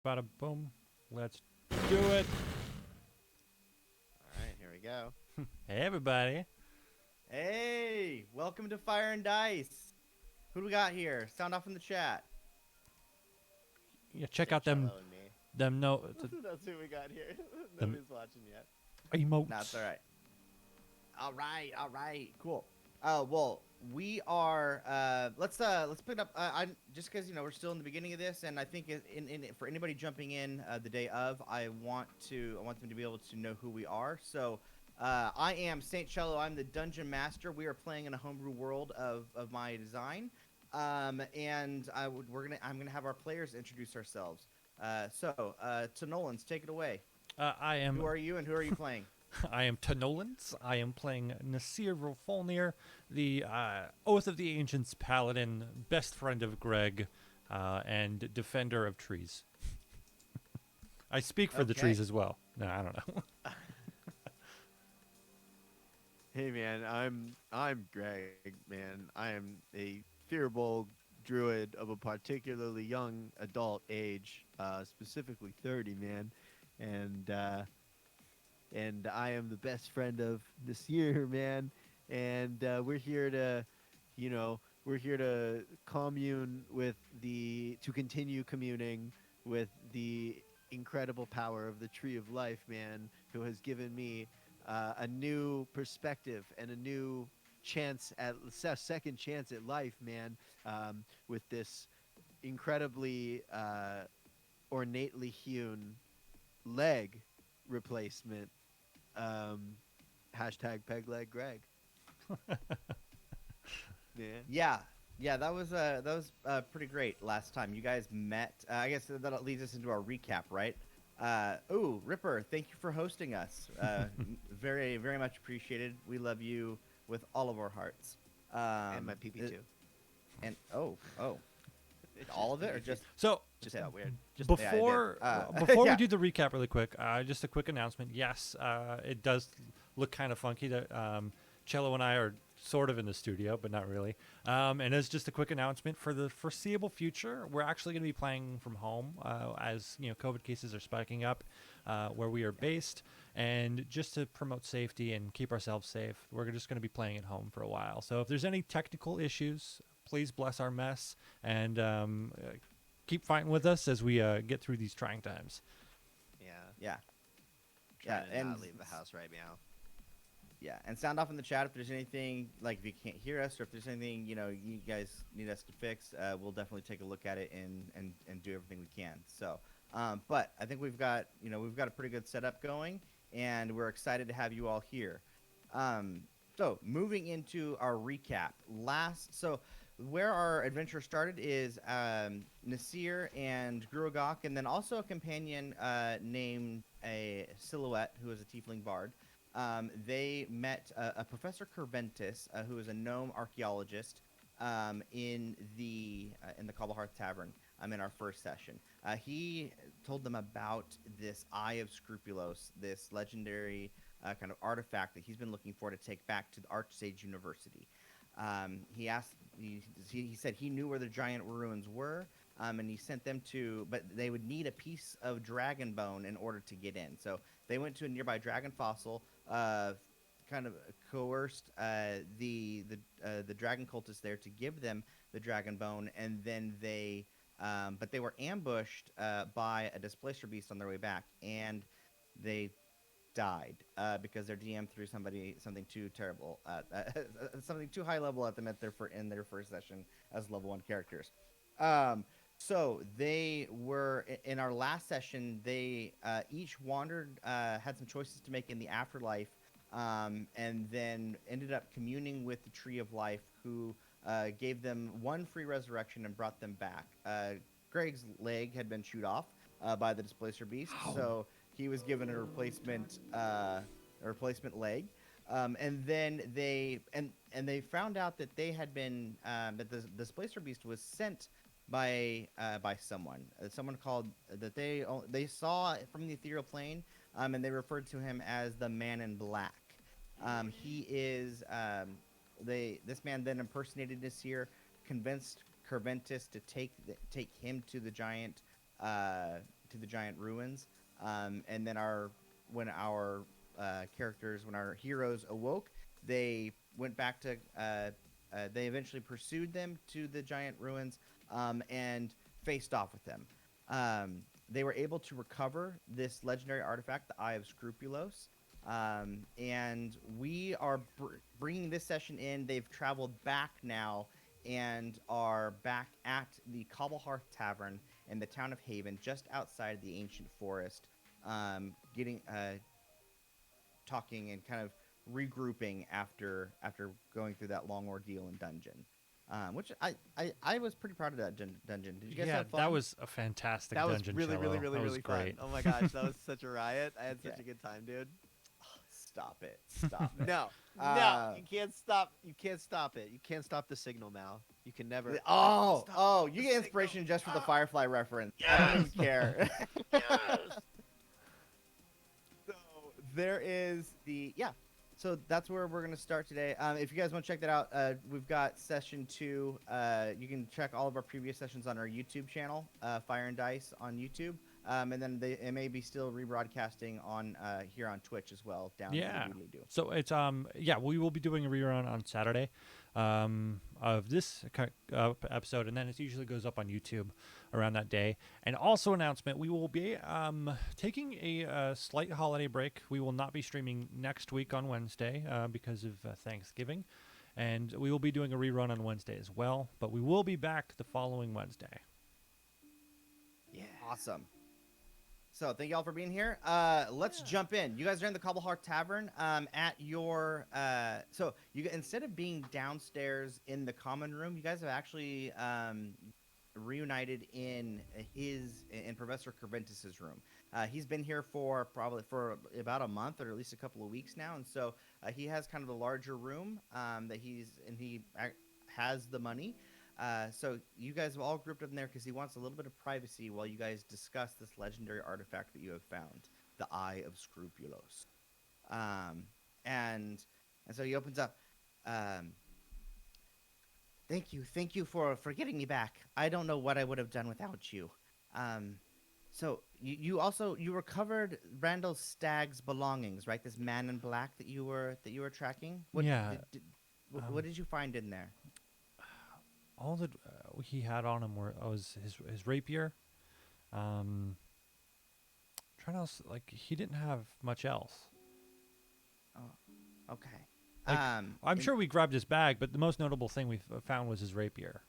bada boom. Let's do it. All right, here we go. Hey, everybody. Hey, welcome to Fire and Dice. Who do we got here? Sound off in the chat. Yeah, check St. out them Cello and me. them no That's who we got here. them Nobody's watching yet. No, it's emotes. all right. All right, cool. Well, we are. Let's pick it up. I just because we're still in the beginning of this, and I think for anybody jumping in the day of, I want them to be able to know who we are. So, I am Saint Cello. I'm the dungeon master. We are playing in a homebrew world of my design. And I'm gonna have our players introduce ourselves. To Nolan's, take it away. I Who am are you, and who are you playing? I am Tanolans. I am playing Nasir Rolfolnir, the Oath of the Ancients paladin, best friend of Greg, and defender of trees. I speak for the trees Okay. as well. No, I don't know. Hey man, I'm Greg, man. I am a fearable druid of a particularly young adult age, specifically 30, man. And I am the best friend of Nasir, man. And we're here to continue communing with the incredible power of the Tree of Life, man, who has given me a new perspective and a new second chance at life, man, with this incredibly ornately hewn leg replacement. Um, hashtag peg leg Greg. Yeah. Yeah, yeah, that was pretty great last time you guys met. I guess that leads us into our recap, right? Ooh, Ripper, thank you for hosting us. Very, very much appreciated. We love you with all of our hearts. And my Um, PP uh, too. and oh, It's all just of it, or it, it So just felt weird. just yeah, it did. before we Yeah. do the recap really quick, just a quick announcement. Yes, it does look kind of funky that Cello and I are sort of in the studio, but not really. And as just a quick announcement for the foreseeable future, we're actually going to be playing from home as COVID cases are spiking up where we are based, and just to promote safety and keep ourselves safe, we're just going to be playing at home for a while. So if there's any technical issues, please bless our mess and keep fighting with us as we get through these trying times. Yeah. Yeah, yeah, Trying to and not leave the house right now. yeah, and sound off in the chat if there's anything, like if you can't hear us or if there's anything you guys need us to fix. We'll definitely take a look at it and do everything we can. So, but I think we've got a pretty good setup going, and we're excited to have you all here. So moving into our recap, so where our adventure started is Nasir and Gurugok, and then also a companion named a Silhouette, who is a tiefling bard. They met a Professor Kerventis, who is a gnome archaeologist, in the Cobblehearth Tavern. In our first session, he told them about this Eye of Scrupulos, this legendary kind of artifact that he's been looking for to take back to the Archsage University. He asked, he said he knew where the giant ruins were, and he sent them but they would need a piece of dragon bone in order to get in. So they went to a nearby dragon fossil, kind of coerced the dragon cultists there to give them the dragon bone, and then but they were ambushed by a displacer beast on their way back, and they died because their DM threw something too terrible, something too high level at them in their first session as level 1 characters. So they were in our last session. They each wandered, had some choices to make in the afterlife, and then ended up communing with the Tree of Life, who gave them one free resurrection and brought them back. Greg's leg had been chewed off by the displacer beast, so he was given a replacement leg. And then they found out that they had been that the displacer beast was sent by someone, someone called that they saw from the ethereal plane, and they referred to him as the Man in Black. He is this man then impersonated convinced Kerventis to take him to the giant to the giant ruins, and then when our characters, when our heroes awoke, they went back to. They eventually pursued them to the giant ruins, and faced off with them. They were able to recover this legendary artifact, the Eye of Scrupulos, and we are bringing this session in. They've traveled back now and are back at the Cobblehearth Tavern in the town of Haven, just outside the ancient forest, getting talking and kind of regrouping after going through that long ordeal in dungeon. Which I was pretty proud of that dungeon. Did you guys have fun? that was a fantastic That was dungeon. really, Cello. really, really, that was really great. fun. Oh my gosh, that was such a riot. I had such Yeah. a good time, dude. Stop it! Stop it! No, no, Uh, you can't stop. You can't stop it. You can't stop the signal, Mal. You can never. Oh, Stop oh! the You get inspiration signal. just for the Firefly reference. I don't even care. So there is the yeah. So that's where we're gonna start today. If you guys want to check that out, we've got session 2. You can check all of our previous sessions on our YouTube channel, Fire and Dice on YouTube, and then it may be still rebroadcasting on here on Twitch as well. Down Yeah. in Doodly Doo. So it's we will be doing a rerun on Saturday of this episode, and then it usually goes up on YouTube around that day. And also announcement, we will be taking a slight holiday break. We will not be streaming next week on Wednesday because of Thanksgiving, and we will be doing a rerun on Wednesday as well. But we will be back the following Wednesday. Yeah. Awesome. So thank you all for being here. Let's jump in. You guys are in the Cobblehearth Tavern. At your so you instead of being downstairs in the common room, you guys have actually reunited in Professor Kerventus's room. He's been here for about a month or at least a couple of weeks now, and so he has kind of the larger room that he has the money. So you guys have all grouped up in there because he wants a little bit of privacy while you guys discuss this legendary artifact that you have found, the Eye of Scrupulos. And so he opens up. Thank you for getting me back. I don't know what I would have done without you. So you recovered Randall Stagg's belongings, right? This man in black that you were tracking. What did you find in there? All that he had on him was his rapier. Trying to he didn't have much else. Oh, okay. I'm sure we grabbed his bag, but the most notable thing we found was his rapier.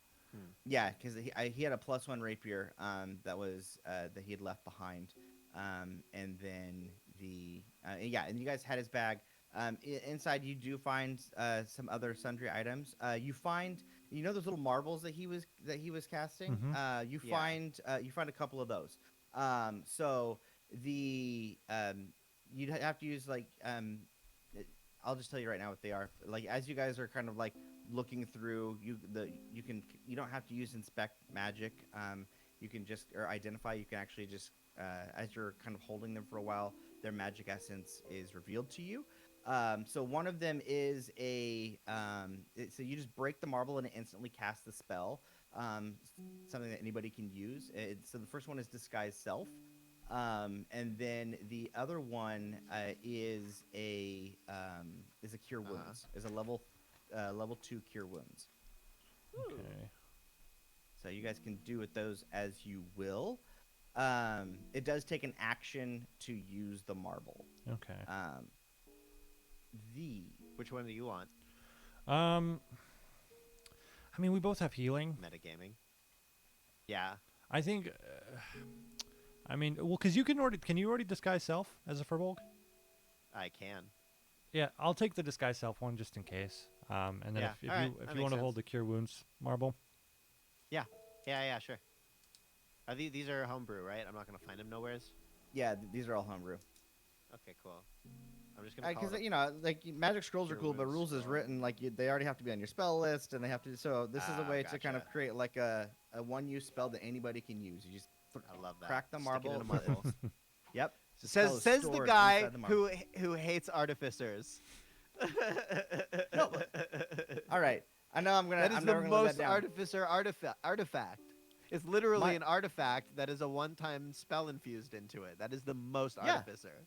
Yeah, because he had a +1 rapier that he had left behind, and then and you guys had his bag. Inside you do find some other sundry items. You find those little marbles that he was casting. Mhm. You find a couple of those. So you'd have to use I'll just tell you right now what they are. Like as you guys are kind of like looking through, you don't have to use inspect magic. You can just identify. You can actually just as you're kind of holding them for a while, their magic essence is revealed to you. So one of them is so you just break the marble and it instantly casts the spell. Something that anybody can use. So the first one is Disguise Self. And then the other one is a Cure Wounds. Is a level 2 Cure Wounds. Okay. So you guys can do with those as you will. It does take an action to use the marble. Okay. Which one do you want? I mean, we both have healing. Metagaming. Yeah. I think. I mean, well, because you can you already disguise self as a Furbolg? I can. Yeah, I'll take the disguise self one just in case. And then Yeah, if all right, you that want makes to hold sense. the Cure Wounds marble. Yeah, sure. Are these are homebrew, right? I'm not gonna find them nowheres. Yeah, these are all homebrew. Okay, cool. I'm just gonna call Because it like magic scrolls are Cure cool, but Wounds rules is scroll. written like they already have to be on your spell list, and they have to. So this is a way to kind of Gotcha. create like a one-use spell that anybody can use. You just I love that. crack the Stick it in marble. a marble. Yep. The spell is Says the stored guy inside the marble. who hates artificers. All right. I know I'm gonna. That is I'm the never gonna live most that down. artificer artifact. It's literally My- an artifact that is a one-time spell infused into it. That is the most Yeah. artificer.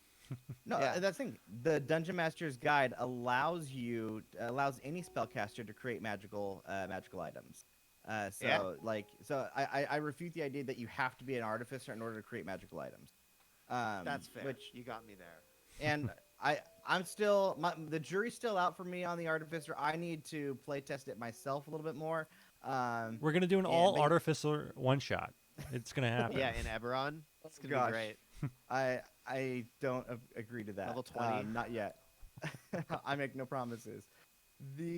No, Yeah. that's the thing. The Dungeon Master's Guide allows any spellcaster to create magical items. Yeah. I refute the idea that you have to be an artificer in order to create magical items. That's fair. Which You got me there. and I'm still the jury's still out for me on the artificer. I need to play test it myself a little bit more. We're gonna do an Yeah, all but- artificer one shot. It's gonna happen. Yeah, in Eberron. It's gonna Gosh. be great. I don't agree to that. Level 20? Not yet. I make no promises.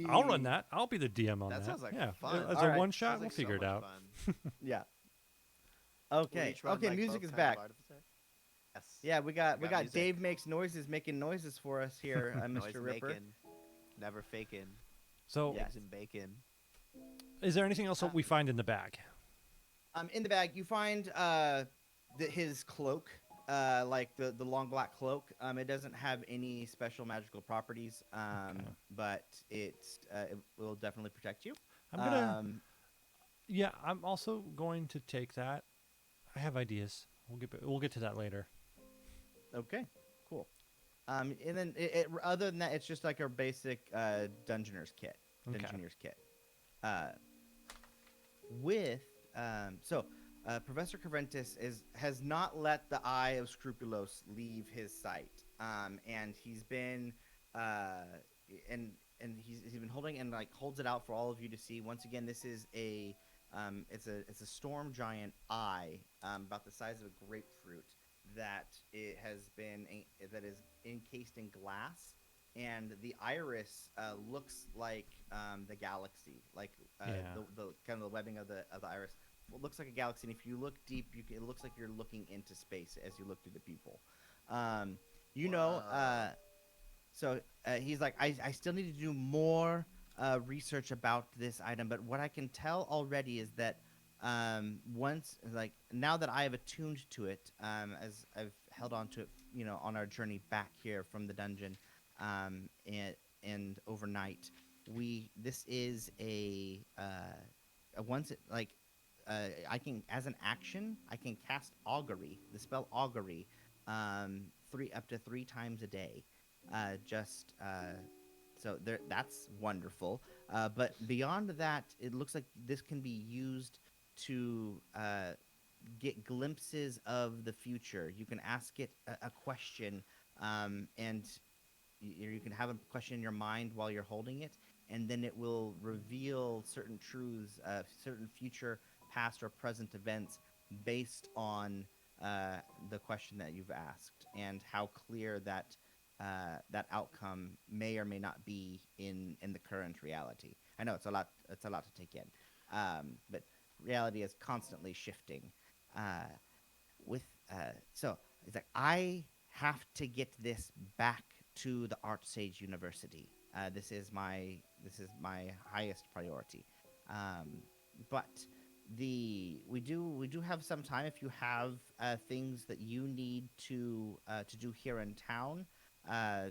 I'll run that. I'll be the DM on that. That sounds like yeah. fun. As All a right. one shot, Sounds we'll like so figure it much out. fun. Yeah. Will Okay. each run, Okay. like, Music both is kinds of back. artificer? Yes. Yeah, we got music. Dave makes noises, making noises for us here, Noise Mr. Ripper. making, never faking. So, Yeah. Eggs and bacon. is there anything else that we find in the bag? In the bag, you find his cloak, like the long black cloak. It doesn't have any special magical properties, but it will definitely protect you. I'm gonna. Um, Yeah, I'm also going to take that. I have ideas. We'll get to that later. Okay, cool. And then other than that, it's just like our basic Dungeoneer's kit. Okay. Dungeoneer's kit. Professor Carventus has not let the Eye of Scrupulos leave his sight, and he's been he's been holding and like holds it out for all of you to see. Once again, this is it's a storm giant eye about the size of a grapefruit that that is encased in glass, and the iris looks like the galaxy, like the kind of the webbing of the iris. It looks like a galaxy, and if you look deep, it looks like you're looking into space as you look through the pupil. He's like, I still need to do more research about this item, but what I can tell already is that now that I have attuned to it, as I've held on to it, on our journey back here from the dungeon, and overnight, this is I can, as an action, I can cast augury, the spell augury, up to 3 times a day. That's wonderful. But beyond that, it looks like this can be used to get glimpses of the future. You can ask it a question, and you can have a question in your mind while you're holding it, and then it will reveal certain truths, certain future, past, or present events based on the question that you've asked, and how clear that outcome may or may not be in the current reality. I know it's a lot to take in, but reality is constantly shifting. So it's like, I have to get this back to the ArchSage University. This is my highest priority. But we do have some time. If you have things that you need to do here in town, I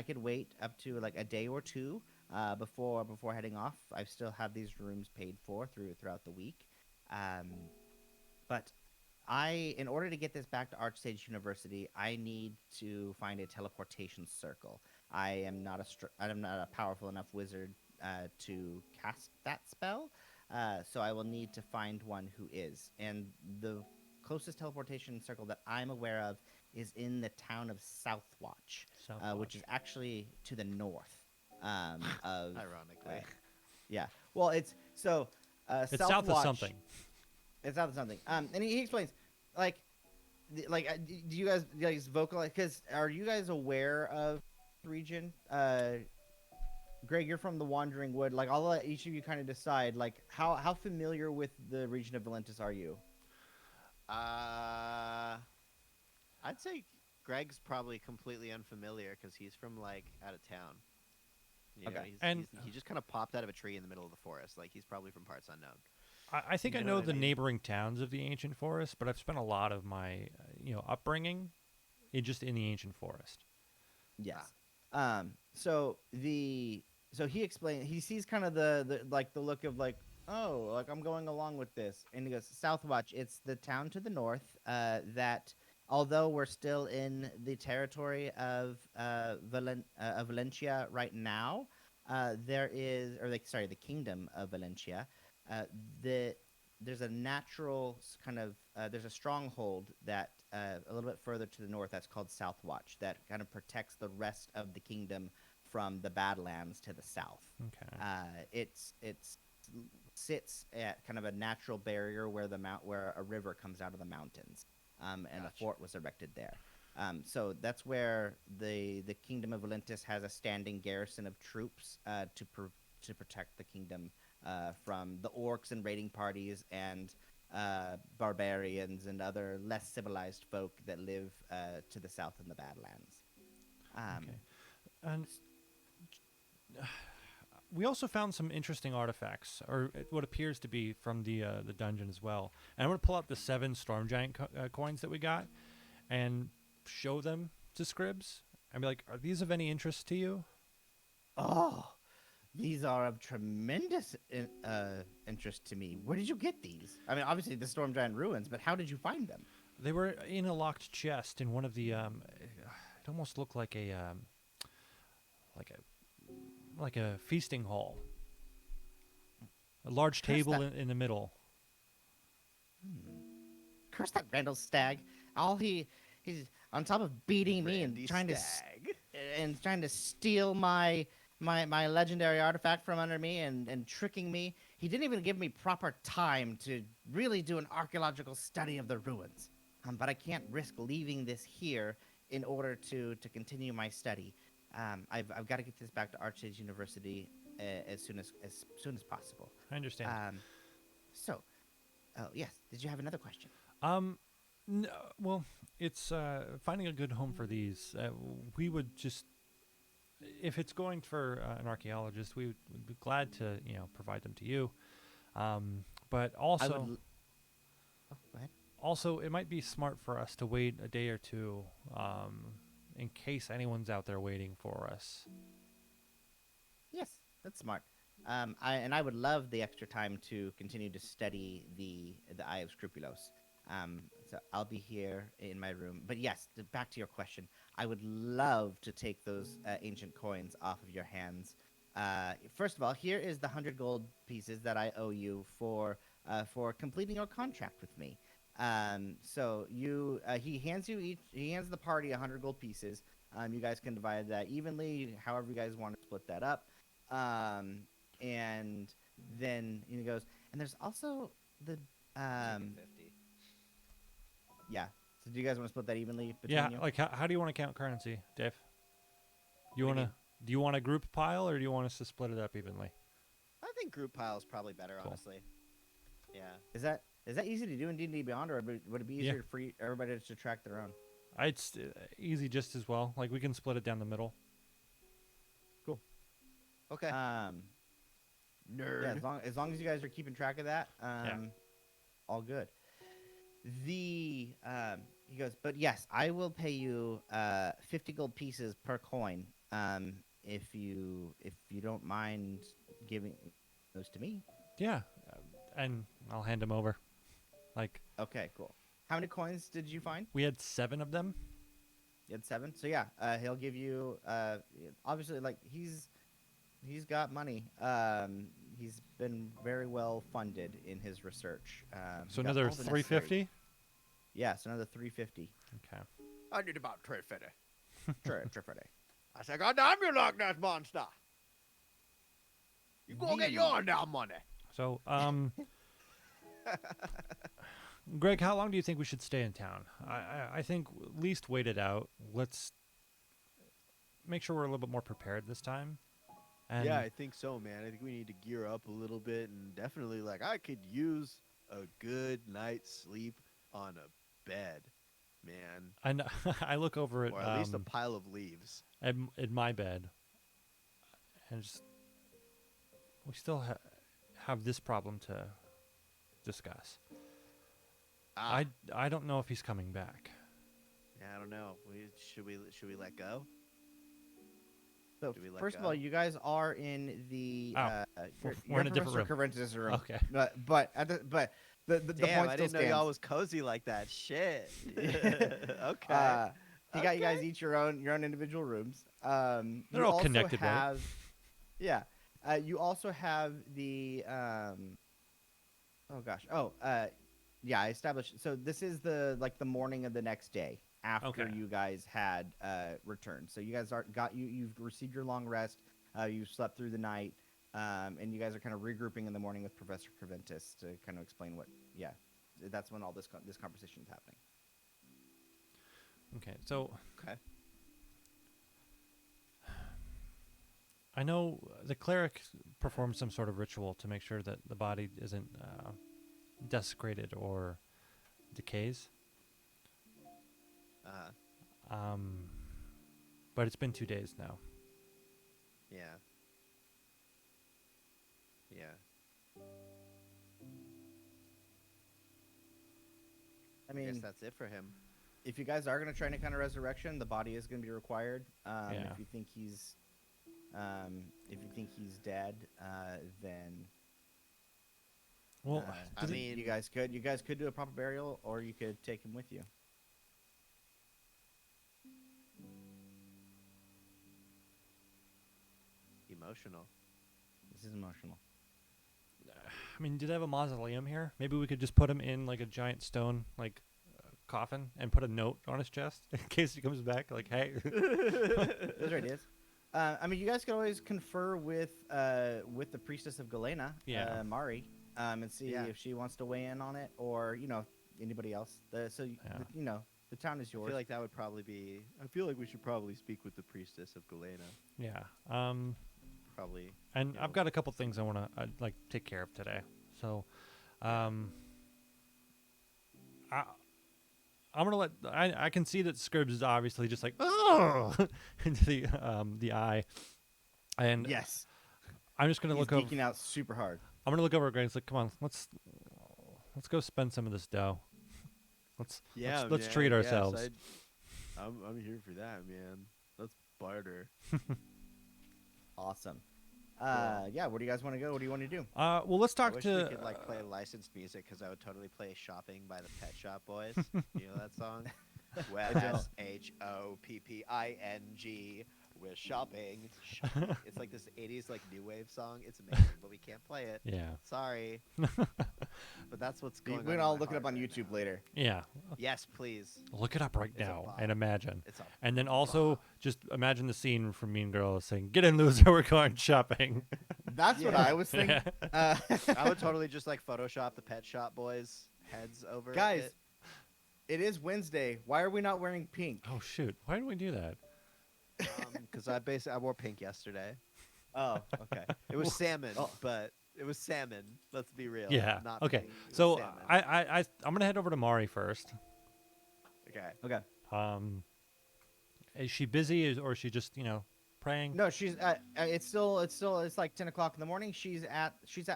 could wait up to like a day or two before heading off. I still have these rooms paid for throughout the week. But in order to get this back to ArchSage University, I need to find a teleportation circle. I am not a powerful enough wizard to cast that spell, so I will need to find one who is. And the closest teleportation circle that I'm aware of is in the town of Southwatch, which is actually to the north of. Ironically. Yeah. Well, it's south south of something. It's south of something. And he explains, do you guys vocalize? Because are you guys aware of the region? Greg, you're from the Wandering Wood. Like, I'll let each of you kind of decide. Like, how familiar with the region of Valentis are you? I'd say Greg's probably completely unfamiliar because he's from like out of town. Okay. He just kind of popped out of a tree in the middle of the forest. Like, he's probably from parts unknown. I think You I know know what I the mean? neighboring towns of the ancient forest, but I've spent a lot of my upbringing just in the ancient forest. Yes. So he explained. He sees kind of the look of like oh, like I'm going along with this. And he goes, Southwatch, it's the town to the north that, although we're still in the territory of Valencia right now, there is, or like, sorry, the kingdom of Valencia. Uh, the there's a natural kind of there's a stronghold that a little bit further to the north that's called Southwatch that kind of protects the rest of the kingdom from the Badlands to the south. Okay. It's sits at kind of a natural barrier where where a river comes out of the mountains, and a Gotcha. fort was erected there. So that's where the kingdom of Valentis has a standing garrison of troops to protect the kingdom from the orcs and raiding parties and barbarians and other less civilized folk that live to the south in the Badlands. Okay. And we also found some interesting artifacts, or what appears to be from the dungeon as well. And I'm going to pull out the 7 storm giant coins that we got and show them to Scribs and be like, "Are these of any interest to you?" Oh, these are of tremendous interest to me. Where did you get these? I mean, obviously the Storm Giant ruins, but how did you find them? They were in a locked chest in one of the. It almost looked like like a like a feasting hall. A large Curse table that- in the middle. Curse that Randall Stag! He's on top of beating me and Randy trying Stag. to steal my legendary artifact from under me and tricking me. He didn't even give me proper time to really do an archaeological study of the ruins. But I can't risk leaving this here in order to continue my study. I've got to get this back to Archage University as soon as possible. I understand. So, oh yes, did you have another question? No, well, it's finding a good home for these. We would just, if it's going for an archaeologist, we would be glad to, provide them to you. But also, Oh, go ahead. also, it might be smart for us to wait a day or two, in case anyone's out there waiting for us. Yes, that's smart. I would love the extra time to continue to study the Eye of Scrupulos. So I'll be here in my room. But yes, back to your question. I would love to take those ancient coins off of your hands. First of all, here is the 100 gold pieces that I owe you for completing your contract with me. So he hands the party 100 gold pieces. You guys can divide that evenly, however you guys want to split that up. And then he goes, and there's also the 50. yeah. So do you guys want to split that evenly between Yeah, you? like how do you want to count currency, Dave? You What do want you to? Do you want a group pile, or do you want us to split it up evenly? I think group pile is probably better, Cool. honestly. Yeah. Is that easy to do in D&D Beyond, or would it be Yeah. easier for everybody to track their own? It's easy just as well. Like we can split it down the middle. Okay. Yeah, Nerd. as long as you guys are keeping track of that, all good. He goes, but yes, I will pay you 50 gold pieces per coin. If you don't mind giving those to me. Yeah, and I'll hand them over. Like Okay, cool. How many coins did you find? we had 7 of them. You had 7. So yeah, he'll give you. Obviously, like he's got money. He's been very well funded in his research. So he got another all the necessary- 350. Yes, another 350. Okay. I need about 350. Friday. I said, God damn you, Loch Ness Monster. You go get your damn money. So Greg, how long do you think we should stay in town? I think at least wait it out. Let's make sure we're a little bit more prepared this time. And Yeah, I think so, man. I think we need to gear up a little bit, and definitely, like, I could use a good night's sleep on a bed, man, I know, I look over at or at least a pile of leaves. in my bed, and just we still have this problem to discuss. I don't know if he's coming back. Yeah, I don't know. Should we let go? So Do we let first of go? all, you guys are in the Oh, we're in a different room. Professor room. Okay. But the Damn, point I still didn't know y'all stands. was cozy like that. Shit. Okay. uh, he got you guys Okay. each your own individual rooms. They're You all also connected, right? have yeah. You also have the oh gosh. Yeah, I established. So this is the morning of the next day after Okay. you guys had returned. So you guys you've received your long rest. You slept through the night, and you guys are kind of regrouping in the morning with Professor Creventus to kind of explain what. Yeah, that's when all this conversation is happening. Okay. So Okay. I know the cleric performs some sort of ritual to make sure that the body isn't desecrated or decays. Uh, Um, but it's been 2 days now. yeah. Yeah. I I guess mean, that's it for him. if you guys are going to try any kind of resurrection, the body is going to be required. Yeah. If you think he's dead, then Well, I does it- mean- you guys could do a proper burial, or you could take him with you. Emotional. This is emotional. I mean, do they have a mausoleum here? Maybe we could just put him in like a giant stone, like coffin, and put a note on his chest in case he comes back. Like, hey. Those are ideas. I mean, you guys could always confer with the priestess of Galena, Yeah. Mari, and see Yeah. if she wants to weigh in on it, or anybody else. The town is I yours. feel like that would probably be. I feel like we should probably speak with the priestess of Galena. Yeah. Probably. And you I've know. got a couple things I want to like take care of today. So, I'm gonna let I can see that Scribs is obviously just like oh into the eye, and yes, I'm just gonna he's look over. geeking out super hard. I'm gonna look over at Greg. It's like, come on, let's go spend some of this dough. Let's treat ourselves. I'm here for that, man. Let's barter. Awesome. Cool. Yeah. Where do you guys want to go? What do you want to do? Well, let's I talk wish to. we could like play licensed music because I would totally play "Shopping" by the Pet Shop Boys. You know that song? Well, don't. SHOPPING. We're shopping. It's like this '80s like new wave song. It's amazing, but we can't play it. Yeah. Sorry. But that's what's going on. We're in gonna all my look it up heart on right YouTube now. later. Yeah. Yes, please. Look it up right It's a now bop. and imagine. It's a And then also just imagine the scene from Mean Girls saying, "Get in, loser, we're going shopping." That's what Yeah. I was thinking. I would totally just like Photoshop the Pet Shop Boys heads over Guys, it. it is Wednesday. Why are we not wearing pink? Oh shoot! Why did we do that? Because I wore pink yesterday. Oh, okay. It was salmon, Oh. but it was salmon. Let's be real. Yeah. Not Okay. pink. It was So salmon. I'm gonna head over to Mari first. Okay. Okay. Is she busy or is she just praying? No, she's it's like 10 o'clock in the morning. She's at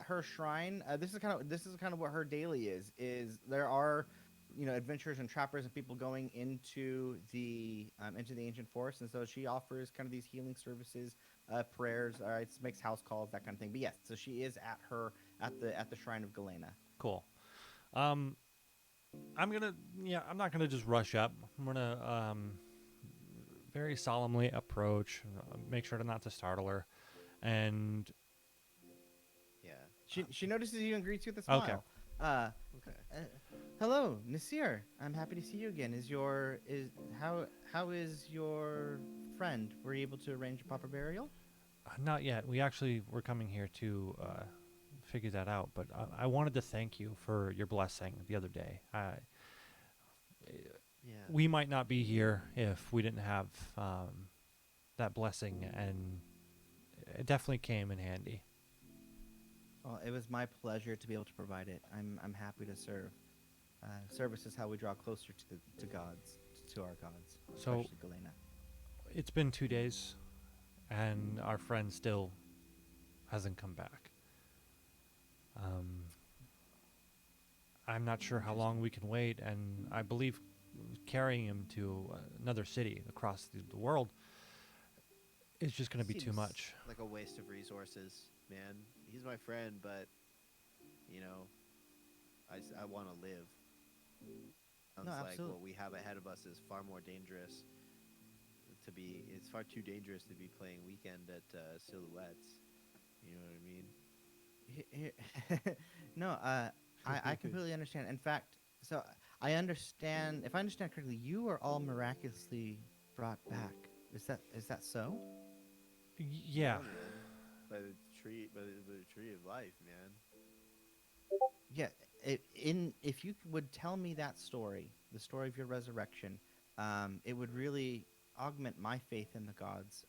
her shrine. This is kind of what her daily is. There are adventurers and trappers and people going into the ancient forest, and so she offers kind of these healing services, prayers. Makes house calls, that kind of thing. But yes, so she is at the shrine of Galena. Cool. I'm not gonna just rush up. I'm gonna very solemnly approach, make sure not to startle her, and Yeah. She notices you and greets you with a smile. Okay. Okay. Hello, Nasir. I'm happy to see you again. How is your friend? Were you able to arrange a proper burial? not yet. We actually were coming here to figure that out, but I wanted to thank you for your blessing the other day. Yeah. We might not be here if we didn't have that blessing, and it definitely came in handy. Well, it was my pleasure to be able to provide it. I'm happy to serve. Service is how we draw closer to gods, to our gods, So- especially Galena. It's been 2 days, and our friend still hasn't come back. I'm not sure how long we can wait, and I believe carrying him to another city across the world it's just going to be too Seems much. like a waste of resources, man. He's my friend, but you know, I want to live. No, Sounds like absolutely. what we have ahead of us is far more dangerous to be. It's far too dangerous to be playing weekend at Silhouettes. You know what I mean? No, I completely understand. In fact, so I understand. If I understand correctly, you are all miraculously brought back. Is that so? Yeah. Yeah, man. By the tree of life, man. Yeah. If you would tell me that story, the story of your resurrection, it would really augment my faith in the gods,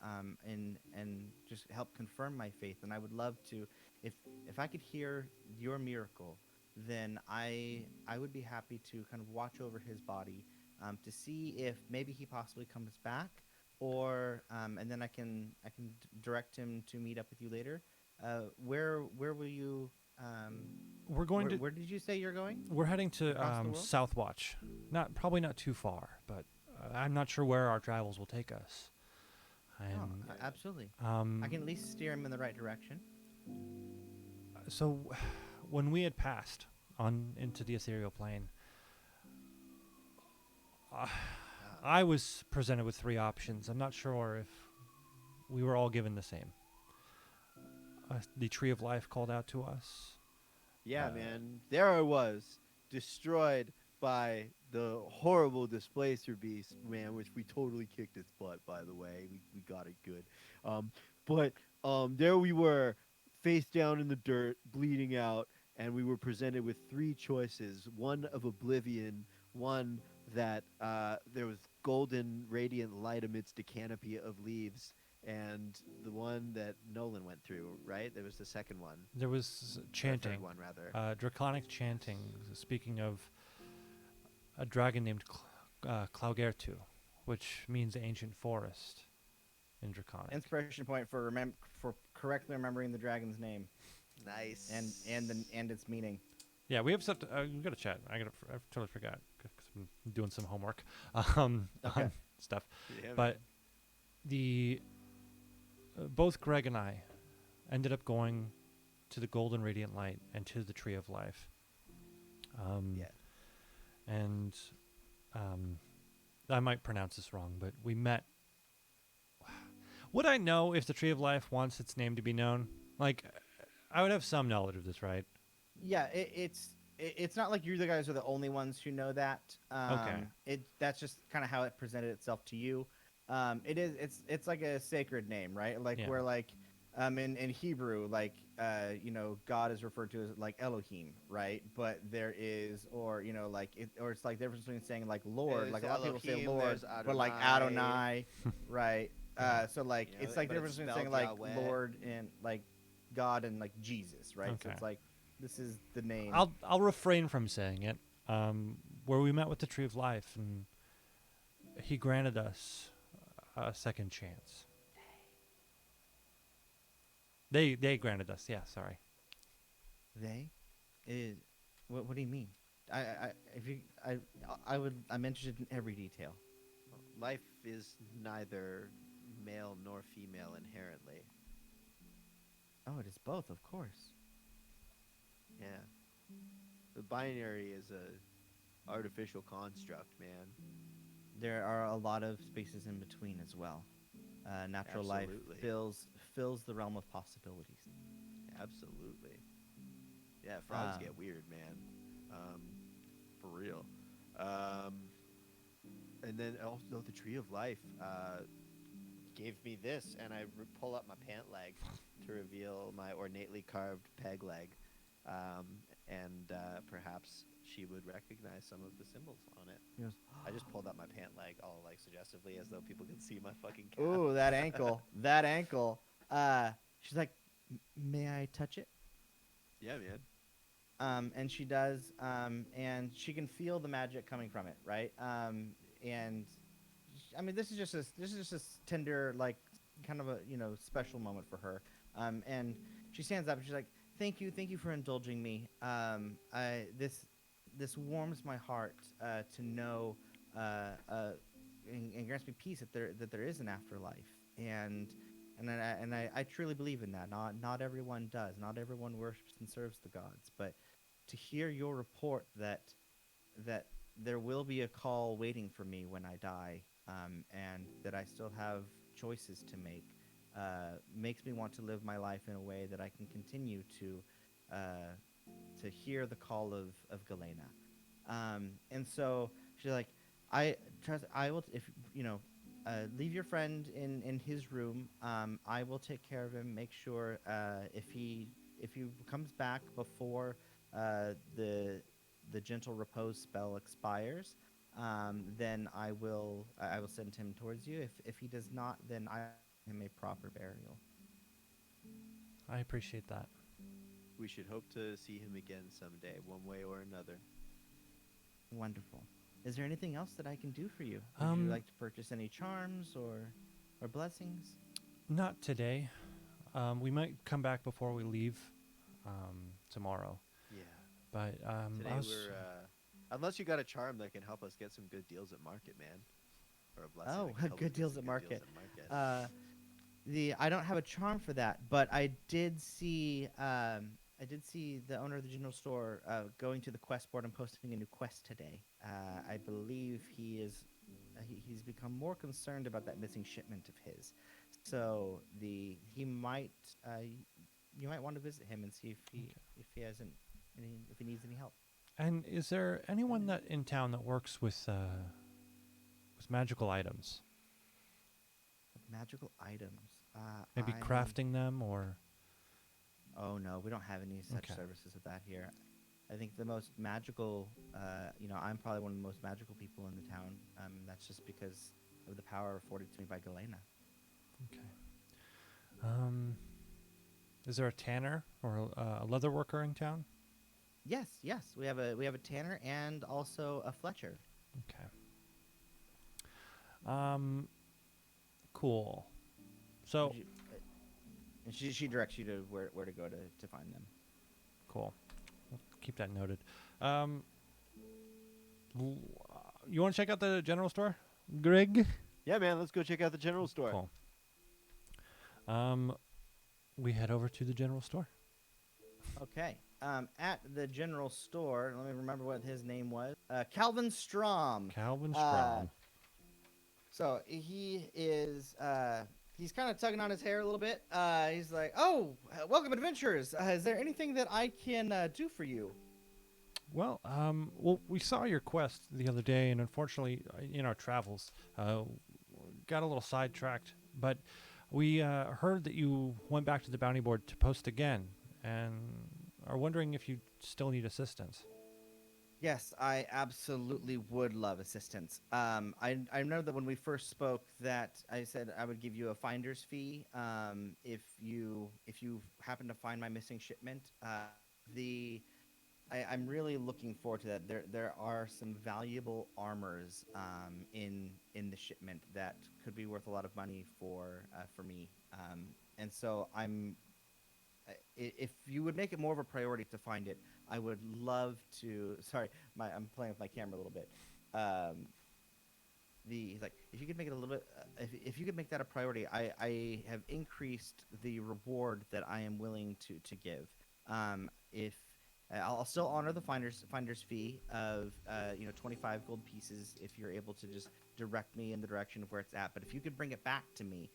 and just help confirm my faith. And I would love to, if if I could hear your miracle, then I would be happy to kind of watch over his body, to see if maybe he possibly comes back, or and then I can direct him to meet up with you later. Where will you? We're going to Where did you say you're going? we're heading to Across the world? Southwatch. Not probably not too far, but I'm not sure where our travels will take us. Oh, And absolutely. I um can at least steer him in the right direction. so when we had passed on into the ethereal plane, uh, I was presented with three options. I'm not sure if we were all given the same. The tree of life called out to us. Yeah, Uh, man. There I was, destroyed by the horrible displacer beast, man, which we totally kicked its butt, by the way. We got it good. But there we were, face down in the dirt, bleeding out, and we were presented with three choices: one of oblivion, one that there was golden radiant light amidst a canopy of leaves, and the one that Nolan went through, right? There was the second one. There was Or third chanting, one, rather. draconic chanting. Speaking of a dragon named Claugertu, which means ancient forest in Draconic. Inspiration point for correctly remembering the dragon's name Nice. and its meaning. Yeah, we have stuff. We got to chat. I totally forgot because I'm doing some homework Okay. on stuff. Yeah, But the both Greg and I ended up going to the Golden Radiant Light and to the Tree of Life. Yeah. And I might pronounce this wrong, but we met. Would I know if the Tree of Life wants its name to be known? Like, I would have some knowledge of this, right? Yeah, it's not like you the guys are the only ones who know that. Okay. That's just kind of how it presented itself to you. It's like a sacred name, right? Like Yeah. where like in Hebrew, like God is referred to as like Elohim, right? But there is, or like or it's like the difference between saying like Lord, There's like a lot of people say Elohim, Lord, there's but like Adonai. Adonai, right? Yeah. So like it's like the but it's difference between saying spelled like Yahweh. Lord and like God and like Jesus, right? So Okay. it's like this is the name. I'll refrain from saying it. Where we met with the Tree of Life, and he granted us a second chance. They granted us. Yeah, sorry. They is what do you mean? I if you I'm interested in every detail. Life is neither male nor female inherently. Oh, it is both, of course. Yeah. The binary is a artificial construct, man. There are a lot of spaces in between as well. Natural Absolutely. life fills the realm of possibilities. Absolutely. Yeah, frogs Um, get weird, man. For real. And then also the Tree of Life gave me this, and I pull up my pant leg to reveal my ornately carved peg leg, and perhaps she would recognize some of the symbols on it. He goes, I just pulled up my pant leg all like suggestively, as though people could see my fucking calf. ooh, that ankle, that ankle. She's like, may I touch it? Yeah, man. And she does, and she can feel the magic coming from it, right? And I mean, this is just a tender, like, kind of a special moment for her. And she stands up and she's like, thank you for indulging me. This warms my heart to know, and grants me peace that there is an afterlife. And And I truly believe in that. Not everyone does. Not everyone worships and serves the gods. But to hear your report that there will be a call waiting for me when I die, and that I still have choices to make, makes me want to live my life in a way that I can continue uh, to hear the call of Galena. And so she's like, I trust. I will if you know. Leave your friend in his room. I will take care of him. Make sure if he comes back before the gentle repose spell expires, then I will send him towards you. If he does not, then I will give him a proper burial. I appreciate that. We should hope to see him again someday, one way or another. Wonderful. Is there anything else that I can do for you? Would you Um, like to purchase any charms or blessings? Not today. We might come back before we leave tomorrow. Yeah. But Today we're unless you got a charm that can help us get some good deals at market, man. Or a blessing Oh, that can help us good get deals some at good deals market. at market. The I don't have a charm for that, but I did see the owner of the general store going to the quest board and posting a new quest today. I believe he's become more concerned about that missing shipment of his. So the he might you might want to visit him and see Okay. if he hasn't if he needs any help. And is there anyone that in town that works with magical items? Magical items. Maybe crafting them or Oh no, we don't have any such okay. services of that here. I think the most magical, I'm probably one of the most magical people in the town. That's just because of the power afforded to me by Galena. Okay. Um, is there a tanner or a leather worker in town? Yes, yes, we have a tanner and also a Fletcher. Okay. Um, cool. Would So you, and she directs you to where to go to find them. cool. We'll keep that noted. Um, you want to check out the general store, Greg? Yeah, man, let's go check out the general store. Cool. Um, we head over to the general store. Okay. At the general store, let me remember what his name was. Calvin Strom. Calvin Uh, Strom. So he's kind of tugging on his hair a little bit. He's like, "Oh, welcome, adventurers. Is there anything that I can do for you?" Well, we saw your quest the other day, and unfortunately, in our travels, got a little sidetracked. But we heard that you went back to the bounty board to post again, and are wondering if you still need assistance. Yes, I absolutely would love assistance. I know that when we first spoke, that I said I would give you a finder's fee if you happen to find my missing shipment. The I'm really looking forward to that. There are some valuable armors in the shipment that could be worth a lot of money for me. And so if you would make it more of a priority to find it, I would love to. Sorry, I'm playing with my camera a little bit. Um, he's like, if you could make it a little bit, if you could make that a priority, I have increased the reward that I am willing to give. If I'll still honor the finder's fee of 25 gold pieces if you're able to just direct me in the direction of where it's at. But if you could bring it back to me,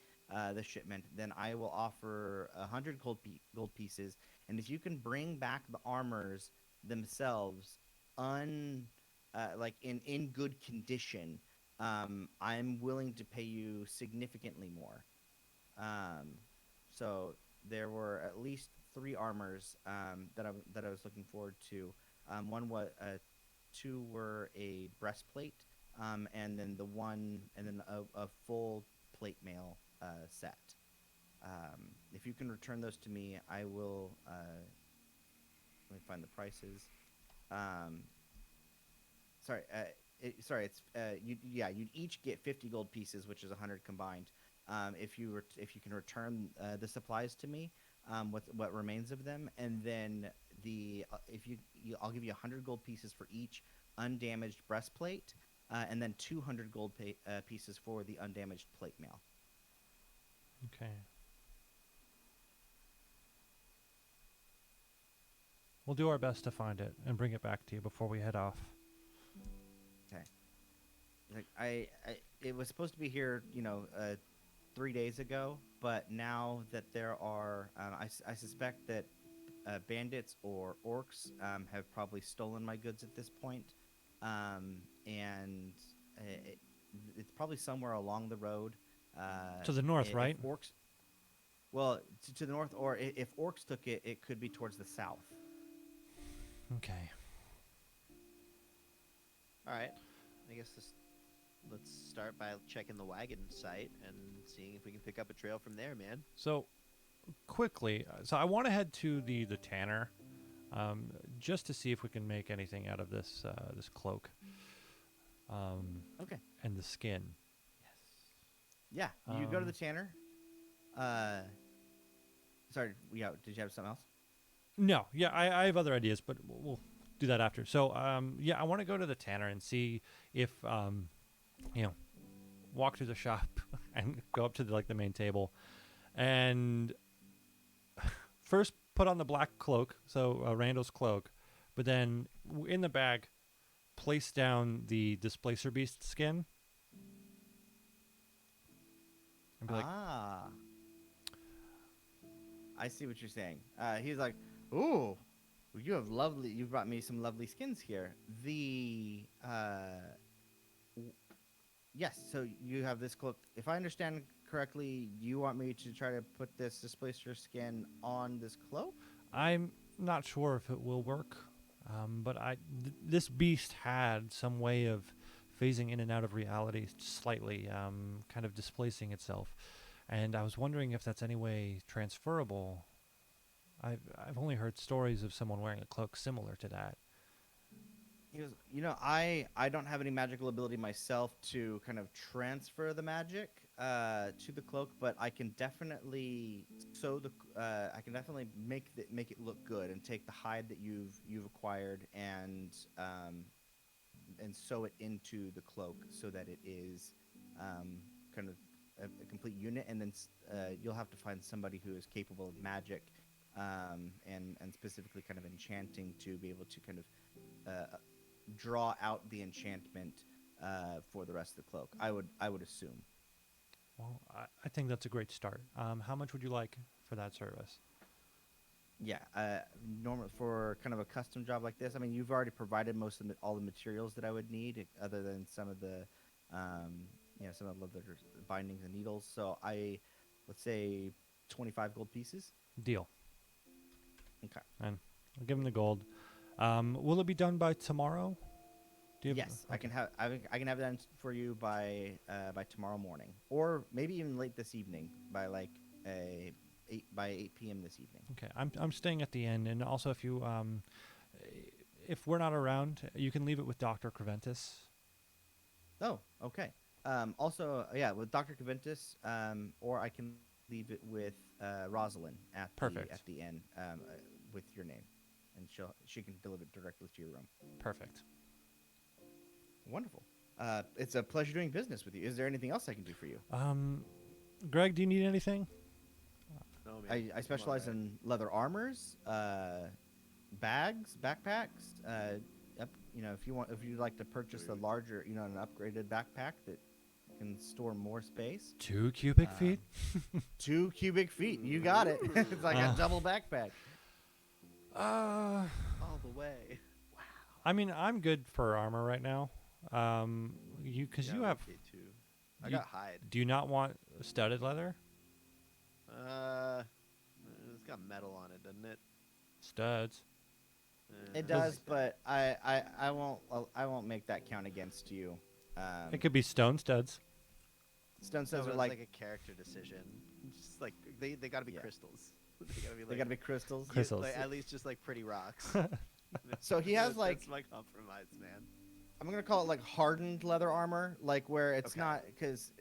the shipment, then I will offer 100 gold pieces. And if you can bring back the armors themselves, like in good condition, I'm willing to pay you significantly more. Um, so there were at least three armors that I was looking forward to. One was two were a breastplate, and then a full plate mail set. If you can return those to me, I will. Let me find the prices. Um, sorry, it's you'd each get 50 gold pieces, which is 100 combined. If you can return the supplies to me, with what remains of them, and then if I'll give you 100 gold pieces for each undamaged breastplate, and then 200 gold pieces for the undamaged plate mail. Okay. We'll do our best to find it and bring it back to you before we head off. Okay. Like it was supposed to be here, 3 days ago, but now that there are, I suspect that bandits or orcs have probably stolen my goods at this point, and it, it's probably somewhere along the road. To the north, If right? orcs, well, to the north, or if orcs took it, it could be towards the south. Okay. All right. I guess let's start by checking the wagon site and seeing if we can pick up a trail from there, man. So, quickly, so I want to head to the tanner, just to see if we can make anything out of this this cloak, Okay. and the skin. Yeah, you go to Um, the tanner. Sorry, yeah. Did you have something else? No, yeah, I have other ideas, but we'll do that after. So, yeah, I want to go to the tanner and see if, walk through the shop and go up to the main table, and first put on the black cloak, so Randall's cloak, but then in the bag, place down the displacer beast skin, and be like, Ah, I see what you're saying. He's like, "Ooh, you brought me some lovely skins here." Yes. So you have this cloak. If I understand correctly, you want me to try to put this displacer skin on this cloak? I'm not sure if it will work, but this beast had some way of phasing in and out of reality slightly, kind of displacing itself, and I was wondering if that's any way transferable. I've only heard stories of someone wearing a cloak similar to that. He goes, I don't have any magical ability myself to kind of transfer the magic to the cloak, but I can definitely I can definitely make it look good and take the hide that you've acquired and sew it into the cloak so that it is kind of a complete unit, and then you'll have to find somebody who is capable of magic and specifically kind of enchanting to be able to kind of draw out the enchantment for the rest of the cloak. I would assume. Well, I think that's a great start. How much would you like for that service? Yeah, normal for kind of a custom job like this. I mean, you've already provided most of all the materials that I would need, other than some of the, some of the leather bindings and needles. So let's say 25 gold pieces. Deal. Okay. And I'll give him the gold. Will it be done by tomorrow? Do you have, Yes, I can have I can have that for you by tomorrow morning, or maybe even late this evening by like 8 p.m. this evening. Okay, I'm staying at the inn, and also if we're not around, you can leave it with Doctor Creventus. Oh, okay. Also, yeah, with Dr. Caventus, or I can leave it with Rosalind Perfect. at the inn with your name, and she can deliver it directly to your room. Perfect. Wonderful. It's a pleasure doing business with you. Is there anything else I can do for you? Greg, do you need anything? No, man. I specialize in leather armors, bags, backpacks. If you'd like to purchase a larger, an upgraded backpack that can store more space. 2 cubic feet. 2 cubic feet. You got it. It's like a double backpack. All the way. I mean, I'm good for armor right now. You Yeah, have. I'm okay too. I got hide. Do you not want studded leather? It's got metal on it, doesn't it? Studs. It does, but I won't make that count against you. It could be stone studs. Stone So studs are it's like like a character decision. Just like they got to be Yeah. crystals. They got to be like they gotta be crystals. Crystals. like, at least just like pretty rocks. So he has like that's my compromise, man. I'm gonna call it like hardened leather armor, like where it's Okay. not because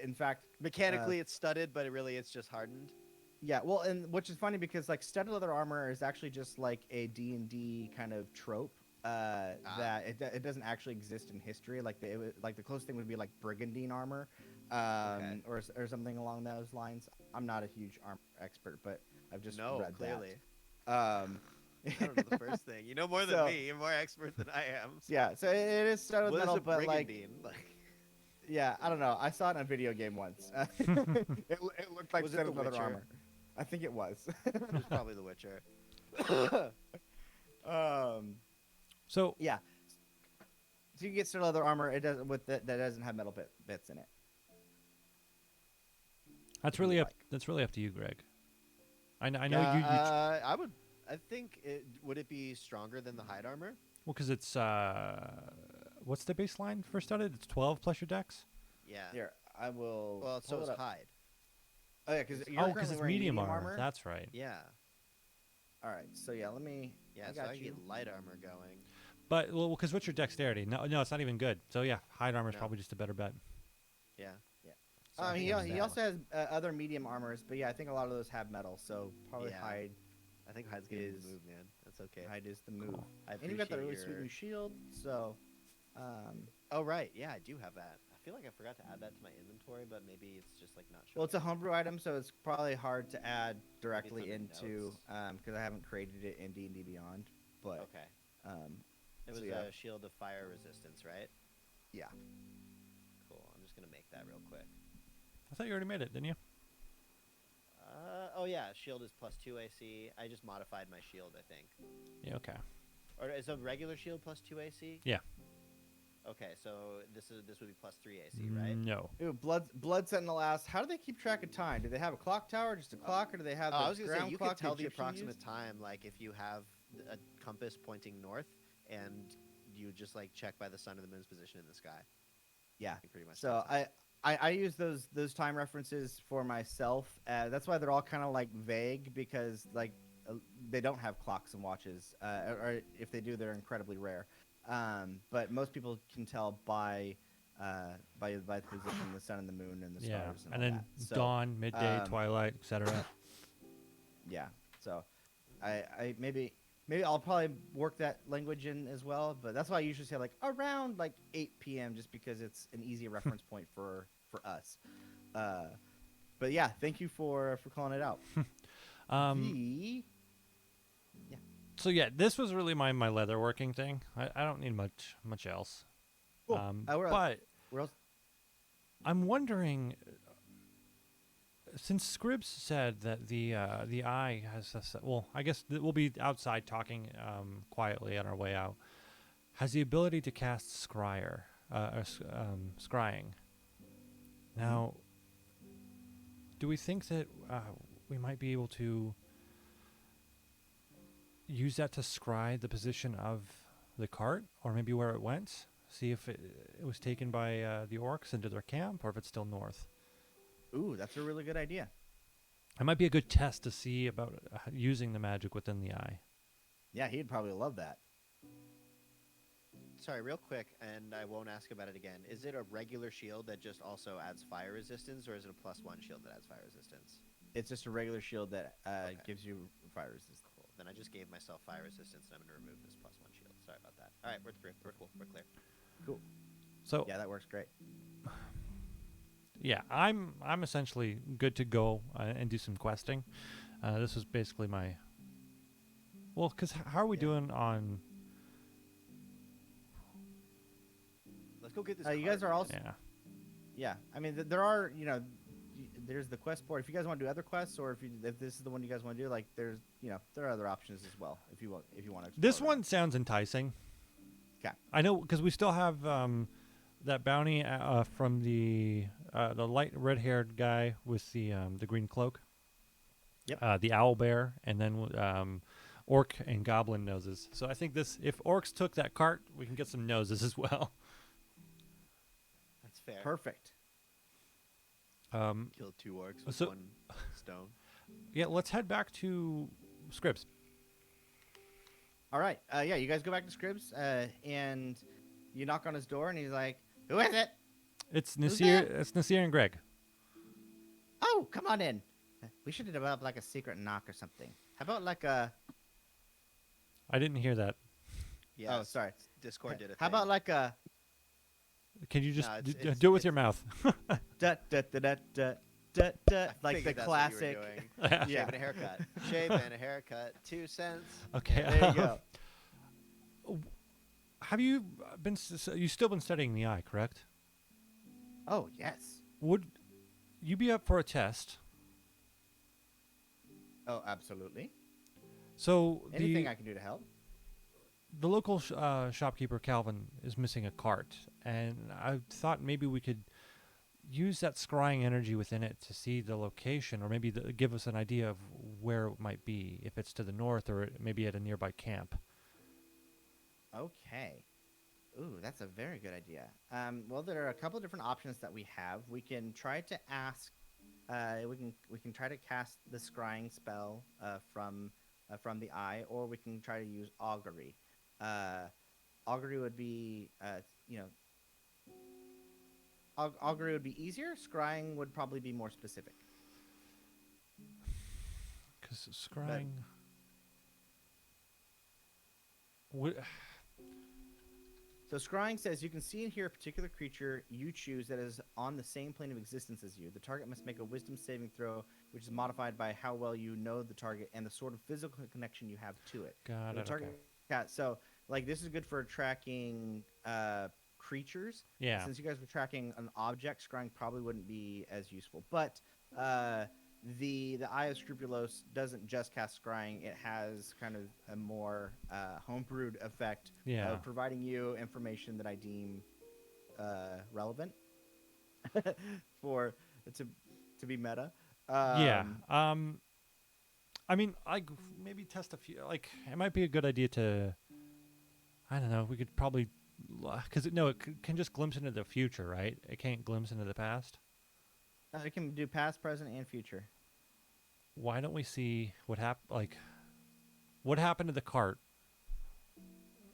in fact Mechanically, it's studded, but it's just hardened. yeah, well, and which is funny because like studded leather armor is actually just like a D&D kind of trope that it doesn't actually exist in history. Like the closest thing would be like brigandine armor, or something along those lines. I'm not a huge armor expert, but I've just read clearly. that. I don't know the first thing. You know more than So- me. You're more expert than I am. Yeah, so it is studded with What is metal, a but like, brigandine? Like, yeah, I don't know. I saw it in a video game once. It looked like Was it studded The leather Witcher? armor. I think it was. it was probably The Witcher. So Yeah. So you can get studded leather armor. It doesn't that doesn't have metal bits in it. that's if you really up. like. That's really up to you, Greg. I know Yeah, you I would. I think would it be stronger than the hide armor? well, because it's what's the baseline for studded? It's 12 plus your dex. Yeah. Here, I will. Well, so pull is it up. hide. Oh yeah, because Oh, because it's medium armor. That's right. Yeah. All right. So yeah, let me. Yeah. I So got I you. get light armor going. But well, because what's your dexterity? No, it's not even good. So yeah, hide armor is No. probably just a better bet. Yeah. So I think He, it's he that also one. has other medium armors, but yeah, I think a lot of those have metal, so probably Yeah. hide. I think hide's getting Is- the move, man. That's okay. Hide is the move. Cool. I And you got that really appreciate sweet your- new shield, so Oh right, yeah, I do have that. I feel like I forgot to add that to my inventory, but maybe it's just like not showing. well, it's a homebrew item, so it's probably hard to add directly under into notes. because I haven't created it in D&D Beyond, but Okay. It so was yeah. a shield of fire resistance, right? yeah. Cool. I'm just gonna make that real quick. I thought you already made it, didn't you? Oh yeah, shield is +2 AC. I just modified my shield, I think. Yeah. Okay. Or is a regular shield +2 AC? Yeah. Okay, so this would be +3 AC, right? No. Ooh, Blood Sentinel asks, how do they keep track of time? Do they have a clock tower, just a clock, or do they have Oh, the I was gonna ground say you clock could tell the Egyptians approximate use? time, like if you have a compass pointing north, and you just like check by the sun or the moon's position in the sky. Yeah. You can pretty much. So tell time. I use those time references for myself. That's why they're all kind of like vague because like they don't have clocks and watches, or if they do, they're incredibly rare. But most people can tell by the position, the sun and the moon and the Yeah. stars and, And all then that. So, dawn, midday, um, twilight, etc. yeah. So I maybe I'll probably work that language in as well. But that's why I usually say like around like 8 p.m. just because it's an easy reference point for us. But yeah, thank you for calling it out. The So yeah, this was really my leatherworking thing. I don't need much else. Cool. But where else? I'm wondering, since Scribs said that the eye has well, I guess we'll be outside talking quietly on our way out. Has the ability to cast scrying. Now, do we think that we might be able to use that to scry the position of the cart, or maybe where it went? See if it was taken by the orcs into their camp, or if it's still north. Ooh, that's a really good idea. It might be a good test to see about using the magic within the eye. Yeah, he'd probably love that. Sorry, real quick, and I won't ask about it again. Is it a regular shield that just also adds fire resistance, or is it a +1 shield that adds fire resistance? It's just a regular shield that Okay. gives you fire resistance. Cool. Then I just gave myself fire resistance, and I'm going to remove this +1 shield. Sorry about that. All right, we're through. We're cool. We're clear. Cool. So Yeah, that works great. yeah, I'm essentially good to go and do some questing. This was basically my. Well, because how are we Yeah. doing on? Let's go get this. You guys card, are man. also Yeah. Yeah, I mean there are there's the quest board. If you guys want to do other quests, or if this is the one you guys want to do, like there's there are other options as well if you want to. This one sounds enticing. 'Kay. I know because we still have that bounty from the light red-haired guy with the green cloak. Yep. The owl bear, and then orc and goblin noses. So I think if orcs took that cart, we can get some noses as well. That's fair. Perfect. Killed 2 orcs with So- 1 stone. Yeah, let's head back to Scribs. All right. Yeah, you guys go back to Scribs, and you knock on his door, and he's like, "Who is it? It's Who's Nasir. that? It's Nasir and Greg. Oh, come on in. We should develop like a secret knock or something. How about like a? I didn't hear that. Yeah. Oh, sorry. Discord did it. How about like a? Can you just No, do it with your it's- mouth? Da, da, da, da, da. like the Figured that's classic. what you were doing. Yeah. Shave and a haircut. Shave and a haircut. 2 cents. Okay. There you go. Have you you still been studying the eye, correct? Oh yes. Would you be up for a test? Oh, absolutely. So Anything I can do to help. the local shopkeeper Calvin is missing a cart, and I thought maybe we could use that scrying energy within it to see the location, or maybe give us an idea of where it might be, if it's to the north or maybe at a nearby camp. Okay. Ooh, that's a very good idea. Well, there are a couple of different options that we have. We can try to ask. We can try to cast the scrying spell from the eye, or we can try to use augury. Augury would be, augury would be easier. Scrying would probably be more specific. Because scrying would. So scrying says you can see and hear a particular creature you choose that is on the same plane of existence as you. The target must make a wisdom saving throw, which is modified by how well you know the target and the sort of physical connection you have to it. Got The it. target, Okay. yeah, so like this is good for tracking creatures. Yeah. Since you guys were tracking an object, scrying probably wouldn't be as useful. But the Eye of Scrupulos doesn't just cast scrying; it has kind of a more homebrewed effect Yeah. of providing you information that I deem relevant for to be meta. Yeah. I mean, maybe test a few. Like, it might be a good idea to. I don't know. We could probably, because it can just glimpse into the future, right? It can't glimpse into the past. It can do past, present, and future. Why don't we see what happened? Like, what happened to the cart?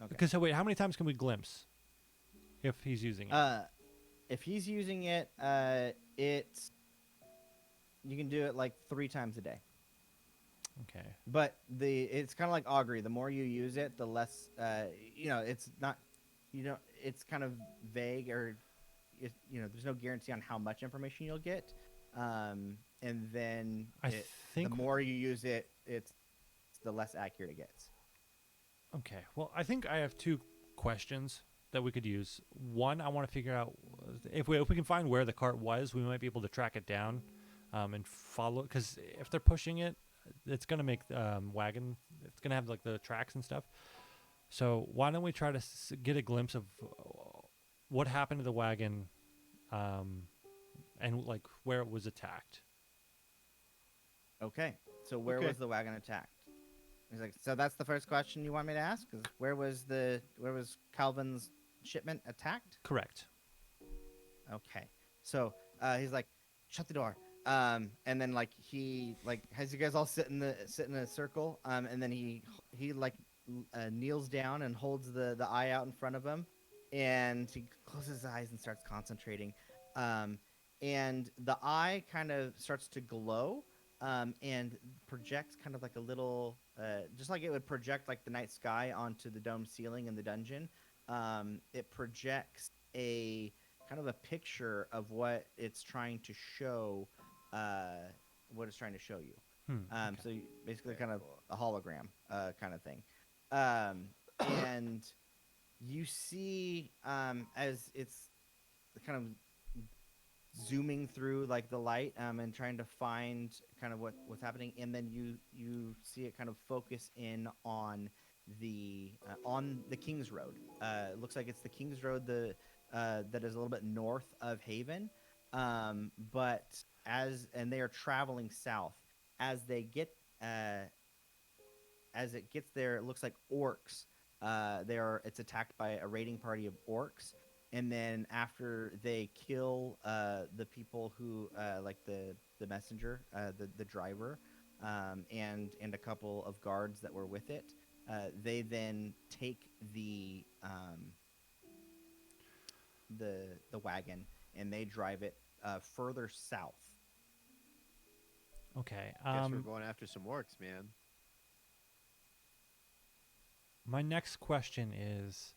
Okay. Because wait, how many times can we glimpse if he's using it? If he's using it, you can do it like 3 times a day. Okay. But it's kind of like augury. The more you use it, the less it's not, it's kind of vague, or there's no guarantee on how much information you'll get. And then think the more you use it, it's the less accurate it gets. Okay. Well, I think I have 2 questions that we could use. One, I want to figure out if we can find where the cart was, we might be able to track it down and follow. Because if they're pushing it, it's gonna make wagon. It's gonna have like the tracks and stuff. So why don't we try to get a glimpse of what happened to the wagon, and like where it was attacked. Okay. So where was the wagon attacked? He's like, so that's the first question you want me to ask? Is where was Calvin's shipment attacked? Correct. Okay. So he's like, shut the door. And then he has you guys all sit in a circle. And then he kneels down and holds the eye out in front of him, and he closes his eyes and starts concentrating. And the eye kind of starts to glow, and projects kind of like a little, just like it would project like the night sky onto the dome ceiling in the dungeon. It projects a kind of a picture of what it's trying to show. You. Okay. So basically, kind of cool. a hologram, kind of thing. And you see, as it's kind of zooming through like the light, and trying to find kind of what's happening, and then you see it kind of focus in on the King's Road. It looks like it's the King's Road, that is a little bit north of Haven, but and they are traveling south. As they get as it gets there, it looks like orcs. It's attacked by a raiding party of orcs, and then after they kill the people who like the messenger, the driver, and a couple of guards that were with it, they then take the wagon, and they drive it further south. Okay. Guess we're going after some orcs, man. My next question is,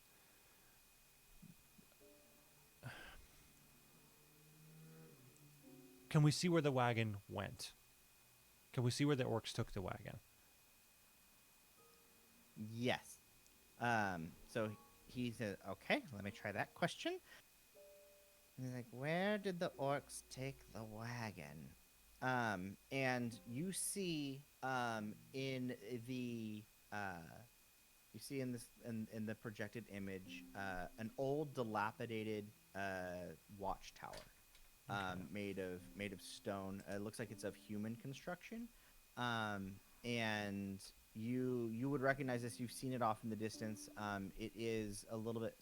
can we see where the wagon went? Can we see where the orcs took the wagon? Yes. So he said, okay, let me try that question. And he's like, where did the orcs take the wagon? And you see in the you see in this in the projected image an old dilapidated watchtower made of stone. It looks like it's of human construction. And you would recognize this. You've seen it off in the distance. It is a little bit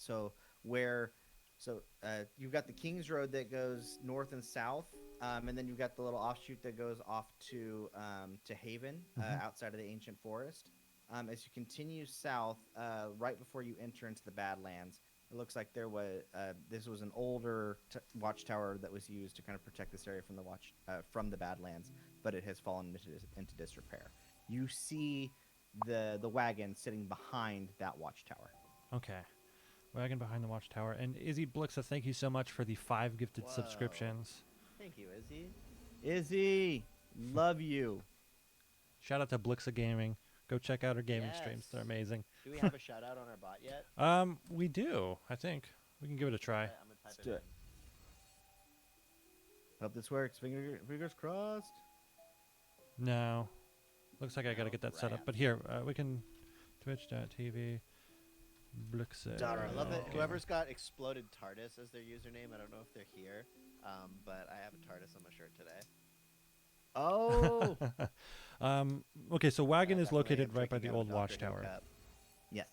you've got the King's Road that goes north and south, and then you've got the little offshoot that goes off to Haven, outside of the ancient forest. As you continue south, right before you enter into the Badlands, it looks like this was an older watchtower that was used to kind of protect this area from the Badlands, but it has fallen into disrepair. You see the wagon sitting behind that watchtower. Okay. Wagon behind the watchtower. And Izzy Blixa, thank you so much for the 5 gifted Whoa. subscriptions. Thank you, Izzy. Izzy, love you. Shout out to Blixa Gaming. Go check out her gaming streams. They're amazing. Do we have a shout out on our bot yet? We do, I think. We can give it a try. I'm gonna type Let's it do in. it. Hope this works. Fingers crossed. No. Looks like I got to get that set up. Rats. But here, we can twitch.tv. Blixa. Dara, I love it. Okay. Whoever's got Exploded TARDIS as their username, I don't know if they're here, but I have a TARDIS on my shirt today. Oh, Okay, so wagon is Definitely located am right by checking the out old Dr. Who watchtower. Cup. yes.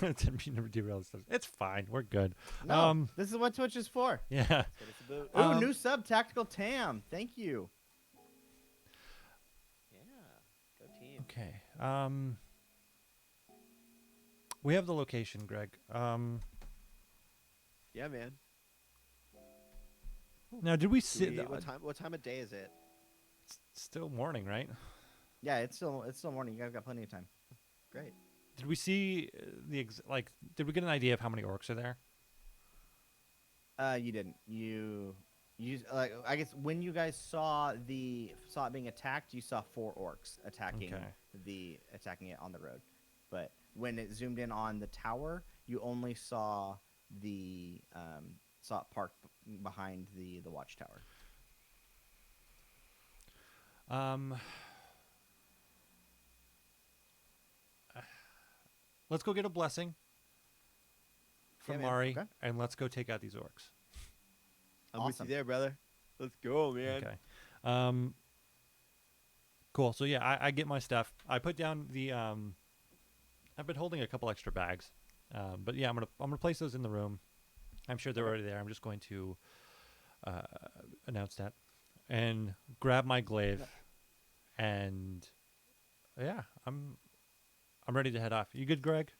Didn't mean to derail this. It's fine. We're good. No, this is what Twitch is for. Yeah. That's what it's about. Ooh, Um, new sub, Tactical Tam. Thank you. Yeah, go team. Okay. We have the location, Greg. Yeah, man. Now, did we sit? What time of day is it? It's still morning, right? Yeah, it's still morning. You guys got plenty of time. Great. Did we see Did we get an idea of how many orcs are there? You didn't. You like I guess when you guys saw it being attacked, you saw 4 orcs attacking it on the road. But when it zoomed in on the tower, you only saw it parked behind the watchtower. Let's go get a blessing from Yeah, man. Mari, Okay. and let's go take out these orcs. I'm with Awesome. you there, brother. Let's go, man. Okay. Cool. So yeah, I get my stuff. I put down the. I've been holding a couple extra bags, but yeah, I'm gonna place those in the room. I'm sure they're already there. I'm just going to announce that and grab my glaive, and yeah, I'm ready to head off. You good, Greg?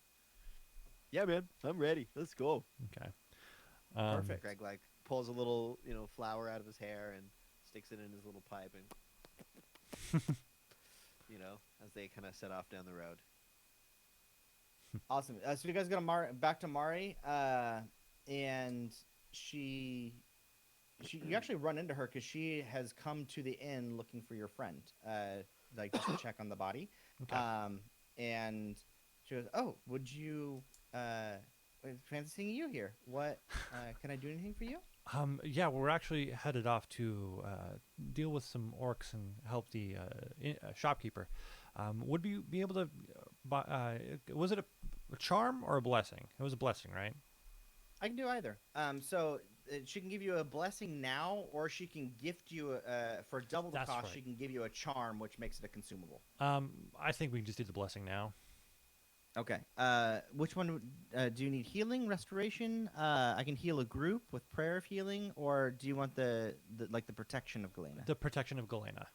Yeah, man. I'm ready. Let's go. Okay. Perfect. Greg like pulls a little, flower out of his hair and sticks it in his little pipe, and as they kind of set off down the road. Awesome. So you guys go back to Mari, and you actually run into her because she has come to the inn looking for your friend, just to check on the body. Okay. And she goes, "Oh, would you fancy seeing you here? What can I do anything for you?" Yeah, we're actually headed off to deal with some orcs and help the shopkeeper. Would we be able to buy? Was it a charm or a blessing? It was a blessing, right? I can do either. So she can give you a blessing now, or she can gift you for double the That's cost. right. She can give you a charm, which makes it a consumable. I think we can just do the blessing now. Okay. Which one do you need? Healing, restoration? I can heal a group with prayer of healing, or do you want the protection of Galena? The protection of Galena.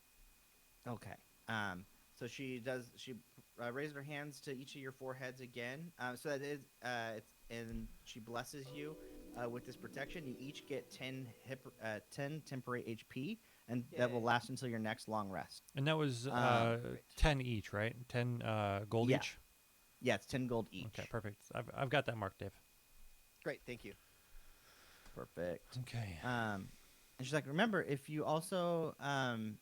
Okay. So she raises her hands to each of your foreheads again. So that is and she blesses you with this protection. You each get 10 temporary HP, and that will Yay. last until your next long rest. And that was Great. 10 each, right? 10 gold Yeah. each? Yeah, it's 10 gold each. Okay, perfect. I've got that marked, Dave. Great. Thank you. Perfect. Okay. And she's like, remember, if you also and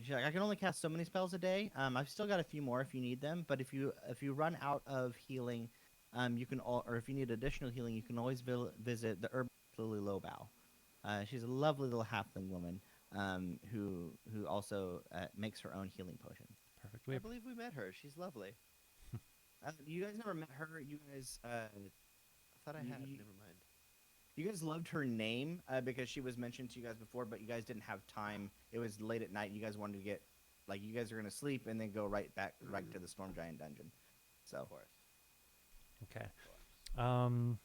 she's like, I can only cast so many spells a day. I've still got a few more if you need them, but if you run out of healing, you can all, or if you need additional healing, you can always visit the Herb Lily Lowbow. She's a lovely little halfling woman who also makes her own healing potion. Perfect. I believe we met her. She's lovely. You guys never met her. You guys, I thought I You- had. you- Never mind. you guys loved her name because she was mentioned to you guys before, but you guys didn't have time. It was late at night. You guys wanted to get, like, you guys are gonna sleep and then go right to the Storm Giant dungeon. So Of course. Okay. Of course.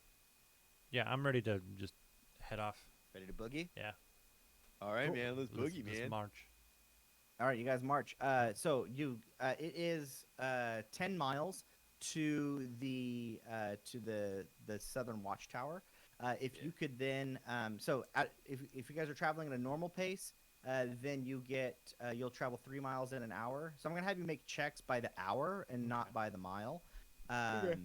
Yeah, I'm ready to just head off. Ready to boogie? Yeah. All right, Cool. man. Let's boogie, Let's man. march. all right, you guys march. So it is 10 miles to the southern watchtower. If you could then, if you guys are traveling at a normal pace, then you'll travel 3 miles in an hour. So I'm gonna have you make checks by the hour and not by the mile. Okay.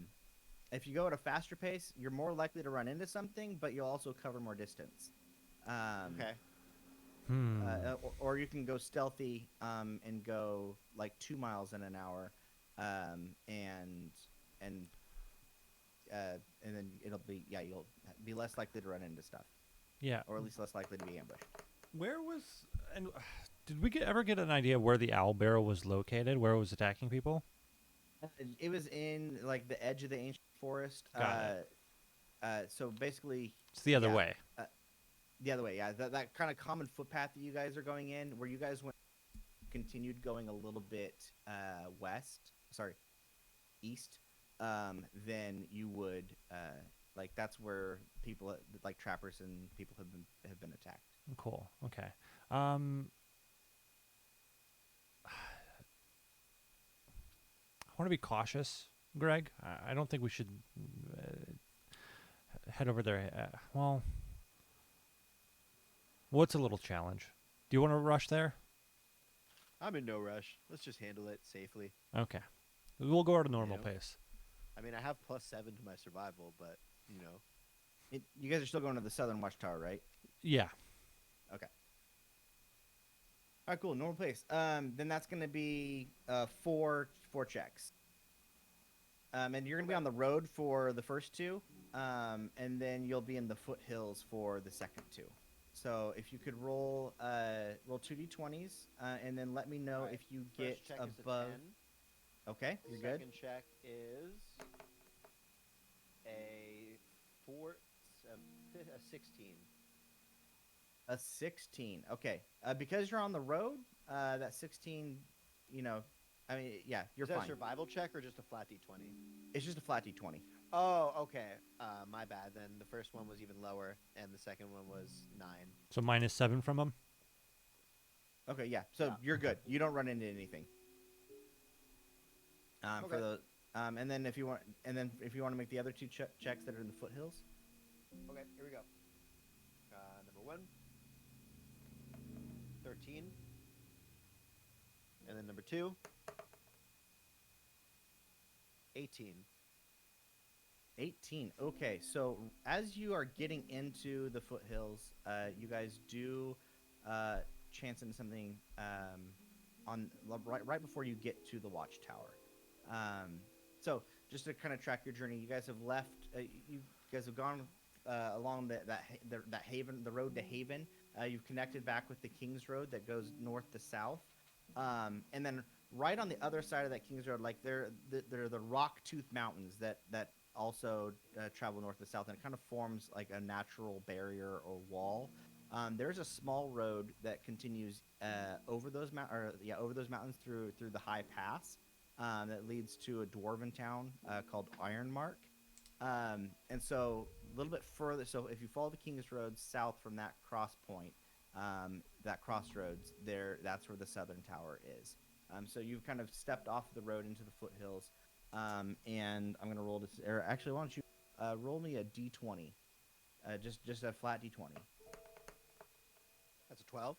If you go at a faster pace, you're more likely to run into something, but you'll also cover more distance. Okay. Or you can go stealthy and go like 2 miles in an hour, and then you'll be less likely to run into stuff, Yeah. or at least less likely to be ambushed. Where was and did we ever get an idea where the owl barrel was located? Where it was attacking people? It was in like the edge of the ancient forest. Got So basically, It's the other yeah, way. the other way, yeah, that kind of common footpath that you guys are going in, where you guys continued going a little bit east, then you would like that's where people like trappers and people have been attacked. Cool. Okay. I want to be cautious, Greg. I don't think we should head over there. What's a little challenge? Do you want to rush there? I'm in no rush. Let's just handle it safely. Okay. We'll go at a normal know? pace. I mean, I have +7 to my survival, but you know. You guys are still going to the southern watchtower, right? Yeah. Okay. All right, cool. Normal pace. Then that's going to be four checks. And you're going to be on the road for the first two, and then you'll be in the foothills for the second two. So if you could roll 2d20s, and then let me know All right. if you First get check is a above. 10. Okay, you're good. Second check is a 16. A 16. Okay. Because you're on the road, that 16, I mean, yeah, you're Is that fine. a survival check or just a flat d20? It's just a flat d20. Oh, okay. My bad. Then the first one was even lower, and the second one was 9. So -7 from him. Okay, yeah. So Yeah. you're good. You don't run into anything. For Okay. the and then if you want to make the other two checks that are in the foothills. Okay, here we go. Number 1, 13. And then number 2, 18. 18. Okay, so as you are getting into the foothills, you guys do chance into something right before you get to the watchtower. So just to kind of track your journey, you guys have left. You guys have gone along that Haven, the road to Haven. You've connected back with the King's Road that goes north to south, and then right on the other side of that King's Road, like they're the Rock Tooth Mountains that also travel north to south, and it kind of forms like a natural barrier or wall. There's a small road that continues over those mountains through the high pass that leads to a dwarven town called Ironmark. And so a little bit further, so if you follow the King's Road south from that cross point, that crossroads that's where the southern tower is. So you've kind of stepped off the road into the foothills, and I'm gonna roll this. Or actually, why don't you roll me a d20, just a flat d20. That's a 12.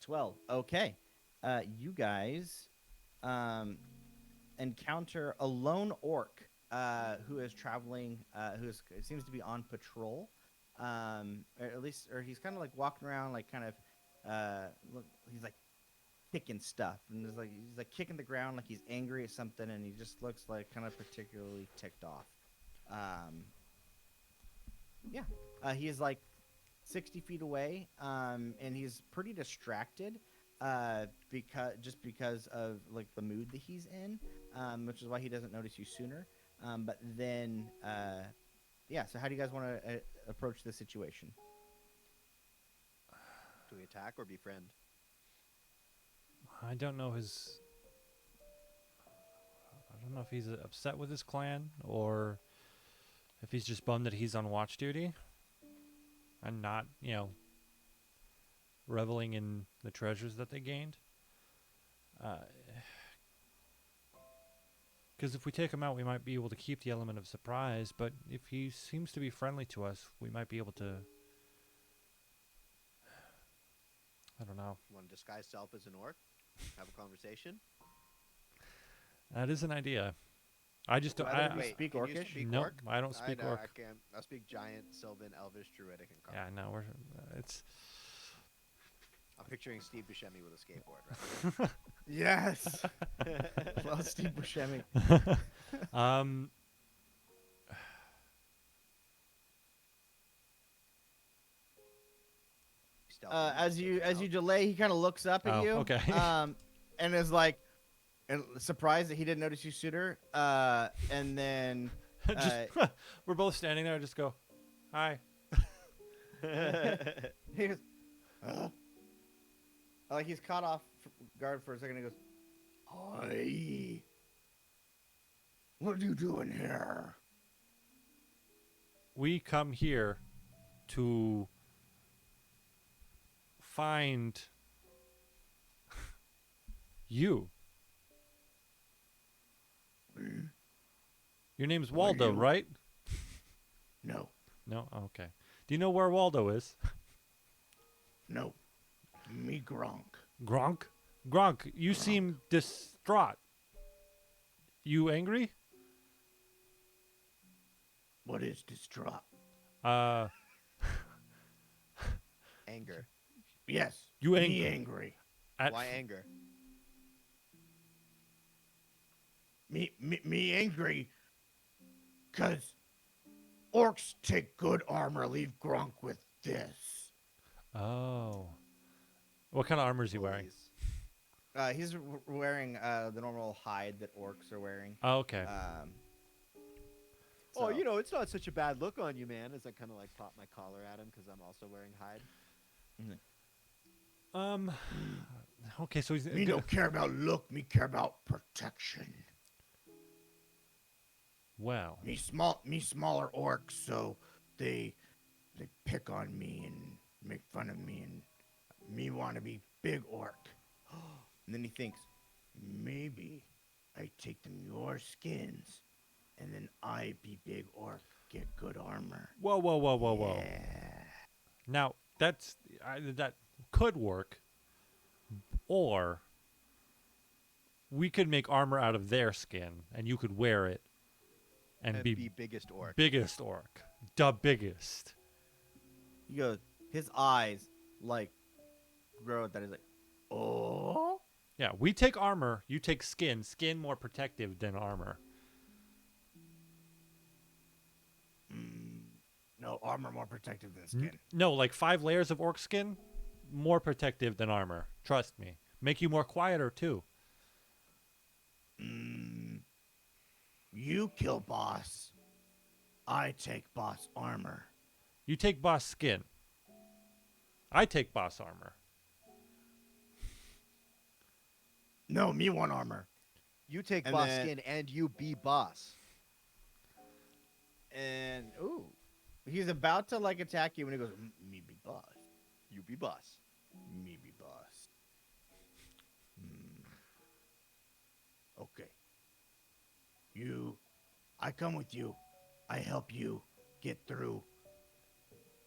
12. Okay. You guys encounter a lone orc who is traveling, seems to be on patrol. or at least, or he's kind of like walking around, like kind of, look, he's like kicking stuff, and he's like kicking the ground, like he's angry at something, and he just looks like kind of particularly ticked off. Um, yeah, he is like 60 feet away, and he's pretty distracted, because of like the mood that he's in, which is why he doesn't notice you sooner. But then, yeah. So how do you guys want to approach this situation? Do we attack or befriend? I don't know his. I don't know if he's upset with his clan or if he's just bummed that he's on watch duty and not, reveling in the treasures that they gained. Because if we take him out, we might be able to keep the element of surprise. But if he seems to be friendly to us, we might be able to. I don't know. Want to disguise self as an orc? Have a conversation? That is an idea. I just don't. Wait, speak can you Orcish? speak No, orc? I don't speak know, orc. I can't. I speak giant, Sylvan, Elvish, Druidic, and Yeah, Common. no, we're. It's. I'm picturing Steve Buscemi with a skateboard, right? Yes. Well, Steve Buscemi. um. As you delay, he kind of looks up at Oh, you. okay. And is like, and surprised that he didn't notice you sooner. And then We're both standing there. Just go, hi. he goes, like he's caught off guard for a second. He goes, "Hi, what are you doing here?" We come here to find you. Your name's Waldo, you? right? No, No? Oh, okay. Do you know where Waldo is? no, me Gronk. Gronk? Gronk, you seem distraught. You angry? What is distraught? Anger. Yes, You me angry. angry. Why anger? Me angry. 'Cause orcs take good armor. Leave Gronk with this. Oh. What kind of armor is he wearing? Please. He's wearing the normal hide that orcs are wearing. Oh, okay. Oh, So- it's not such a bad look on you, man. As I kind of like pop my collar at him because I'm also wearing hide. Okay, so he's Me don't care about look. Me care about protection. well. Me smaller orcs, so they pick on me and make fun of me, and me want to be big orc. And then he thinks, maybe I take them your skins, and then I be big orc, get good armor. Whoa, whoa, whoa, whoa, whoa. Yeah. Now, that could work, or we could make armor out of their skin, and you could wear it, and be biggest orc. biggest orc, the biggest. He goes, his eyes like grow at that. He's like, oh. Yeah, we take armor, you take skin. Skin more protective than armor. No, armor more protective than skin. No, like 5 layers of orc skin, more protective than armor. Trust me. Make you more quieter too. You kill boss. I take boss armor. You take boss skin. I take boss armor. No, me want armor. You take And boss then- skin and you be boss. And he's about to like attack you when he goes, me be boss. You be boss. Me be boss. Okay. I come with you. I help you get through.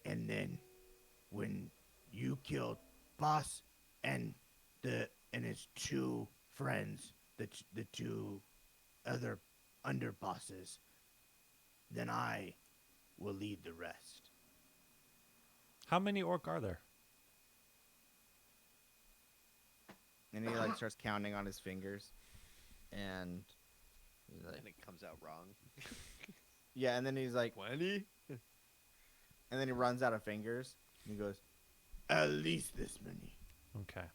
And then when you killed boss and his 2 friends, the 2 other underbosses, then I will lead the rest. How many orc are there? And he like starts counting on his fingers, and he's like, And it comes out wrong. yeah, and then he's like, 20? and then he runs out of fingers, and he goes, at least this many. Okay.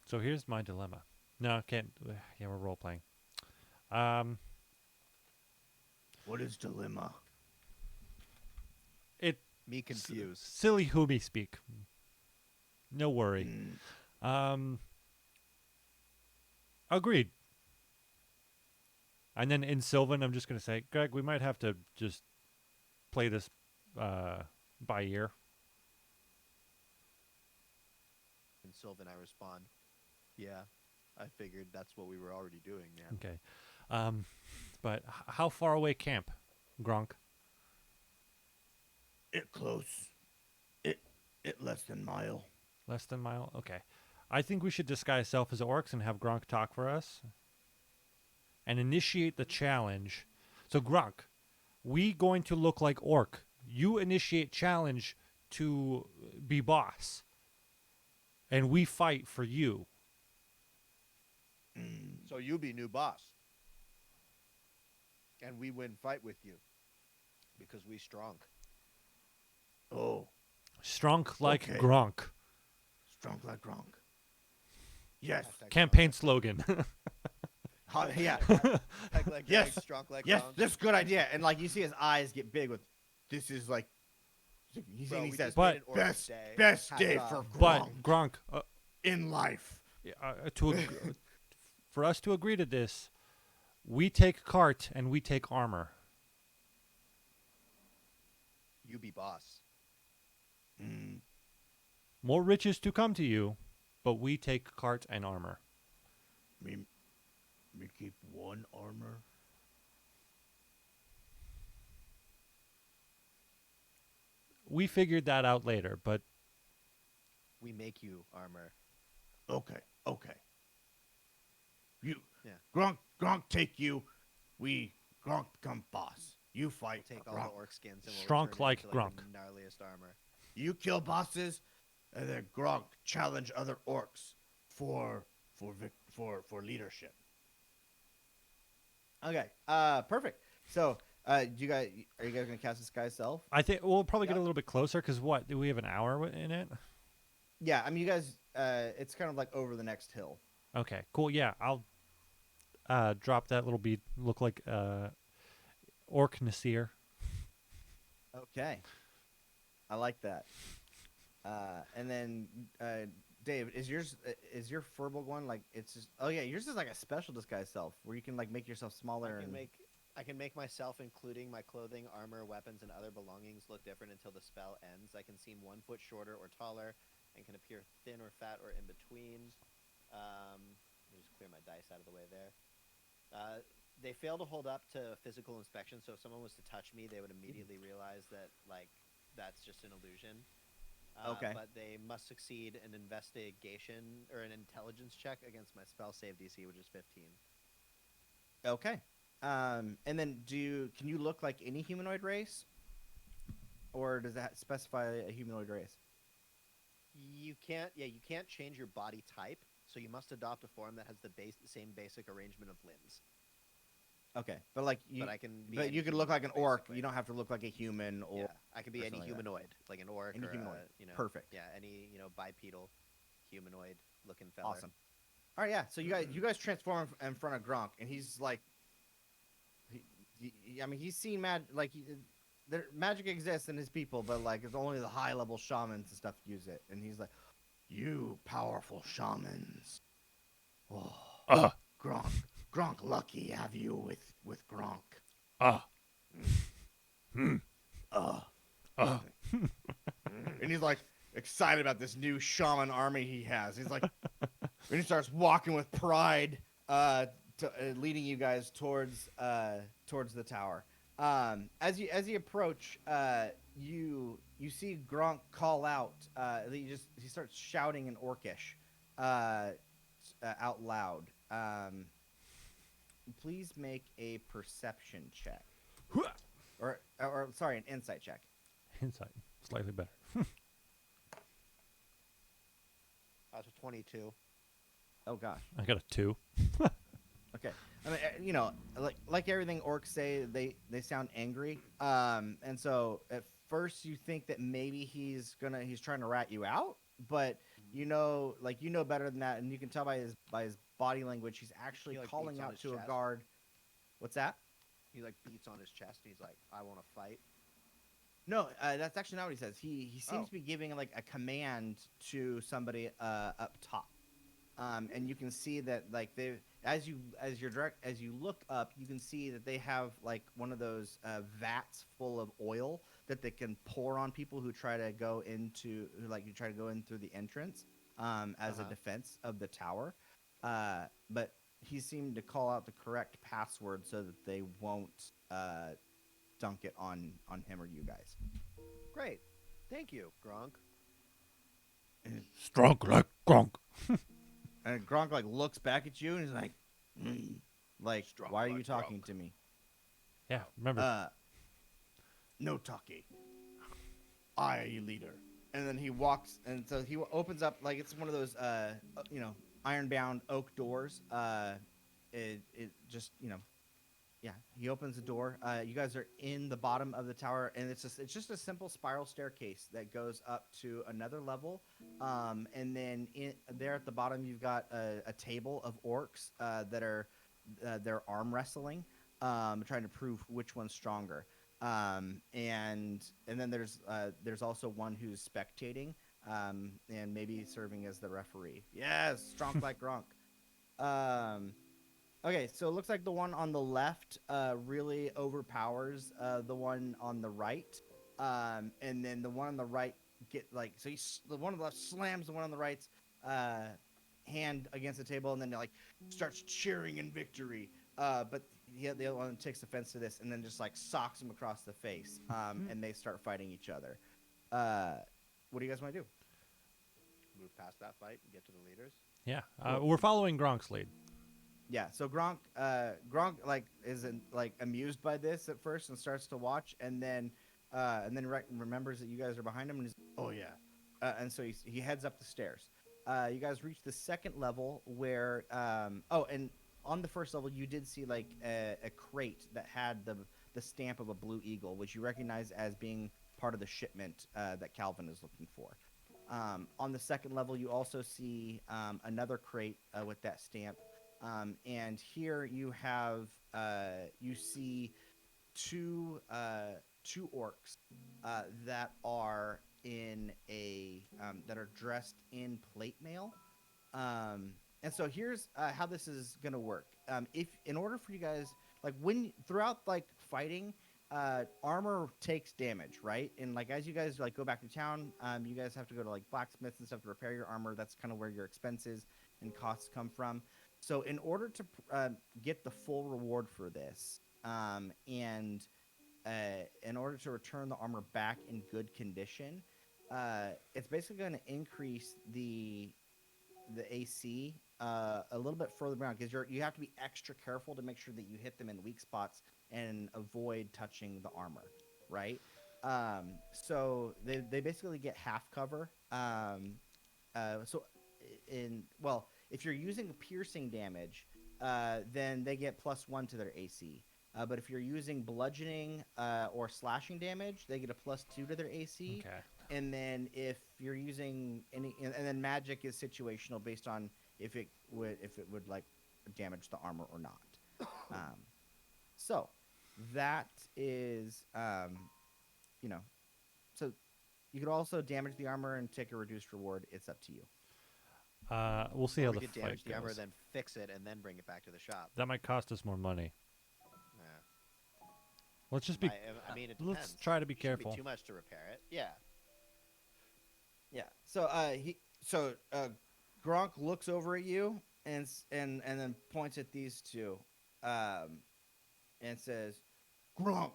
So here's my dilemma. No, can't. Yeah, we're role playing. What is dilemma? It Me confused. silly Hoomy speak. No worry. Agreed. And then in Sylvan, I'm just gonna say, Greg, we might have to just play this by ear. And Sylvan, I respond, yeah, I figured that's what we were already doing, man. Okay. But how far away camp, Gronk? It close. It less than mile. Less than mile? Okay. I think we should disguise self as orcs and have Gronk talk for us. And initiate the challenge. So Gronk, we going to look like orc. You initiate challenge to be boss. And we fight for you. So you be new boss. And we win fight with you. Because we strong. Oh, Strong like Okay. Gronk. strong like Gronk. Yes. Campaign slogan. Yeah. Like Yes. Greg, strong like Yes, Gronk. this is a good idea. And like you see his eyes get big with, this is like, he Bro, we says, just But- made an orc best day. best Hats day off. for But Gronk Gronk, in life. for us to agree to this, we take cart and we take armor. You be boss. More riches to come to you, but we take cart and armor. Me keep one armor. We figured that out later, but We make you armor. Okay. You Yeah. Gronk take you. Gronk become boss. You fight Take all Gronk. the orc skins and we'll Strong turn it like into, Gronk. the gnarliest armor. You kill bosses, and then Gronk challenge other orcs for leadership. Okay. Perfect. So, are you guys gonna cast Disguise Self? I think we'll probably get Yep. a little bit closer because what? Do we have an hour in it? Yeah. I mean, you guys. It's kind of like over the next hill. Okay, cool. Yeah, I'll drop that little bead. Look like Orc Nasir. Okay. I like that. And then Dave, is your Furbolg one like it's just? Oh yeah, yours is like a special Disguise Self where you can like make yourself smaller. I can make myself, including my clothing, armor, weapons, and other belongings, look different until the spell ends. I can seem 1 foot shorter or taller, and can appear thin or fat or in between. Let me just clear my dice out of the way there. They fail to hold up to physical inspection, so if someone was to touch me, they would immediately realize that that's just an illusion. Okay. But they must succeed an investigation or an intelligence check against my spell save DC, which is 15. Okay. And then can you look like any humanoid race, or does that specify a humanoid race? You can't change your body type, so you must adopt a form that has the same basic arrangement of limbs. Okay, but like But I can be but any you could look like an humanoid, orc. basically. You don't have to look like a human or Yeah, I can be or any something like that. humanoid, like an orc Any or humanoid. A, Perfect. Yeah, any bipedal humanoid looking fella. Awesome. All right, yeah. So you guys transform in front of Gronk, and he's like, I mean, he's seen magic exists in his people, but like it's only the high level shamans and stuff use it, and he's like, you powerful shamans. Oh, Gronk, lucky have you with Gronk. And he's like excited about this new shaman army he has. He's like, and he starts walking with pride, leading you guys towards the tower. As you approach, you see Gronk call out. He starts shouting in Orcish, out loud. Please make a perception check. or sorry, an insight check. Insight, slightly better. That's a 22. Oh gosh. I got a 2. Okay. I mean, like everything orcs say, they sound angry. And so at first you think that maybe he's trying to rat you out, but you know better than that, and you can tell by his body language, he's actually He, like, calling beats on out his to a chest. guard. What's that? He like beats on his chest and he's like, "I want to fight." No, that's actually not what he says. He seems Oh. to be giving like a command to somebody up top. And you can see that like they as you look up, you can see that they have like one of those vats full of oil that they can pour on people who try to go you try to go in through the entrance as a defense of the tower. But he seemed to call out the correct password so that they won't dunk it on him or you guys. Great. Thank you, Gronk. Strong like Gronk. And Gronk like looks back at you and he's like, like, Strong why are you like talking Gronk." to me? Yeah, remember. No talkie. I are your leader. And then he walks, and so he opens up like it's one of those, iron-bound oak doors. It just, yeah. He opens the door. You guys are in the bottom of the tower, and it's just a simple spiral staircase that goes up to another level. And then there at the bottom, you've got a table of orcs that are they're arm wrestling, trying to prove which one's stronger. And then there's also one who's spectating, and maybe serving as the referee. Yes, strong like Gronk. Um, Okay, so it looks like the one on the left really overpowers the one on the right, and then the one on the right the one on the left slams the one on the right's uh, hand against the table, and then like starts cheering in victory. But the other one takes offense to this, and then just like socks him across the face, and they start fighting each other. What do you guys want to do? Move past that fight and get to the leaders. Yeah, we're following Gronk's lead. Yeah, so Gronk like isn't like amused by this at first and starts to watch, and then remembers that you guys are behind him, and he's oh yeah, and so he heads up the stairs. You guys reach the second level where and on the first level you did see like a crate that had the stamp of a blue eagle, which you recognize as being part of the shipment that Calvin is looking for. On the second level, you also see another crate with that stamp. And here you have you see two orcs that are that are dressed in plate mail. And so here's how this is gonna work. If in order for you guys like when throughout like fighting, armor takes damage, right? And like as you guys like go back to town, you guys have to go to like blacksmiths and stuff to repair your armor. That's kind of where your expenses and costs come from. So in order to get the full reward for this, and in order to return the armor back in good condition, it's basically going to increase the AC a little bit further down because you have to be extra careful to make sure that you hit them in weak spots and avoid touching the armor, right? So they basically get half cover. So if you're using piercing damage, then they get +1 to their AC. But if you're using bludgeoning or slashing damage, they get a +2 to their AC. Okay. And then if you're using and then magic is situational based on if it would like damage the armor or not. So that is so you could also damage the armor and take a reduced reward. It's up to you. We'll see Or how we the could fight damage the goes. armor, then fix it, and then bring it back to the shop. That might cost us more money. Yeah. Let's just be. I mean, it Let's depends. try to be Shouldn't careful. Be too much to repair it. Yeah. Yeah. So Gronk looks over at you and then points at these two, and says, "Gronk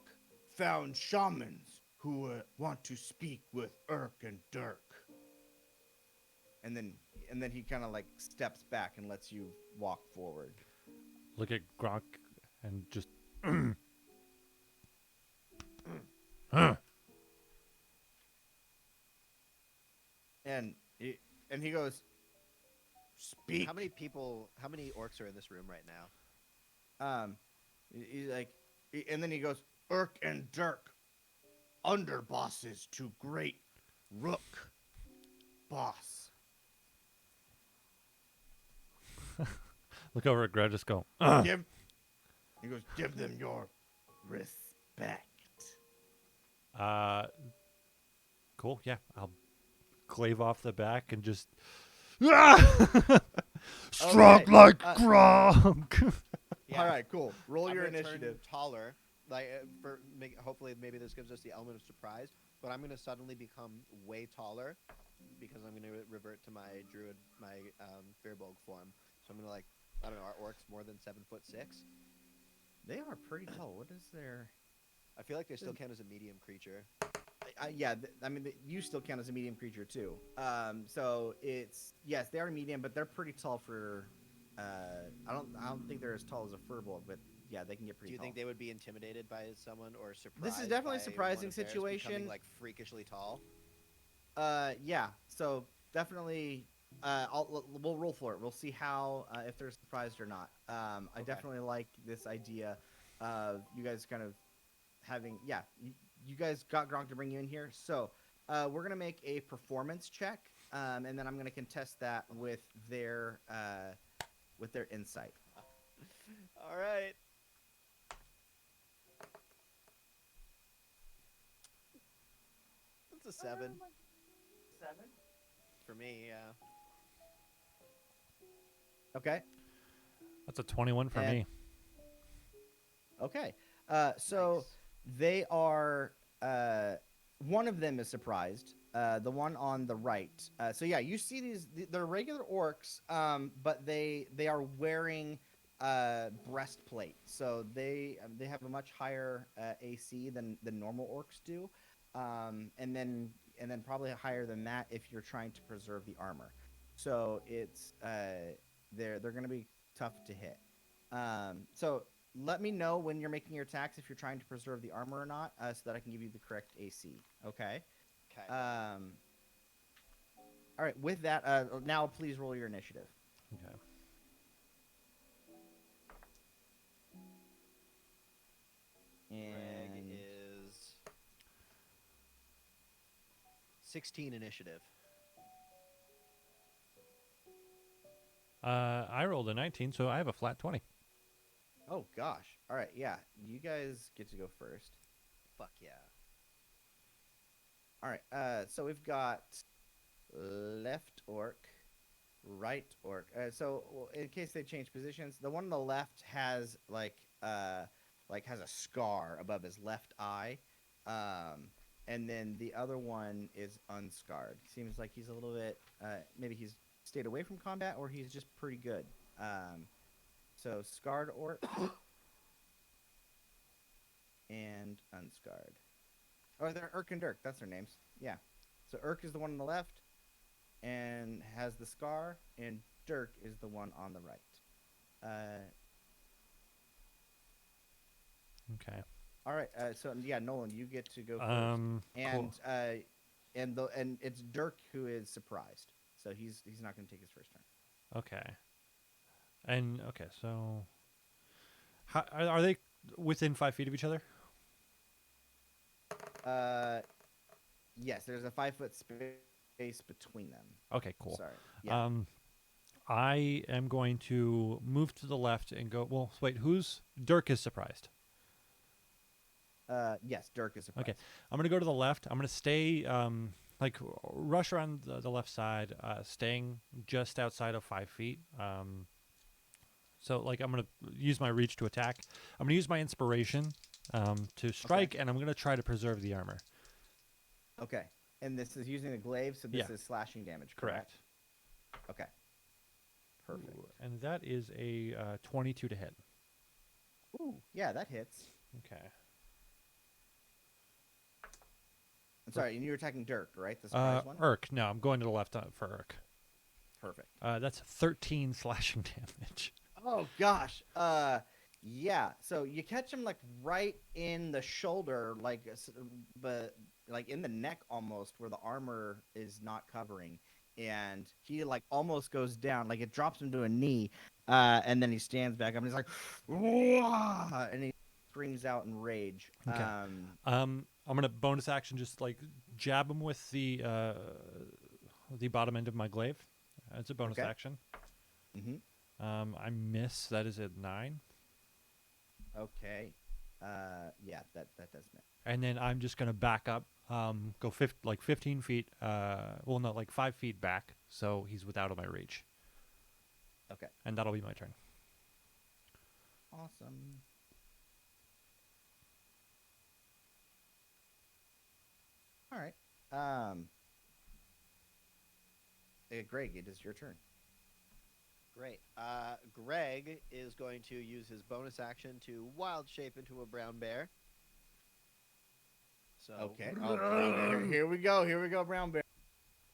found shamans who want to speak with Urk and Dirk." And then he kind of like steps back and lets you walk forward. Look at Gronk and just and he goes, "Speak." How many people? How many orcs are in this room right now? He's like, and then he goes, "Urk and Dirk, underbosses to great Rook boss." Look over at Greg, just go. Give. He goes, "Give them your respect." Uh, cool. Yeah, I'll glaive off the back and just strong Okay, like Gronk. Yeah. All right, cool. Roll I'm your gonna turn initiative. taller, hopefully maybe this gives us the element of surprise. But I'm gonna suddenly become way taller because I'm gonna revert to my druid, my Firbolg form. So I'm gonna I don't know, are orcs more than 7'6"? They are pretty tall. What is their? I feel like they still count as a medium creature. Yeah, I mean, you still count as a medium creature too. So it's yes, they are medium, but they're pretty tall for. I don't think they're as tall as a furbolg, but yeah, they can get Do pretty you tall. think they would be intimidated by someone or surprised? This is definitely a by surprising one of theirs situation. becoming freakishly tall? Yeah. So definitely, we'll roll for it. We'll see how if they're surprised or not. I Okay. definitely like this idea of you guys kind of having. Yeah, you guys got Gronk to bring you in here. So we're gonna make a performance check, and then I'm gonna contest that with their insight. All right. That's a 7 for me. Yeah. Okay. That's a 21 for And- me. Okay. So Nice. they are. One of them is surprised. The one on the right. So yeah, you see these. They're regular orcs, but they are wearing breastplate. So they have a much higher AC than normal orcs do, and then probably higher than that if you're trying to preserve the armor. So it's they're going to be tough to hit. So let me know when you're making your attacks if you're trying to preserve the armor or not, so that I can give you the correct AC. Okay. Okay. All right. With that, now please roll your initiative. Okay. Greg And is 16 initiative. I rolled a 19, so I have a flat 20. oh gosh. All right. Yeah. You guys get to go first. Fuck yeah. All right. So we've got left orc, right orc. So in case they change positions, the one on the left has has a scar above his left eye, and then the other one is unscarred. Seems like he's a little bit maybe he's stayed away from combat or he's just pretty good. So scarred orc and unscarred. Oh, they're Urk and Dirk. That's their names. Yeah. So Urk is the one on the left and has the scar, and Dirk is the one on the right. Okay. All right. So yeah, Nolan, you get to go first. And cool. and it's Dirk who is surprised, so he's not going to take his first turn. Okay. And okay, so how, are they within 5 feet of each other? Yes, there's a 5-foot space between them. Okay, cool. Sorry. Yeah. I am going to move to the left and go. Well, wait. Who's Dirk is surprised? Yes, Dirk is surprised. Okay, I'm gonna go to the left. I'm gonna stay rush around the left side, staying just outside of 5 feet. So I'm gonna use my reach to attack. I'm gonna use my inspiration to strike, and I'm gonna try to preserve the armor. Okay. And this is using the glaive, so this Yeah. is slashing damage, correct? Okay. Perfect. Ooh, and that is a 22 to hit. Ooh, yeah, that hits. Okay. I'm sorry, and you're attacking Dirk, right? The surprise one? Urk. No, I'm going to the left for Urk. Perfect. That's 13 slashing damage. Oh gosh. Yeah. So you catch him right in the shoulder, but in the neck almost, where the armor is not covering, and he like almost goes down, like it drops him to a knee, and then he stands back up and he's like, "Wah!" And he screams out in rage. Okay. I'm gonna bonus action just like jab him with the bottom end of my glaive. It's a bonus Okay. action. Mm-hmm. I miss. That is a 9. Okay. Yeah, that does miss. And then I'm just gonna back up. Go 15 feet. Well, no, like 5 feet back, so he's without my reach. Okay. And that'll be my turn. Awesome. All right. Greg, it is your turn. Great. Greg is going to use his bonus action to wild shape into a brown bear. So Okay. Oh, brown bear. Here we go. Here we go, brown bear.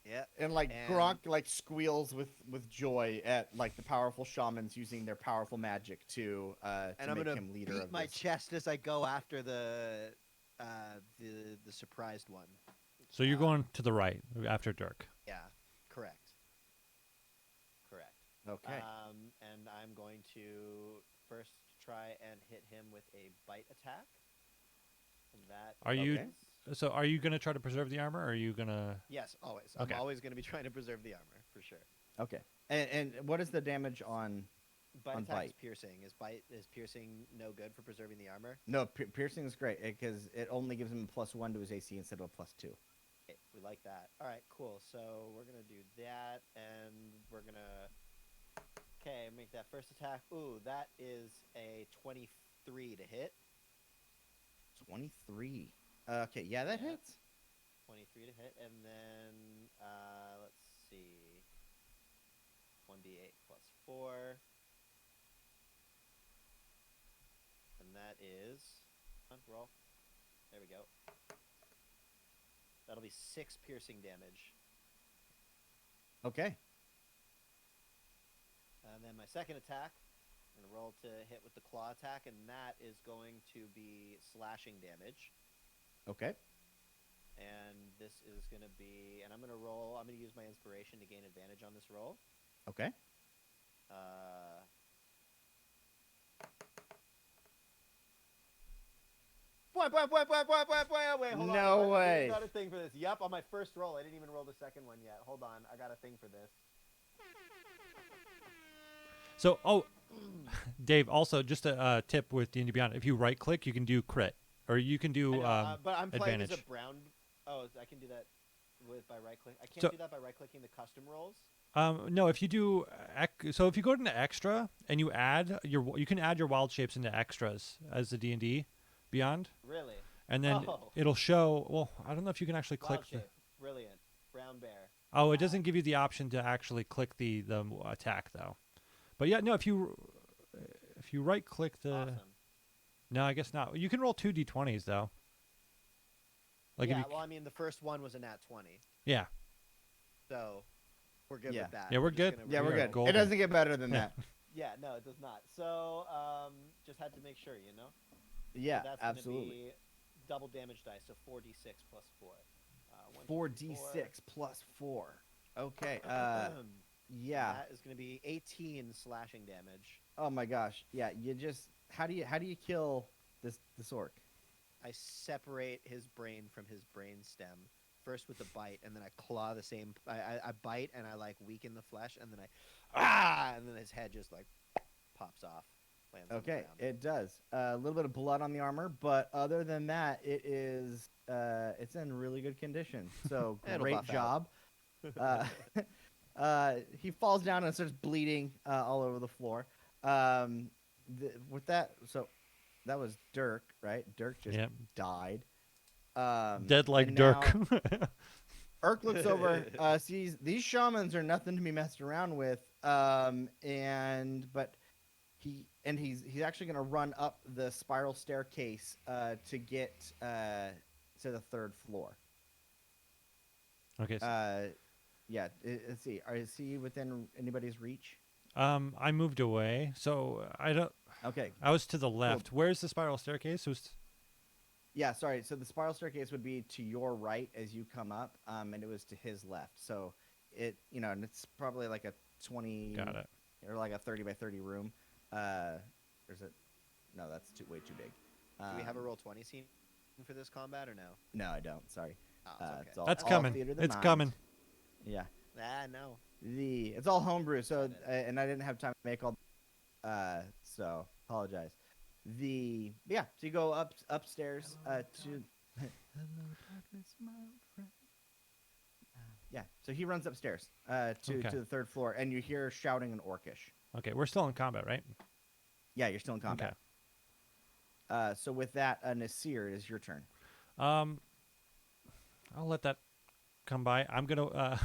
Yeah. And like And- Gronk like squeals with joy at like the powerful shamans using their powerful magic to And I'm make gonna him leader beat of my this. chest as I go after the surprised one. So you're going to the right after Dirk. Yeah. Correct. Correct. Okay. And I'm going to first try and hit him with a bite attack. And that Are you? Okay. So are you gonna try to preserve the armor, or are you gonna? Yes, always. Okay. I'm always going to be trying to preserve the armor for sure. Okay. And what is the damage on? Bite On attack is bite. piercing. Is piercing no good for preserving the armor? No, piercing is great because it only gives him a +1 to his AC instead of a +2. Okay, we like that. All right, cool. So we're gonna do that, and we're gonna make that first attack. Ooh, that is a 23 to hit. 23. Okay, yeah, that Yeah. hits. 23 to hit, and then let's see, 1d8 plus 4, and that is roll. There we go. That'll be 6 piercing damage. Okay. And then my second attack, I'm going to roll to hit with the claw attack, and that is going to be slashing damage. Okay. And this is going to be, and I'm going to use my inspiration to gain advantage on this roll. Okay. Wait, hold on. No way. I got a thing for this. Yep, on my first roll. I didn't even roll the second one yet. Hold on. I got a thing for this. So, Dave. Also, just a tip with D&D Beyond: if you right click, you can do crit, or you can do But I'm playing as advantage. a brown. Oh, I can do that by right click. I can't So- do that by right clicking the custom rolls. No, if you do, so if you go into extra and you add you can add your wild shapes into extras as the D&D Beyond, Really? and then Oh. it'll show. Well, I don't know if you can actually click Wild the. shape. Brilliant. Brown bear. Oh, it doesn't give you the option to actually click the attack though. But yeah, no, if you right click the. Awesome. No, I guess not. You can roll 2 d20s though. Like yeah, if you, well, I mean, the first one was a nat 20, yeah. so we're good Yeah. with that. Yeah, we're just good. gonna Yeah, we're Yeah, good. golden. It doesn't get better than Yeah. that. Yeah, no, it does not. So, just had to make sure, you know? Yeah, So that's absolutely. Gonna be double damage dice, so 4d6 plus 4. 4d6 plus 4. Okay. Yeah. That is going to be 18 slashing damage. Oh my gosh. Yeah. You just how do you kill this orc? I separate his brain from his brain stem. First with the bite, and then I claw the same. I bite and I like weaken the flesh, and then and then his head just like pops off. Lands on the Okay, ground. it does. A little bit of blood on the armor, but other than that, it's in really good condition. So It'll great buff out. job. He falls down and starts bleeding all over the floor. With that, so that was Dirk, right? Dirk just Yep. died. Dead like and Dirk. now Urk looks over, sees these shamans are nothing to be messed around with, but he's actually going to run up the spiral staircase to get to the third floor. Okay. So, Yeah. Let's see. Is he within anybody's reach? I moved away, so I don't. Okay. I was to the left. Where's the spiral staircase? It was. Yeah. Sorry. So the spiral staircase would be to your right as you come up, and it was to his left. So and it's probably like a 20 Got it. or like a 30 by 30 room. There's a no, that's way too big. Do we have a roll 20 scene for this combat or no? No, I don't. Sorry. Oh, it's okay. It's all, That's all coming. theater of the It's mind. coming. Yeah. No. It's all homebrew, so Got it. and I didn't have time to make all. So apologize. So you go upstairs to. Hello, darkness, my old friend. Yeah, so he runs upstairs to Okay. the third floor, and you hear shouting in Orcish. Okay, we're still in combat, right? Yeah, you're still in combat. So with that, Nasir, it is your turn. I'll let that come by. I'm gonna.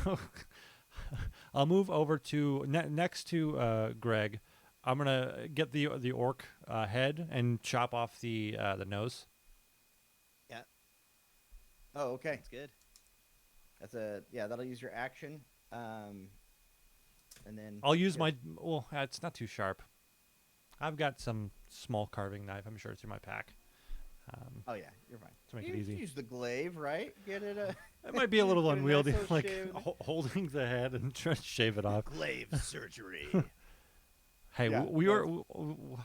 I'll move over to next to Greg. I'm gonna get the orc head and chop off the nose. Yeah, Oh, okay. that's good. That'll use your action. And then I'll use my. Well, it's not too sharp. I've got some small carving knife. I'm sure it's in my pack. Oh yeah, you're fine. To make you it easy. Use the glaive, right? Get it. It might be a little Get a nice unwieldy, little like shaved- holding the head and trying to shave it off. Glaive surgery. Hey, Yeah, we are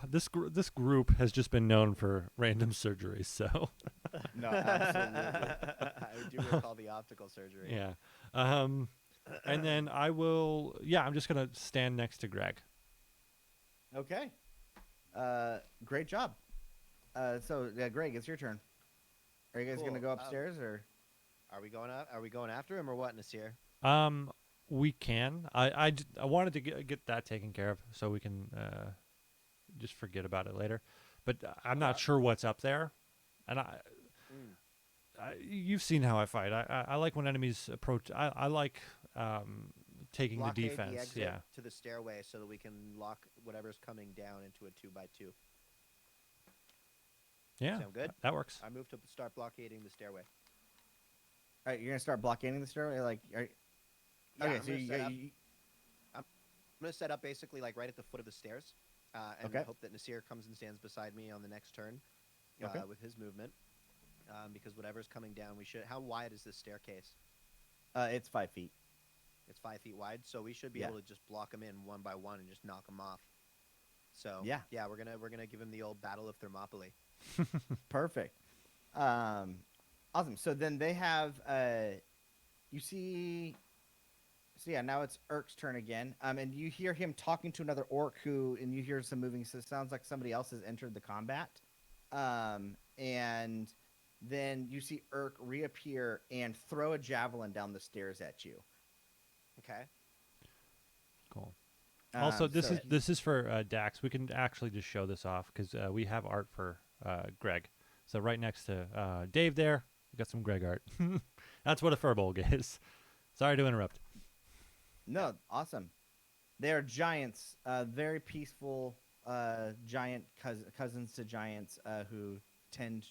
this group has just been known for random surgeries, so No, absolutely. I do recall the optical surgery. yeah. And then I will. Yeah, I'm just gonna stand next to Greg. Okay. Great job. So Greg, it's your turn. Are you guys Cool. gonna go upstairs or? Are we going up? Are we going after him or what, Nasir? We can. I wanted to get that taken care of so we can just forget about it later. But I'm not sure what's up there, and you've seen how I fight. I like when enemies approach. I like taking Blockade the defense. exit Yeah. to the stairway so that we can lock whatever's coming down into a 2x2. Yeah. Sound good? That works. I move to start blockading the stairway. All right, you're gonna start blockading the stairway. Okay, Yeah, so I'm gonna set up basically like right at the foot of the stairs, and Okay. hope that Nasir comes and stands beside me on the next turn, Okay. with his movement. Because whatever's coming down, we should. How wide is this staircase? it's 5 feet. It's 5 feet wide, so we should be Yeah. able to just block them in one by one and just knock them off. So Yeah. we're gonna give him the old battle of Thermopylae. Perfect. Awesome. So then they have you see. So yeah, now it's Urk's turn again. And you hear him talking to another orc and you hear some moving. So it sounds like somebody else has entered the combat. And then you see Urk reappear and throw a javelin down the stairs at you. Okay. Cool. Also, this so this is for Dax. We can actually just show this off because we have art for Greg. So right next to Dave there, we got some Greg art. That's what a furbolg is. Sorry to interrupt. No, awesome. They are giants, very peaceful giant cousins to giants who tend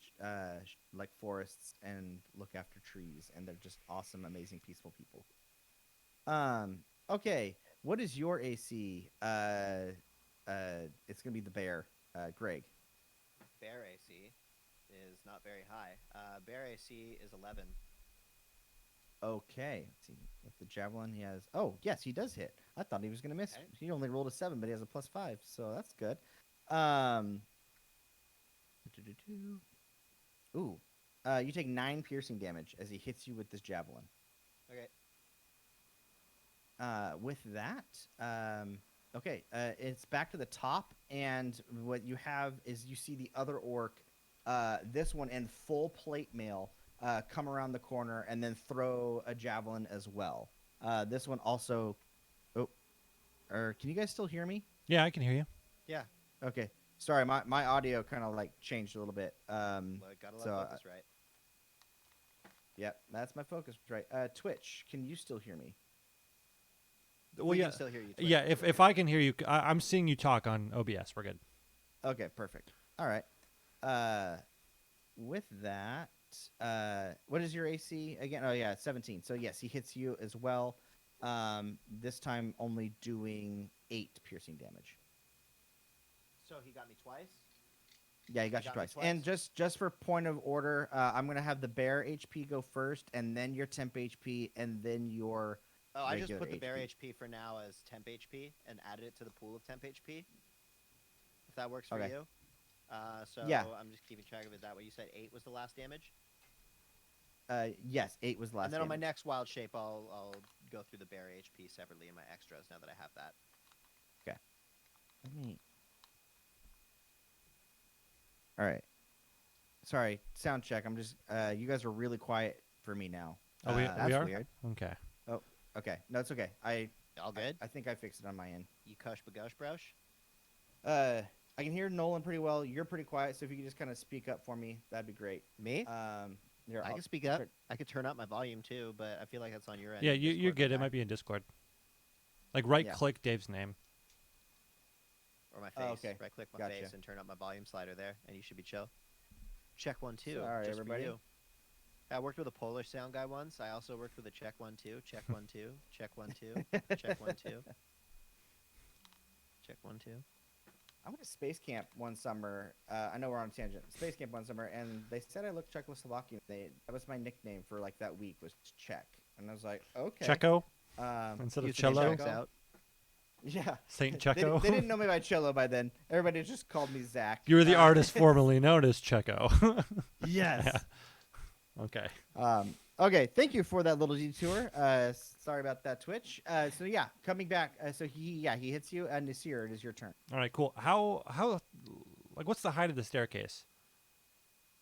like forests and look after trees, and they're just awesome, amazing, peaceful people. Okay, what is your AC? It's gonna be the bear, Greg. Bear AC is not very high. Bear AC is 11. Okay, let's see. With the javelin, he has. Oh, yes, he does hit. I thought he was gonna miss. Okay. He only rolled a 7, but he has a +5, so that's good. Ooh, you take 9 piercing damage as he hits you with this javelin. Okay. With that, it's back to the top, and what you have is you see the other orc, this one in full plate mail, come around the corner and then throw a javelin as well. This one also. Can you guys still hear me? Yeah, I can hear you. Yeah. Okay, sorry, my audio kind of like changed a little bit. Well, gotta so, love focus, right? Yep, that's my focus, right? Twitch, can you still hear me? Well, We yeah, can still hear you. Twitch. yeah. If I can hear you, I'm seeing you talk on OBS. We're good. Okay, perfect. All right. With that, what is your AC again? Oh yeah, 17. So yes, he hits you as well. This time only doing 8 piercing damage. So he got me twice. Yeah, he got He you got me twice. And just for point of order, I'm gonna have the bear HP go first, and then your temp HP, and then your Oh, I just regular put the bear HP. HP for now as temp HP and added it to the pool of temp HP. If that works for Okay. you. So Yeah. I'm just keeping track of it that way. You said 8 was the last damage? Yes, 8 was the last And then on my damage. next wild shape, I'll go through the bear HP separately in my extras now that I have that. Let me. All right. Sorry, sound check. I'm just. You guys are really quiet for me now. Oh, we That's are? weird. Okay. Oh, okay. No, it's okay. All good? I think I fixed it on my end. You cush bagush brush? I can hear Nolan pretty well. You're pretty quiet, so if you could just kind of speak up for me, that'd be great. Me? Here, I I'll can speak up. turn- I could turn up my volume too, but I feel like that's on your end. Yeah, in you're Discord, good. It not might be in Discord. Like right click Dave's name. or my face. Oh, okay. Right click my Gotcha. face and turn up my volume slider there, and you should be chill. Check 1 2. Sorry, just everybody. For you. I worked with a Polish sound guy once. I also worked with a check 1 2. Check 1 2. Check 1 2. Check 1 2. Check 1 2. I went to space camp one summer. I know we're on a tangent. Space camp one summer, and they said I looked Czechoslovakian. That was my nickname for like that week was Czech, and I was like, okay. Checo used instead of to be cello. Checks out. Yeah. Saint They, Checo. they didn't know me by cello by then. Everybody just called me Zach. You were the artist formerly known as Checo. Yes. Okay. Okay. Thank you for that little detour. Sorry about that, Twitch. So yeah, coming back. So he hits you, and Nasir, it is your turn. All right. Cool. How like what's the height of the staircase?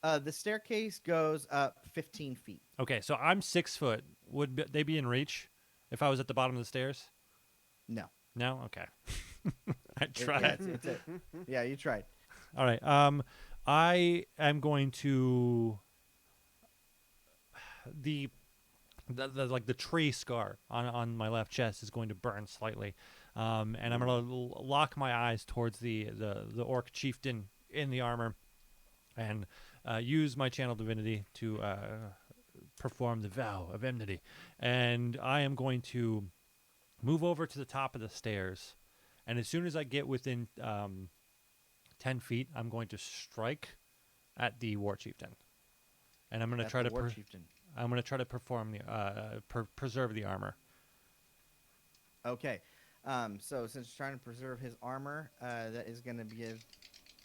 The staircase goes up 15 feet. Okay, so I'm 6 foot. They be in reach if I was at the bottom of the stairs? No. No. Okay. I It- tried. yeah, you tried. All right. I am going to the like the tree scar on my left chest is going to burn slightly, and I'm going to lock my eyes towards the orc chieftain in the armor, and use my channel divinity to perform the vow of enmity, and I am going to move over to the top of the stairs, and as soon as I get within 10 feet, I'm going to strike at the war chieftain, and I'm going to try to war chieftain. I'm going to try to perform the preserve the armor. Okay. So since you're trying to preserve his armor, that is going to give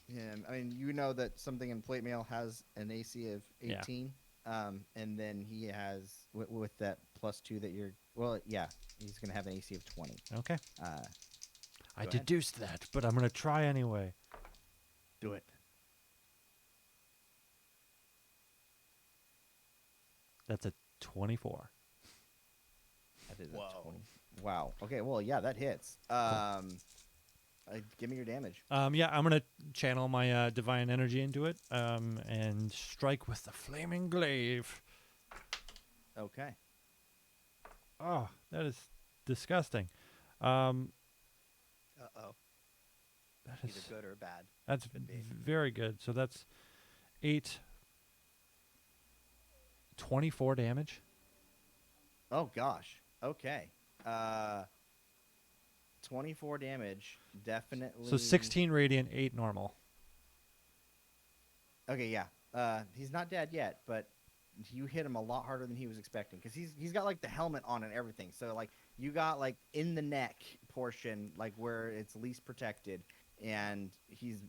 him. I mean, you know that something in plate mail has an AC of 18, and then he has with that +2 that you're. Well, yeah, he's going to have an AC of 20. Okay. Go I ahead. deduced that, but I'm going to try anyway. Do it. That's a 24. That is a Whoa. 20. Wow. Okay. Well, yeah, that hits. Give me your damage. Yeah, I'm going to channel my divine energy into it and strike with the flaming glaive. Okay. Oh, that is disgusting. Uh-oh. That Either is, good or bad. that's could be. very good. So that's 24 damage. Oh gosh. Okay. 24 damage. Definitely. So 16 radiant, 8 normal. Okay, yeah. He's not dead yet, but you hit him a lot harder than he was expecting because he's got like the helmet on and everything. So like you got like in the neck portion, like where it's least protected, and he's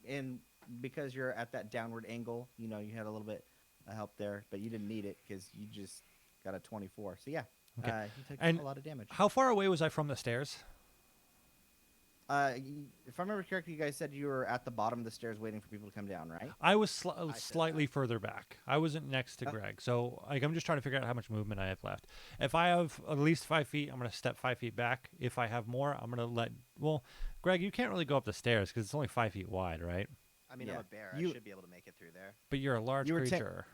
and because you're at that downward angle, you had a little bit of help there, but you didn't need it because you just got a 24. So yeah, Okay. he took And a lot of damage. How far away was I from the stairs? If I remember correctly, you guys said you were at the bottom of the stairs waiting for people to come down, right? I was said slightly further back. I wasn't next to Oh. Greg. So like, I'm just trying to figure out how much movement I have left. If I have at least 5 feet, I'm going to step 5 feet back. If I have more, I'm going to Greg, you can't really go up the stairs because it's only 5 feet wide, right? I mean, Yeah. I'm a bear. You- I should be able to make it through there. But you're a large You were creature.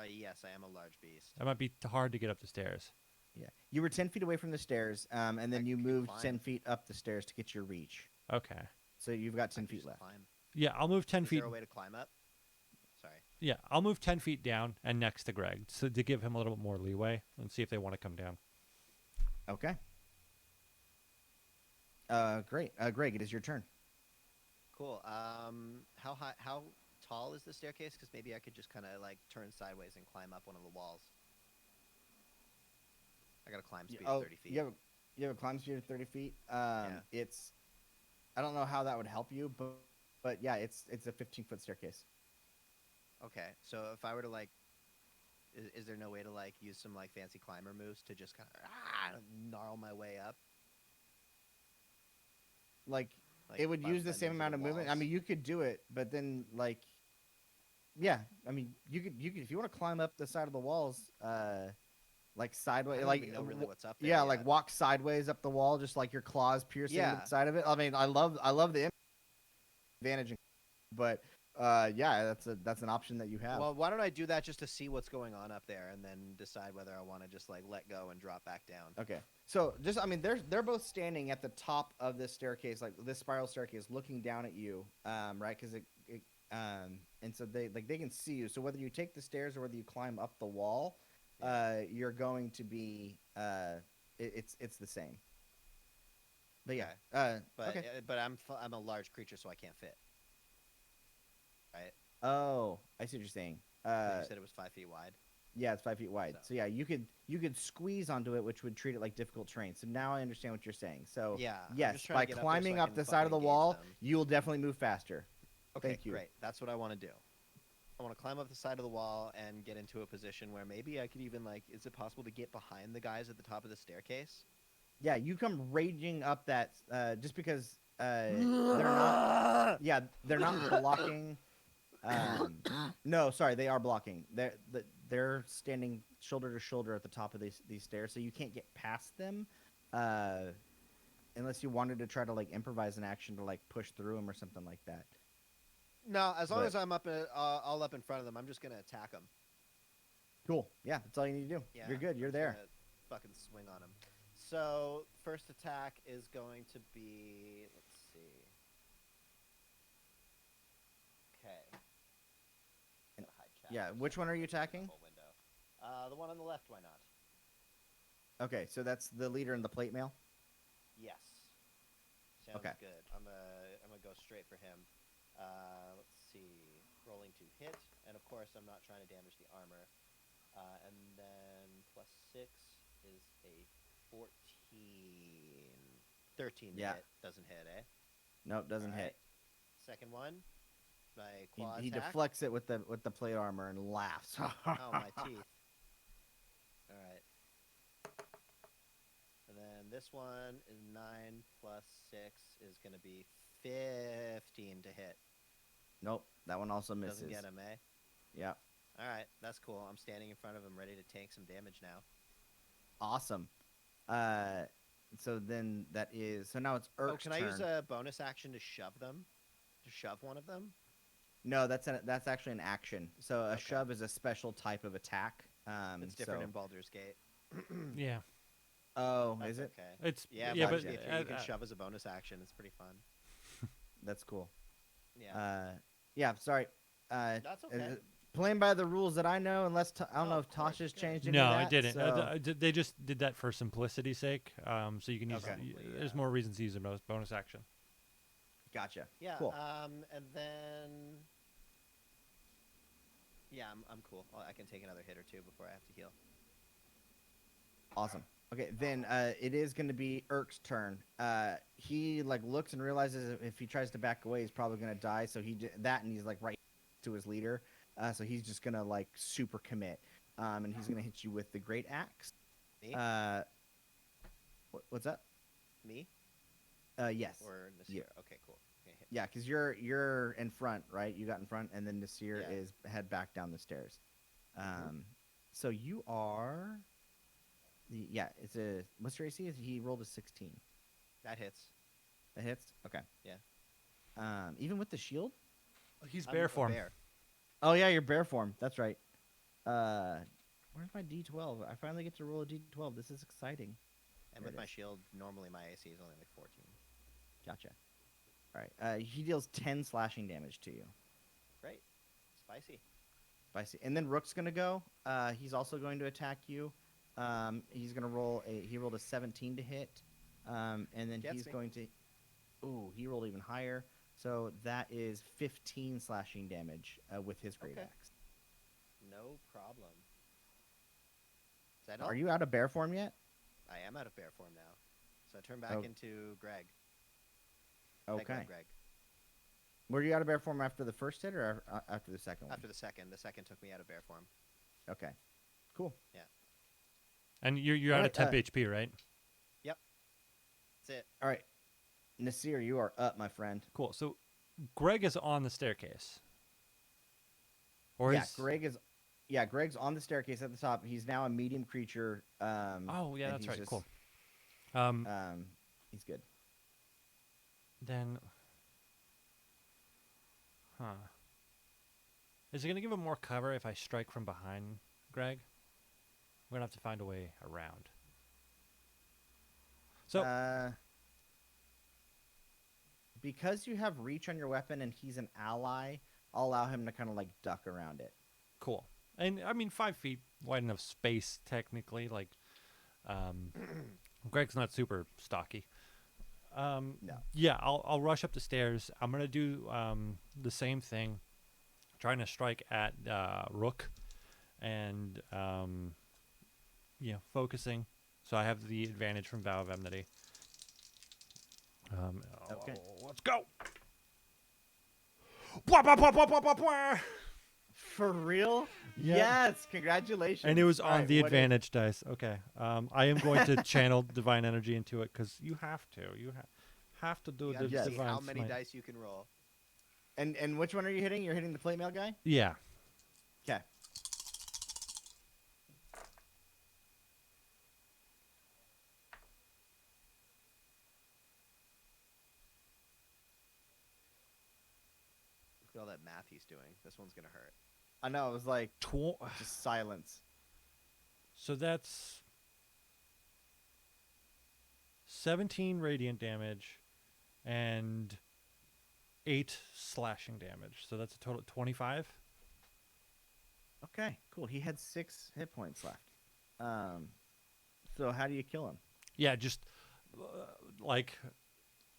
Yes, I am a large beast. That might be hard to get up the stairs. Yeah. You were 10 feet away from the stairs, and then I you could moved climb. 10 feet up the stairs to get your reach. Okay. So you've got I 10 could feet just left. Climb. Yeah, I'll move 10 Is feet. there a way to climb up? Sorry. Yeah, I'll move 10 feet down and next to Greg so to give him a little bit more leeway and see if they want to come down. Okay. Great. Greg, it is your turn. Cool. How tall is the staircase? Because maybe I could just kind of like turn sideways and climb up one of the walls. I got a climb speed Oh, of 30 feet. you have a climb speed of 30 feet. Yeah. It's I don't know how that would help you, but yeah, it's a 15-foot staircase. Okay, so if I were to like, is there no way to like use some like fancy climber moves to just kind of gnarl my way up? Like, Like it would by use the bending same to amount the of movement. I walls? mean, you could do it, but then like, yeah, I mean, you could if you want to climb up the side of the walls, like I sideways, don't like even know really what's up there yeah, like yet. walk sideways up the wall, just like your claws piercing Yeah. the side of it. I mean, I love the advantage, but yeah, that's an option that you have. Well, why don't I do that just to see what's going on up there, and then decide whether I want to just like let go and drop back down. Okay. So just I mean they're both standing at the top of this staircase, like this spiral staircase, looking down at you, right? Because and so they can see you. So whether you take the stairs or whether you climb up the wall, you're going to be it's the same. But yeah, But okay. but I'm a large creature, so I can't fit. Right? Oh, I see what you're saying. 'Cause you said it was 5 feet wide. Yeah, it's 5 feet wide. So. So yeah, you could squeeze onto it, which would treat it like difficult terrain. So now I understand what you're saying. So Yeah. I'm yes, just trying by to get up there so climbing I up can the side of the fucking wall, engage them. you will definitely move faster. Okay, Thank you. great. That's what I want to do. I want to climb up the side of the wall and get into a position where maybe I could even like. Is it possible to get behind the guys at the top of the staircase? Yeah, you come raging up that just because they're not. Yeah, they're not blocking. No, sorry, they are blocking. They're standing shoulder to shoulder at the top of these stairs, so you can't get past them, unless you wanted to try to like improvise an action to like push through them or something like that. No, as long But- as I'm up, all up in front of them, I'm just gonna attack them. Cool. Yeah, that's all you need to do. Yeah, You're good. You're I'm just there. gonna fucking swing on them. So first attack is going to be. Let's see. Okay. And- Gotta hide chat yeah, for a which second. one are you Open the attacking? whole window. The one on the left. Why not? Okay, so that's the leader in the plate mail. Yes. Sounds Okay. good. I'm gonna go straight for him. Let's see. Rolling to hit, and of course I'm not trying to damage the armor. And then +6 is a 14. 13 to Yeah. hit. Doesn't hit, eh? Nope, doesn't Alright. hit. Second one. My He, claw he attack. deflects it with the plate armor and laughs. Oh, my teeth. Alright. And then this one is 9 + 6 is going to be 15 to hit. Nope, that one also misses. Doesn't get him, eh? Yeah, Alright, that's cool. I'm standing in front of him ready to tank some damage now. awesome. So then that is so now it's Urk's can I turn. use a bonus action to shove them? To shove one of them? No, that's actually an action. So a Okay. shove is a special type of attack. It's different so- in Baldur's Gate. Yeah, Oh, That's is it? okay. it's Yeah, yeah, but Baldur's Gate 3, you can shove as a bonus action. It's pretty fun. That's cool. Yeah. Yeah. Sorry. That's okay. Playing by the rules that I know, unless I don't Oh, know of if course, Tasha's good. changed any no, of that. it didn't. So... They just did that for simplicity's sake. So you can use. Okay. There's Yeah. more reasons to use a bonus action. Gotcha. Yeah. Cool. And then. Yeah, I'm cool. I can take another hit or two before I have to heal. Awesome. Okay, then it is going to be Urk's turn. He like looks and realizes if he tries to back away, he's probably going to die. So and he's like right to his leader. So he's just going to like super commit, and he's going to hit you with the great axe. Me? What's up? Me? Yes. Or Nasir? Yeah. Okay, cool. Okay, hit. Yeah, because you're in front, right? You got in front, and then Nasir Yeah. is head back down the stairs. So you are. It's a. What's your AC? He rolled a 16. That hits. That hits. Okay. Yeah. Even with the shield. He's I'm bear a form. bear. Oh yeah, your bear form. That's right. Where's my D12? I finally get to roll a D12. This is exciting. And There with it my is. shield, normally my AC is only like 14. Gotcha. All right. He deals 10 slashing damage to you. Great. Spicy. Spicy. And then Rook's gonna go. He's also going to attack you. He's gonna roll a. He rolled a 17 to hit. And then Gets he's me. going to. Ooh, he rolled even higher. So that is 15 slashing damage with his great Okay. axe. No problem. Is that Are all? you out of bear form yet? I am out of bear form now, so I turn back Oh. into Greg. Okay. Greg. Were you out of bear form after the first hit or after the second one? After the second took me out of bear form. Okay. Cool. And you're out of Alright, temp HP, right? That's it. All right. Nasir, you are up, my friend. Cool. So Greg is on the staircase. Or yeah, is Greg's on the staircase at the top. He's now a medium creature. Oh yeah, and that's he's right. just- Cool. He's good. Then, is it gonna give him more cover if I strike from behind, Greg? We're gonna have to find a way around. So Because you have reach on your weapon and he's an ally, I'll allow him to kind of like duck around it. cool. And I mean, 5 feet wide enough space technically. Like, Greg's not super stocky. No. Yeah, I'll rush up the stairs. I'm gonna do the same thing, trying to strike at Rook, and focusing. So I have the advantage from Vow of Enmity. Okay. Let's go. Wah, wah, wah, wah, wah, wah, wah. For real? Yeah. Yes. Congratulations. And it was All on right, the what is- advantage dice. Okay. I am going to channel divine energy into it because you have to. You have to do You the gotta Yes. see divine how many smite. dice you can roll. And which one are you hitting? You're hitting the plate mail guy? Yeah. Okay. Look at all that math he's doing. This one's gonna hurt. I know. It was like Tw- just silence. So that's 17 radiant damage and 8 slashing damage. So that's a total of 25. Okay. Cool. He had 6 hit points left. So how do you kill him? Yeah, just like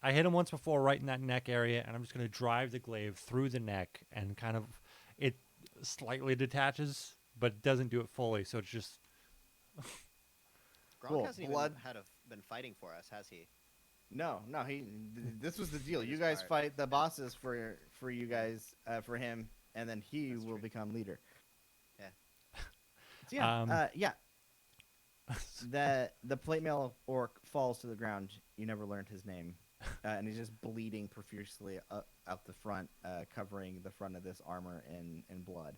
I hit him once before right in that neck area, and I'm just going to drive the glaive through the neck, and kind of it slightly detaches, but it doesn't do it fully. So it's just Gronk Cool. hasn't Blood- even been fighting for us, has he? No. This was the deal. You His guys part. fight the bosses for you guys for him, and then he That's will true. become leader. Yeah. So yeah. Um, Yeah. The plate mail orc falls to the ground. You never learned his name, and he's just bleeding profusely out the front, covering the front of this armor in blood.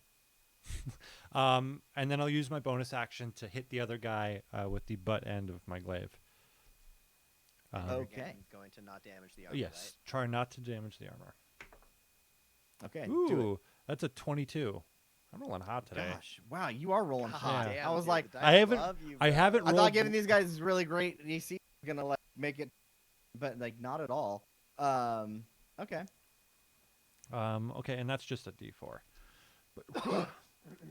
and then I'll use my bonus action to hit the other guy with the butt end of my glaive. And you're Okay. again going to not damage the armor, Yes, try not to damage the armor. Okay. Do it. Ooh, that's a 22. I'm rolling hot today. Gosh, wow, you are rolling right? hot. Yeah. I was dude, like, the dice I haven't- love you, I bro. haven't I rolled. thought giving these guys really great EC was gonna like make it, but like not at all. Okay. Okay, and that's just a D4. But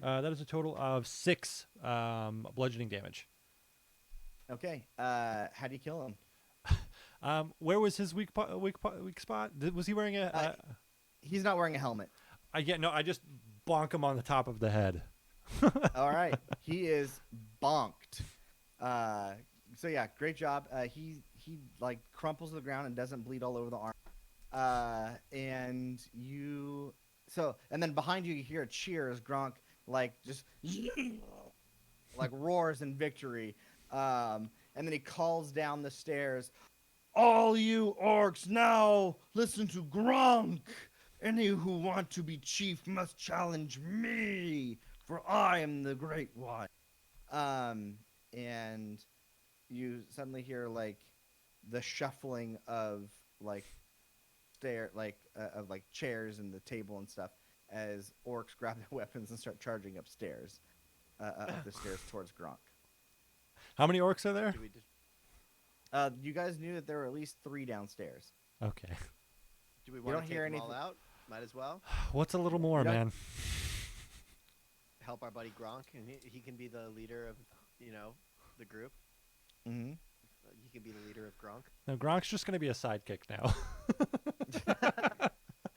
that is a total of 6 bludgeoning damage. Okay. How do you kill him? Where was his weak spot? Was he wearing a? He's not wearing a helmet. I just bonk him on the top of the head. All right. He is bonked. So yeah, great job. He like crumples to the ground and doesn't bleed all over the arm. And then behind you hear a cheer as Gronk like just like roars in victory. And then he calls down the stairs. All you orcs now listen to Gronk. Any who want to be chief must challenge me, for I am the great one. And you suddenly hear like the shuffling of like chairs and the table and stuff as orcs grab their weapons and start charging upstairs, up the stairs towards Gronk. How many orcs are there? Do we just You guys knew that there were at least 3 downstairs. Okay. do we don't want to take hear them all anything- out? Might as well What's a little more, You don't- man? help our buddy Gronk, and he can be the leader of the group. Mm-hmm. He can be the leader of Gronk. No, Gronk's just gonna be a sidekick now.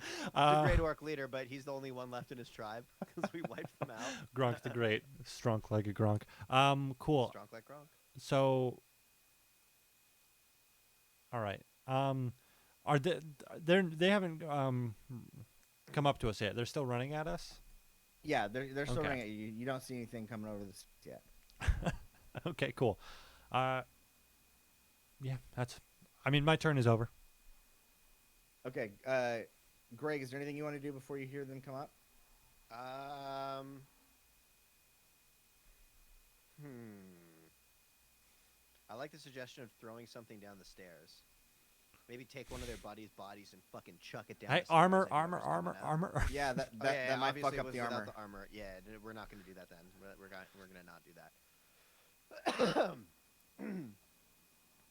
He's a great orc leader, but he's the only one left in his tribe because we wiped them out. Gronk's the great, strong-legged Gronk. Cool. Strong like Gronk. So All right. Are they haven't come up to us yet? They're still running at us. Yeah, they're still Okay. running at you. You don't see anything coming over this yet. Okay, cool. Yeah, that's. I mean, my turn is over. Okay, Greg, is there anything you want to do before you hear them come up? I like the suggestion of throwing something down the stairs. Maybe take one of their buddies' bodies and fucking chuck it down. Hey, the stairs armor, at armor, whoever's coming armor, out. armor. Yeah, that Oh, yeah, that might fuck obviously up with- the without armor. the armor. Yeah, we're not going to do that then. We're going to not do that.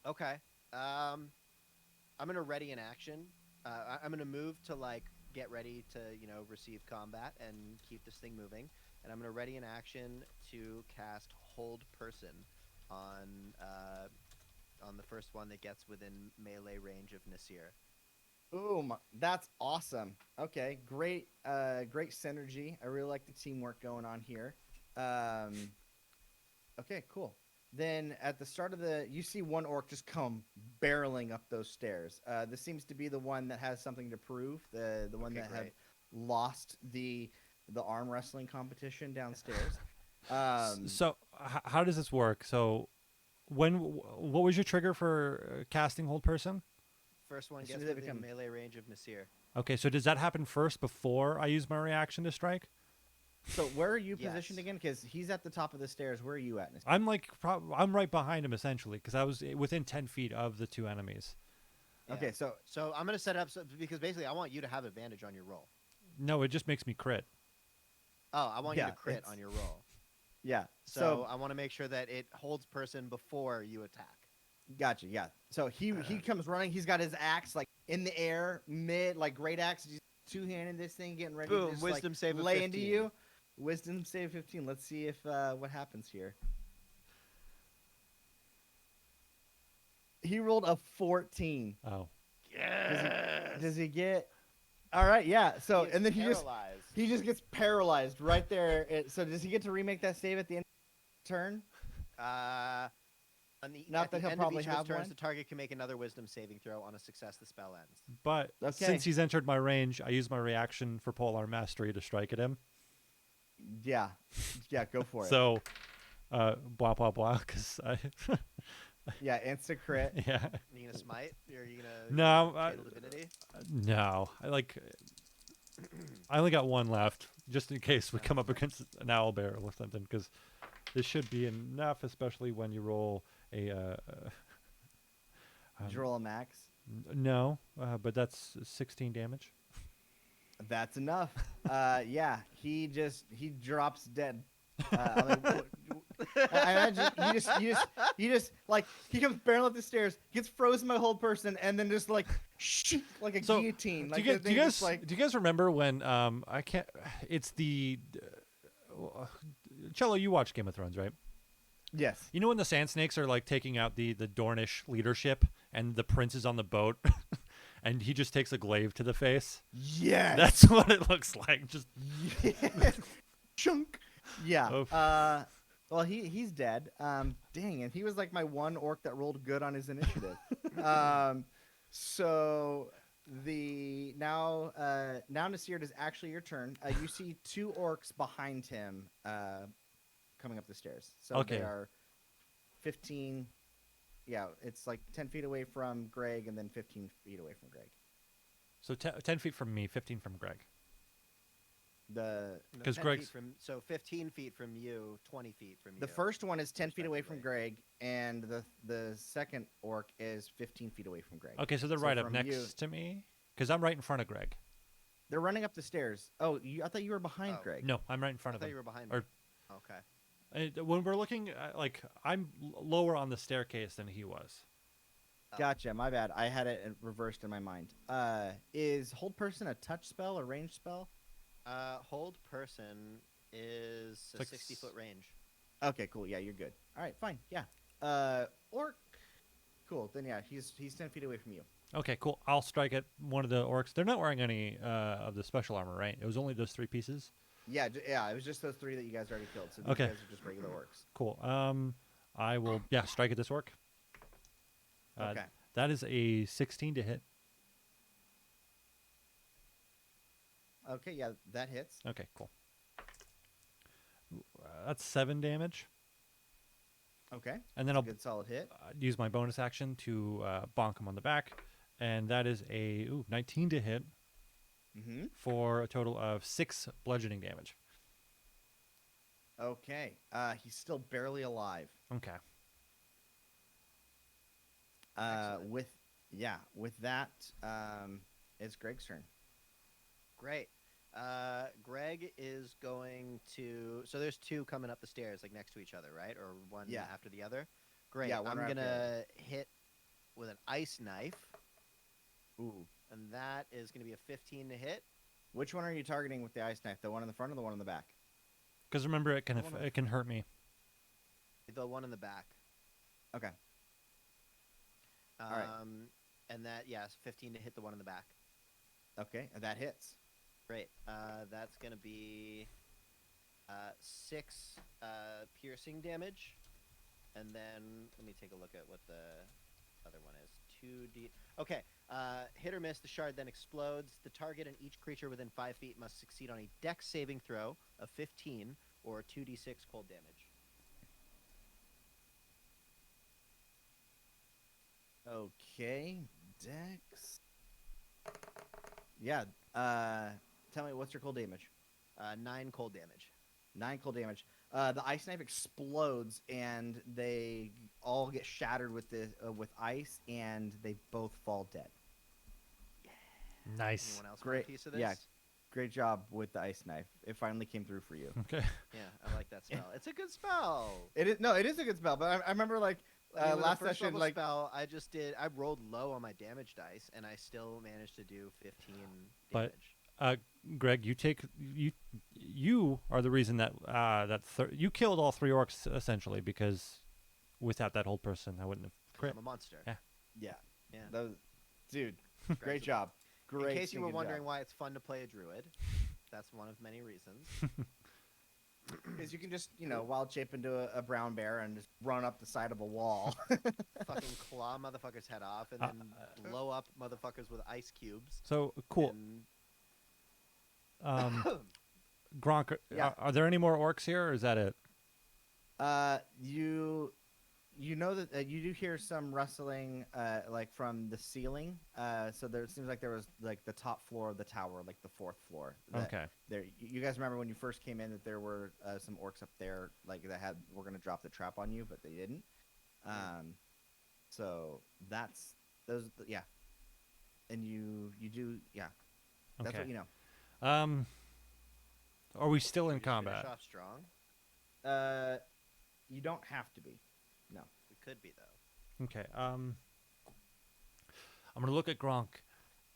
Okay. I'm going to ready an action. I'm going to move to like get ready to receive combat and keep this thing moving. And I'm going to ready an action to cast Hold Person on the first one that gets within melee range of Nasir. Boom, that's awesome. Okay, great synergy. I really like the teamwork going on here. Okay, cool. Then at the start of you see one orc just come barreling up those stairs. This seems to be the one that has something to prove. The one Okay, that had great. lost the arm wrestling competition downstairs. So how does this work? So what was your trigger for casting Hold Person? First one As soon gets as they within become- melee range of Nasir. Okay, so does that happen first before I use my reaction to strike? So where are you Yes. positioned again? Because he's at the top of the stairs. Where are you at? I'm like I'm right behind him essentially because I was within 10 feet of the two enemies. Okay, Yeah. So I'm going to set up because basically I want you to have advantage on your roll. No, it just makes me crit. Oh, I want you Yeah, to crit it's- on your roll. yeah. So I want to make sure that it holds person before you attack. Gotcha. Yeah. So he comes running. He's got his axe like in the air, mid like great axe. He's two-handed this thing, getting ready Boom, to just, wisdom like, save of lay into 15. you. Wisdom save 15. Let's see if what happens here. He rolled a 14. Oh. Does he get? All right. Yeah. So He is and then paralyzed. he just gets paralyzed right there. So does he get to remake that save at the end of the turn? Not At that the he'll end probably of each of his have turns, one. the target can make another wisdom saving throw. On a success, the spell ends. But Okay. since he's entered my range, I use my reaction for Polar Mastery to strike at him. Yeah. Yeah. Go for it. So, blah blah blah. Because I, Yeah. Insta crit. yeah, Are you gonna smite? Or are you gonna No, channel divinity? no, I only got one left, just in case we come up against an owl bear or something. Because this should be enough, especially when you roll a. Did you roll a max? No, but that's 16 damage. That's enough. Yeah, he drops dead. I imagine you just like he comes barreling up the stairs, gets frozen by Hold Person, and then just like shoot like a So, guillotine. Do Like you, the guys, do you thing guys just, like do you guys remember when I can't? It's the Cello. You watch Game of Thrones, right? yes. You know when the Sand Snakes are like taking out the Dornish leadership, and the prince is on the boat, and he just takes a glaive to the face. Yes. That's what it looks like. Just chunk. Yeah. Oof. Well, he's dead. Dang, and he was like my one orc that rolled good on his initiative. So now Nasir, it is actually your turn. You see two orcs behind him coming up the stairs. So Okay. they are 15. Yeah, it's like 10 feet away from Greg and then 15 feet away from Greg. so 10 feet from me, 15 from Greg. The No, 'Cause 10 Greg's- feet from 15 feet from you, 20 feet from you. The first one is 10 feet away from respectively. Greg, and the second orc is 15 feet away from Greg. Okay, so they're So right up from next you- to me, because I'm right in front of Greg. They're running up the stairs. Oh, I thought you were behind Oh. Greg. No, I'm right in I front of thought him. you were behind Or- me. Okay. When we're looking at, like, I'm lower on the staircase than he was. Oh. Gotcha. My bad. I had it reversed in my mind. Is Hold Person a touch spell or range spell? Hold person is a Like 60-foot range. Okay, cool. Yeah, you're good. All right, fine. Yeah. Orc. Cool. Then yeah, he's 10 feet away from you. Okay, cool. I'll strike at one of the orcs. They're not wearing any of the special armor, right? It was only those 3 pieces. Yeah, yeah. It was just those 3 that you guys already killed. So these Okay. guys are just regular orcs. Cool. I will strike at this orc. Okay. That is a 16 to hit. Okay, yeah, that hits. Okay, cool. That's 7 damage. Okay, And then that's a I'll good solid hit. use my bonus action to bonk him on the back. And that is a 19 to hit Mm-hmm. for a total of 6 bludgeoning damage. Okay, he's still barely alive. Okay. Excellent. With that, it's Greg's turn. Great. Greg is going to. So there's 2 coming up the stairs, like next to each other, right? Or one Yeah. after the other. Great. Yeah, one I'm right after the gonna hit with an ice knife, Ooh. and that is gonna be a 15 to hit. Which one are you targeting with the ice knife? The one in the front or the one in the back? Because remember, it can I wanna- it can hurt me. The one in the back. Okay. Um, right. And that, yes, 15 to hit the one in the back. Okay, that hits. Great. That's gonna be 6 piercing damage, and then let me take a look at what the other one is. 2d. Okay. Hit or miss. The shard then explodes. The target and each creature within 5 feet must succeed on a Dex saving throw of 15 or 2d6 cold damage. Okay, Dex. Yeah. Tell me, what's your cold damage? 9 cold damage. 9 cold damage. The ice knife explodes, and they all get shattered with ice, and they both fall dead. Nice. Anyone else want Great. a piece of this? Yeah. Great job with the ice knife. It finally came through for you. Okay. Yeah, I like that spell. It's a good spell. It is a good spell, but I remember like I mean, with a last first session, level like spell, I rolled low on my damage dice, and I still managed to do 15 But- damage. Greg, you are the reason that you killed all 3 orcs essentially, because without that whole person, I wouldn't have 'Cause crit. I'm a monster. Yeah. yeah, Yeah. dude, Greg's great a- job. Great. In case you were stinking wondering job. why it's fun to play a druid, that's one of many reasons. Because you can just, wild shape into a brown bear and just run up the side of a wall. Fucking claw motherfuckers' head off and then blow up motherfuckers with ice cubes. So cool. And Gronk, Yeah. are there any more orcs here, or is that it? You know that you do hear some rustling, like from the ceiling. So there seems like there was like the top floor of the tower, like the 4th floor. Okay. There, you guys remember when you first came in that there were some orcs up there, like that were gonna drop the trap on you, but they didn't. So that's those, yeah. And you do, yeah. That's Okay. what you know. Are we still in we just finish combat? off strong. You don't have to be. No. We could be though. Okay. I'm gonna look at Gronk,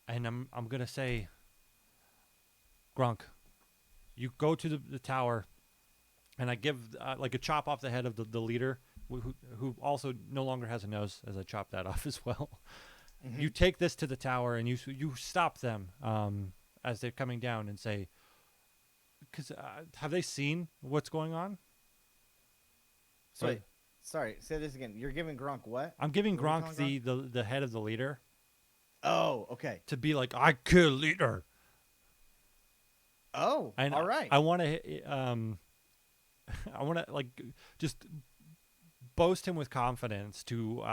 and I'm gonna say, Gronk, you go to the tower, and I give like a chop off the head of the leader, who also no longer has a nose, as I chop that off as well. Mm-hmm. You take this to the tower, and you stop them as they're coming down, and say, because have they seen what's going on? Wait, sorry. Say this again. You're giving Gronk what? I'm giving What are you Gronk telling the head of the leader Oh, okay. to be like, I kill leader. Oh, And all right. I want to I want to like just boast him with confidence to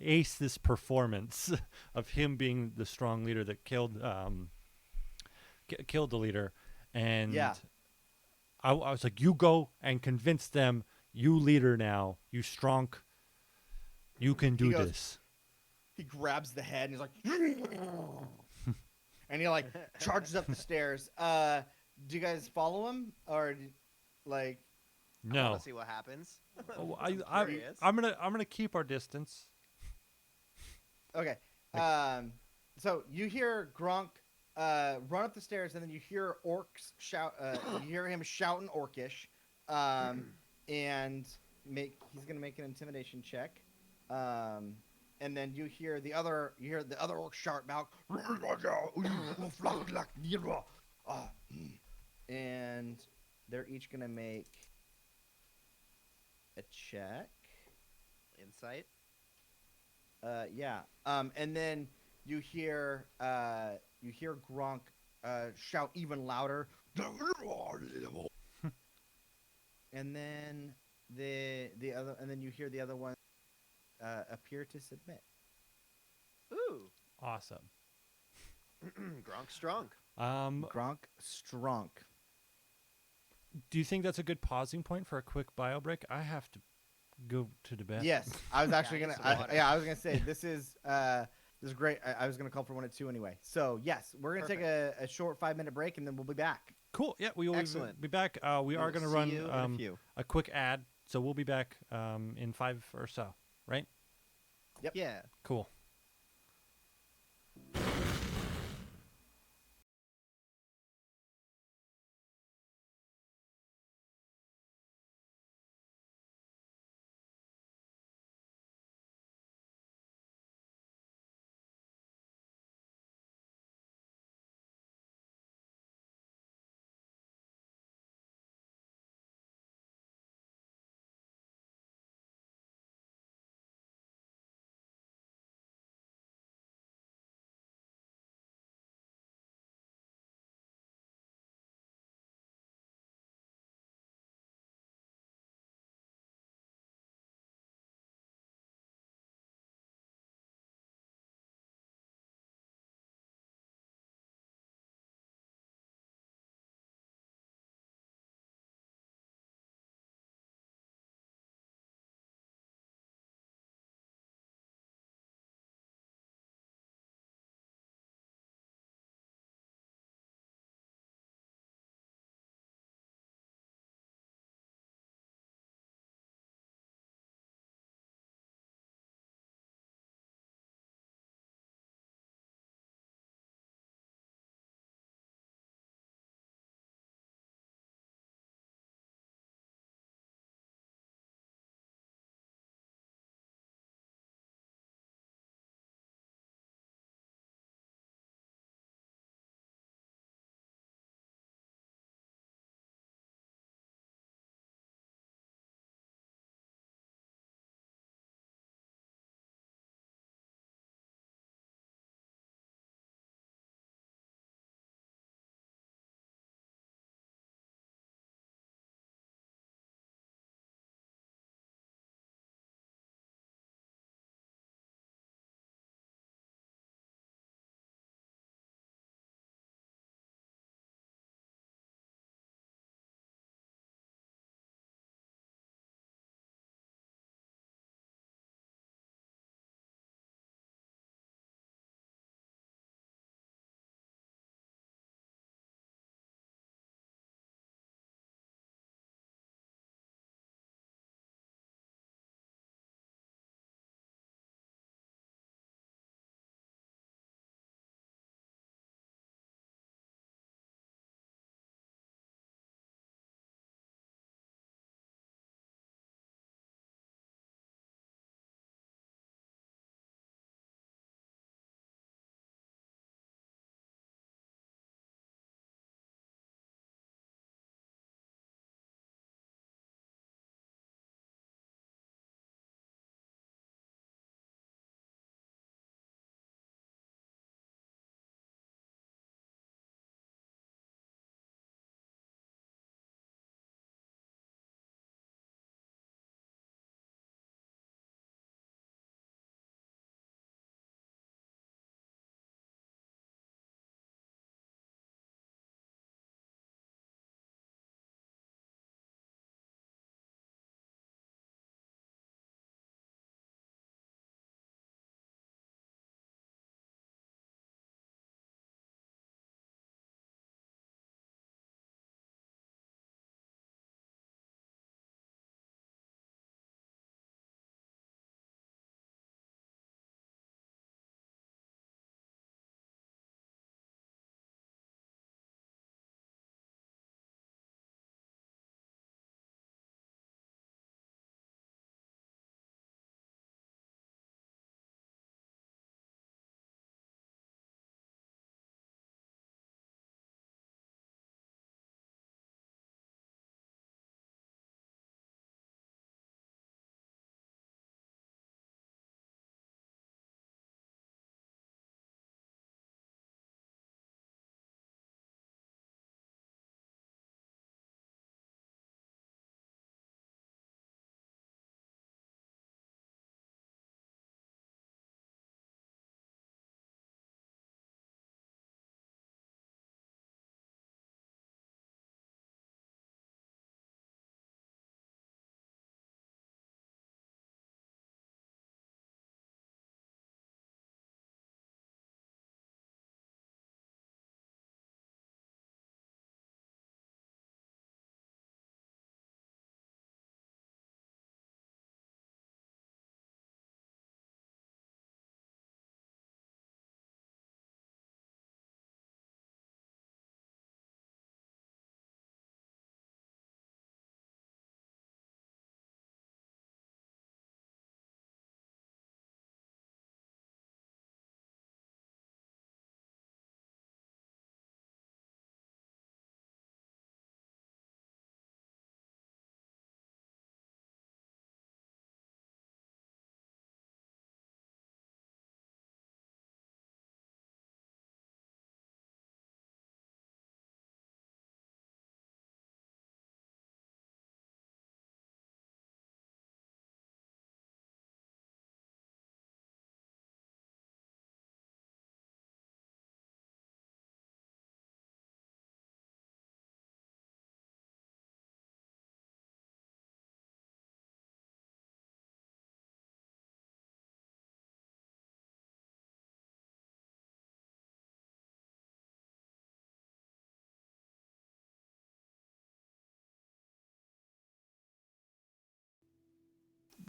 ace this performance of him being the strong leader that killed killed the leader. And Yeah. I was like, you go and convince them, you leader now, you strong, you can do goes- this. He grabs the head and he's like, and he like charges up the stairs. Do you guys follow him or like? I No, want to see what happens. Oh, I'm curious. I'm gonna keep our distance. Okay. So you hear Gronk run up the stairs, and then you hear orcs shout. You hear him shouting Orcish, and he's gonna make an intimidation check. And then you hear the other orc shout back, and they're each gonna make a check. Insight. Yeah. And then you hear Gronk shout even louder. And then you hear the other one appear to submit. Ooh, Awesome. Gronk strong. Gronk Stronk. Do you think that's a good pausing point for a quick bio break? I have to go to the bathroom. Yes, I was actually Yeah, gonna. get some water. I was gonna say this is great. I was gonna call for one at 2 anyway. So yes, we're gonna take a short 5-minute break and then we'll be back. Cool. Yeah, we will Excellent. be back. We are We'll going to see run you in a few. a quick ad, so we'll be back in 5 or so. Right? Yep. Yeah. Cool.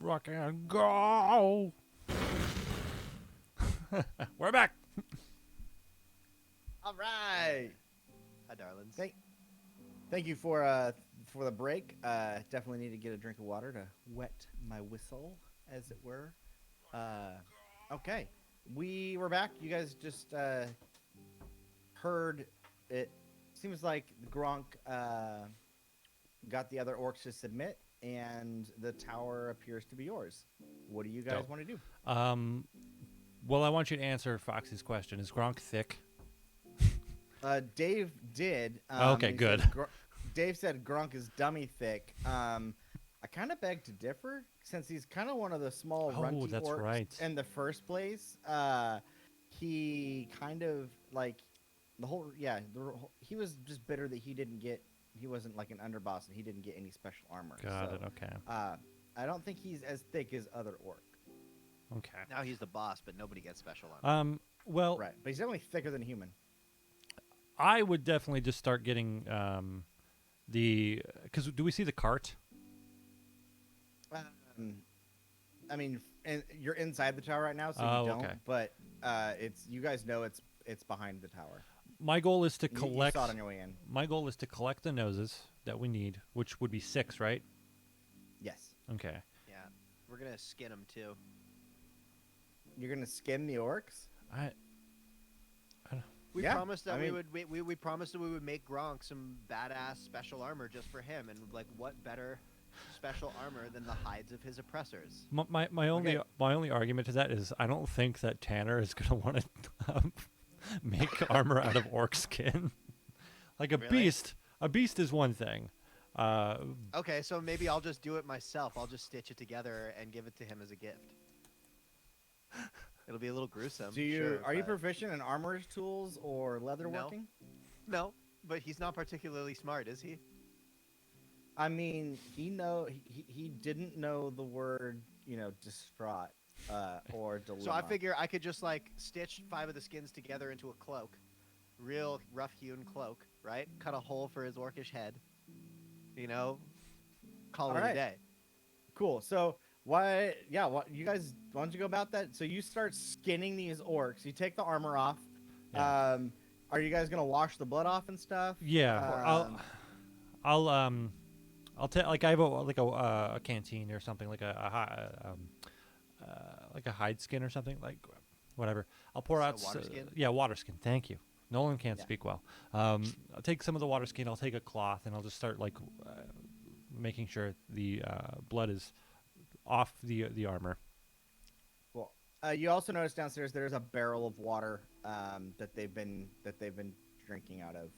rock and go. We're back. All right. Hi, darlings. Thank you for the break. Definitely need to get a drink of water to wet my whistle, as it were. Okay, we're back. You guys just heard it. Seems like Gronk got the other orcs to submit, and the tower appears to be yours. What do you guys Dope. want to do? Well, I want you to answer Foxy's question. Is Gronk thick? Dave did. Okay, he good. said Dave said Gronk is dummy thick. I kind of beg to differ, since he's kind of one of the small runty that's orcs right. in the first place. He kind of like he was just bitter that he wasn't like an underboss and he didn't get any special armor. Got So, it. Okay. I don't think he's as thick as other orc. Okay. Now he's the boss, but nobody gets special armor. Well, Right, but he's definitely thicker than a human. I would definitely just start getting because do we see the cart? I mean, you're inside the tower right now, so you don't. Okay. But you guys know it's behind the tower. My goal is to You collect. saw it on your way in. My goal is to collect the noses that we need, which would be 6, right? Yes. Okay. Yeah, we're gonna skin him too. You're gonna skin the orcs. We Yeah, promised that I mean- we promised that we would make Gronk some badass special armor just for him, and like what better special armor than the hides of his oppressors? My only argument to that is I don't think that Tanner is gonna want to make armor out of orc skin. Like a Really? beast. A beast is one thing. Okay, so maybe I'll just do it myself. I'll just stitch it together and give it to him as a gift. It'll be a little gruesome. Are you but- proficient in armorer's tools or leatherworking? No, but he's not particularly smart, is he? I mean, he didn't know the word, distraught or dilemma. So I figure I could just like stitch 5 of the skins together into a cloak, real rough-hewn cloak, right? Cut a hole for his orcish head. Call it a Alright. day. Cool. So you guys, why don't you go about that? So you start skinning these orcs. You take the armor off. Yeah. Are you guys gonna wash the blood off and stuff? Yeah. I'll tell. Like I have a canteen or something, like a hide skin or something, like whatever. I'll pour So out water skin? Yeah, water skin. Thank you. Nolan can't Yeah. speak well. I'll take some of the water skin. I'll take a cloth and I'll just start making sure the blood is off the armor. Cool. You also notice downstairs there's a barrel of water that they've been drinking out of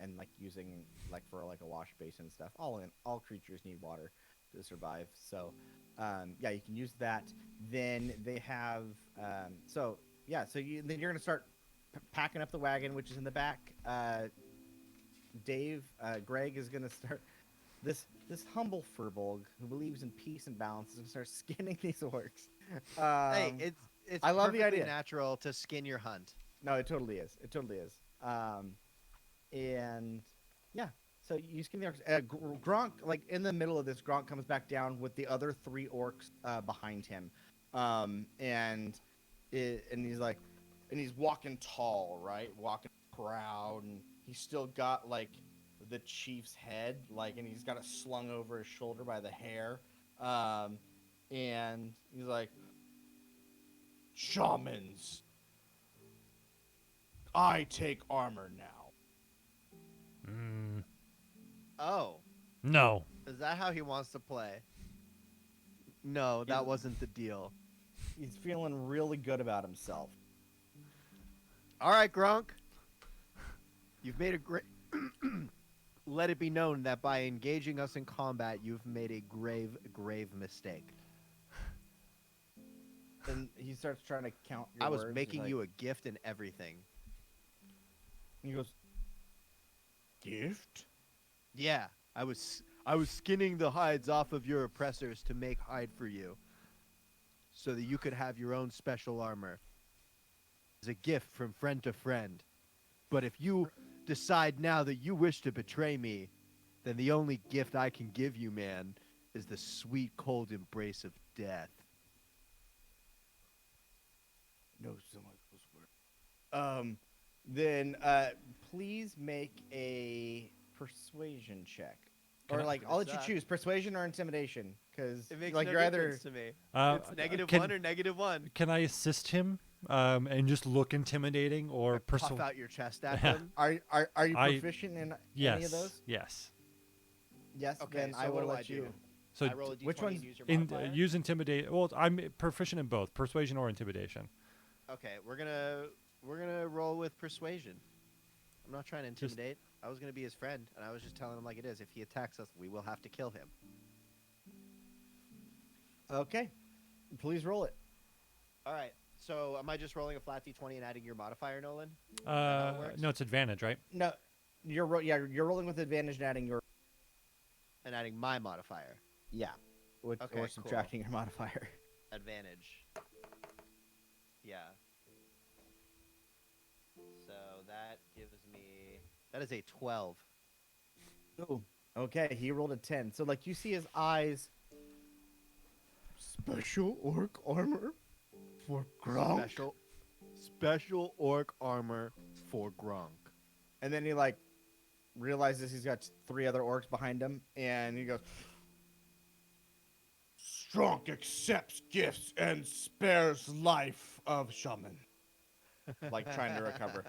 and like using like for like a wash basin and stuff. All creatures need water to survive. So you can use that. Then they have then you're gonna start packing up the wagon, which is in the back. Greg is gonna start. This humble furbolg who believes in peace and balance is gonna start skinning these orcs. Hey, it's I love the perfectly idea. natural to skin your hunt. No, it totally is. It totally is. And yeah, so you skin the orcs. Gronk, like in the middle of this, Gronk comes back down with the other 3 orcs behind him, and he's like, and he's walking tall, right? Walking proud, and he's still got like the chief's head, like, and he's got it slung over his shoulder by the hair, and he's like, shamans. I take armor now. Oh, No. is that how he wants to play? No, that wasn't the deal. He's feeling really good about himself. All right, Gronk. You've made a great. Let it be known that by engaging us in combat, you've made a grave, grave mistake. And he starts trying to count your I was words. making He's you like, a gift and everything. He goes, gift? Yeah, I was skinning the hides off of your oppressors to make hide for you, so that you could have your own special armor. As a gift from friend to friend. But if you decide now that you wish to betray me, then the only gift I can give you, man, is the sweet, cold embrace of death. No, so much work. Then please make a persuasion check. Can Or I- like, Gonna I'll let you suck. choose persuasion or intimidation, because It makes like no you're either difference to me. It's can- -1 or -1. Can I assist him and just look intimidating or Puff persuade? out your chest at them. are you I- proficient in Yes. any of those? Yes. Yes. Okay, Then so I what will do I let you. do? So I roll a d20 which one's and use your in, modifier? use intimidate. Well, I'm proficient in both persuasion or intimidation. Okay, we're gonna roll with persuasion. I'm not trying to intimidate. I was gonna be his friend, and I was just telling him like it is. If he attacks us, we will have to kill him. Okay. Please roll it. All right. So am I just rolling a flat d20 and adding your modifier, Nolan? how it works? No, it's advantage, right? No, you're rolling with advantage and adding your And adding my modifier. or Okay, cool. subtracting your modifier. Advantage. Yeah. So that gives me. That is a 12. Oh, okay. He rolled a 10. So like you see his eyes. Special orc armor for Gronk. Special orc armor for Gronk. And then he like realizes he's got 3 other orcs behind him, and he goes, "Strong accepts gifts and spares life of shaman." Like trying to recover.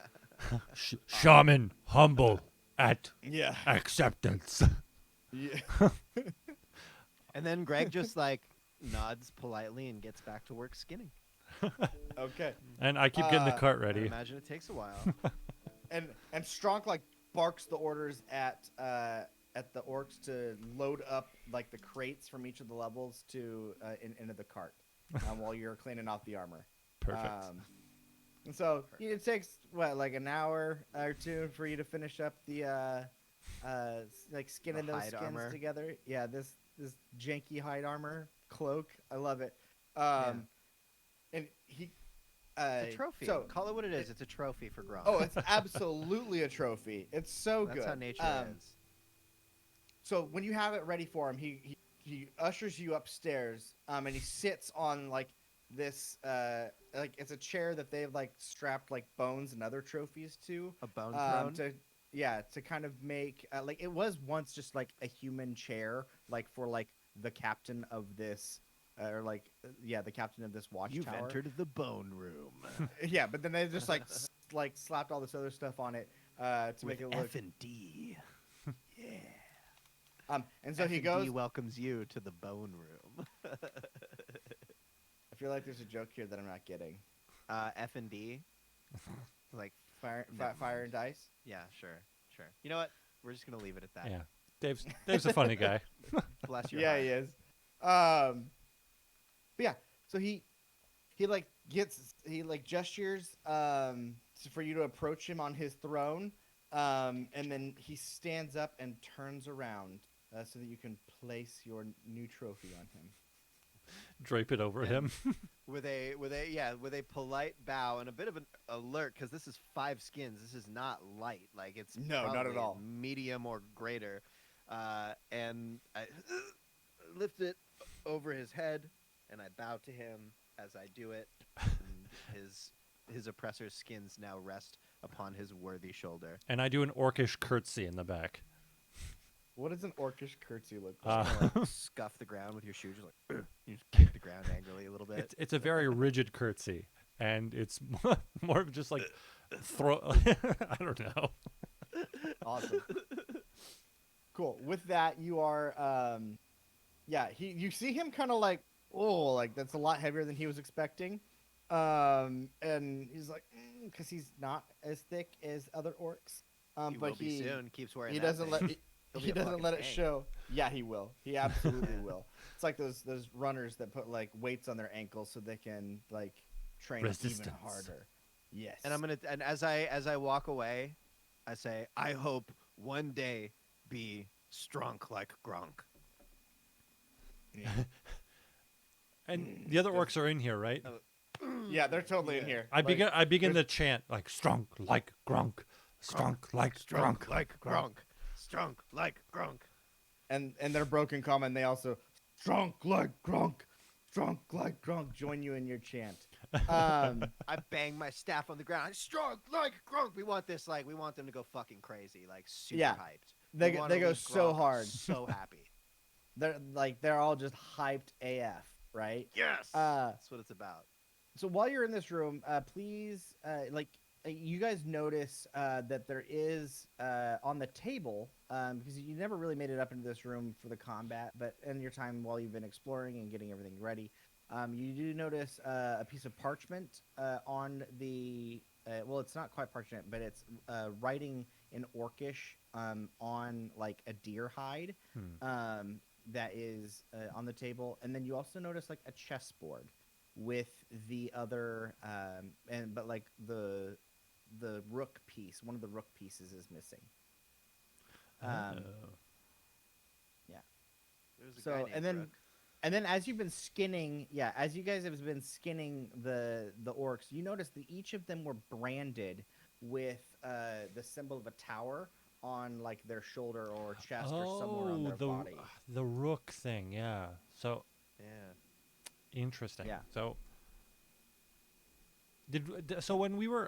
Shaman humble at Yeah. acceptance. Yeah. And then Greg just like nods politely and gets back to work skinning. Okay. And I keep getting the cart I ready. imagine it takes a while. And Stronk like barks the orders at the orcs to load up like the crates from each of the levels to into the cart while you're cleaning off the armor. Perfect. And so it takes what, like an hour or two for you to finish up the like skinning The those hide skins armor. together. Yeah, this janky hide armor cloak. I love it. And he It's a trophy. So Call it what it is. It's a trophy for Gronk. oh, it's absolutely a trophy. It's so That's good. how nature is. So when you have it ready for him, he ushers you upstairs, and he sits on like this like it's a chair that they've like strapped like bones and other trophies to. A bone throne. To kind of make like it was once just like a human chair, like for like the captain of this the captain of this watchtower. You've entered the bone room. Yeah, but then they just like like slapped all this other stuff on it to make it look. F&D. Yeah. And so he F&D goes. welcomes you to the bone room. I feel like there's a joke here that I'm not getting. F&D. Like Fire, Never fire and dice. yeah, sure. You know what? We're just gonna leave it at that. Yeah. Dave's a funny guy. Bless your Yeah, heart. he is. But yeah, so he gestures for you to approach him on his throne, and then he stands up and turns around so that you can place your new trophy on him. Drape it over him. With a polite bow and a bit of an alert, because this is 5 skins. This is not light. Like it's No, not at probably all. medium or greater. And I lift it over his head, and I bow to him as I do it. And his oppressor's skins now rest upon his worthy shoulder. And I do an orcish curtsy in the back. What does an orcish curtsy look like? Scuff the ground with your shoes. You're like, you just kick the ground angrily a little bit. It's a very rigid curtsy, and it's more of just like throw. I don't know. Awesome. Cool. With that, you are, you see him kind of like, oh, like that's a lot heavier than he was expecting. And he's like, because he's not as thick as other orcs. He But will be soon. Keeps wearing he that doesn't thing. let He'll be he a doesn't fucking let it tank. show. Yeah, he will. He absolutely will. It's like those runners that put like weights on their ankles so they can like train even Resistance. harder. Yes. And as I walk away, I say, I hope one day be strong like Gronk. Yeah. And the other orcs are in here, right? Yeah, they're totally in here. I begin to chant like strong like Gronk, strong like Strong Gronk. like Gronk. Strong like Gronk. And they're broken common. They also strong like Gronk, strong like Grunk join you in your chant. Um, I bang my staff on the ground. Strong like Grunk. We want this. Like, we want them to go fucking crazy. Like, super Yeah. hyped. They We go- wanna they go leave so Gronk hard. so happy. they're all just hyped AF, right? Yes. Uh, That's what it's about. so while you're in this room, please, you guys notice that there is on the table, because you never really made it up into this room for the combat, but in your time while you've been exploring and getting everything ready, you do notice a piece of parchment on the. Well, it's not quite parchment, but it's writing in Orcish on like a deer hide that is on the table, and then you also notice like a chessboard with the other but like the rook piece, one of the rook pieces is missing. Oh. Yeah. There's a guy So named and then Rook. and then as you've been skinning, as you guys have been skinning the orcs, you notice that each of them were branded with the symbol of a tower on like their shoulder or chest or somewhere on their body. The rook thing, yeah. So Yeah. interesting. Yeah. So so when we were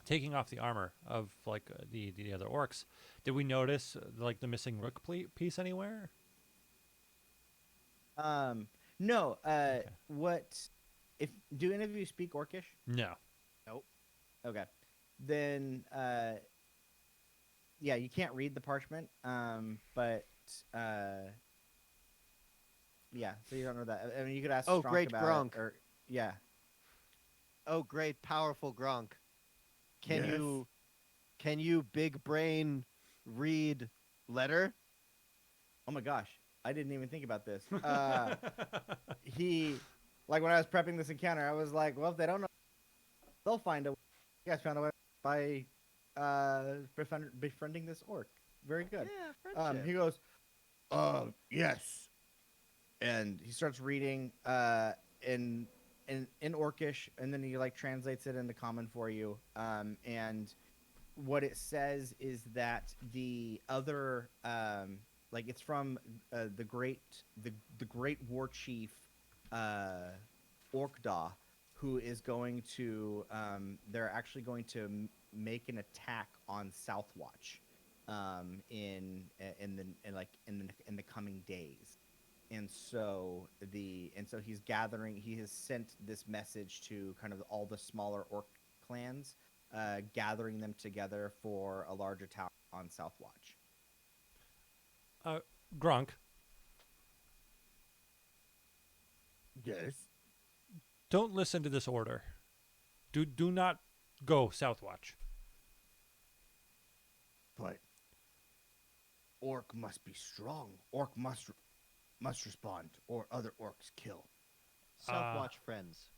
taking off the armor of like the other orcs, did we notice like the missing rook piece anywhere? No. Okay. What if do any of you speak Orcish? No. Nope. Okay. Then yeah, you can't read the parchment. But yeah, so you don't know that. I mean, you could ask Oh, Stronk great about Gronk. it, or yeah. Oh, great, powerful Gronk. Can Yes? you big brain read letter? Oh my gosh, I didn't even think about this. He, like when I was prepping this encounter, I was like, well, if they don't know, they'll find a. You guys found a way by befriending this orc. Very good. Yeah, friendship. He goes, yes, and he starts reading in Orcish, and then he like translates it into Common for you. And what it says is that the other like it's from the great war chief Orkda, who is going to they're actually going to make an attack on Southwatch in the coming days. And so he has sent this message to kind of all the smaller orc clans, gathering them together for a large attack on Southwatch. Grunk, Yes. don't listen to this order. Do not go Southwatch. But orc must be strong. Orc must respond, or other orcs kill. Southwatch friends.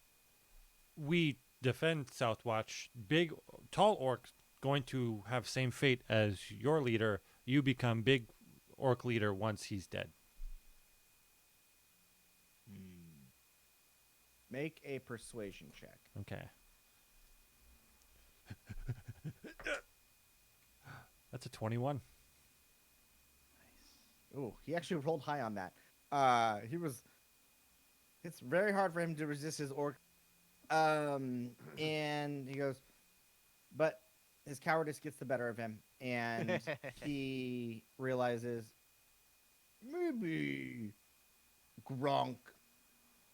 We defend Southwatch. Big, tall orc going to have same fate as your leader. You become big orc leader once he's dead. Make a persuasion check. Okay. That's a 21. Ooh, he actually rolled high on that. It's very hard for him to resist his orc. And he goes, but his cowardice gets the better of him, and he realizes maybe Gronk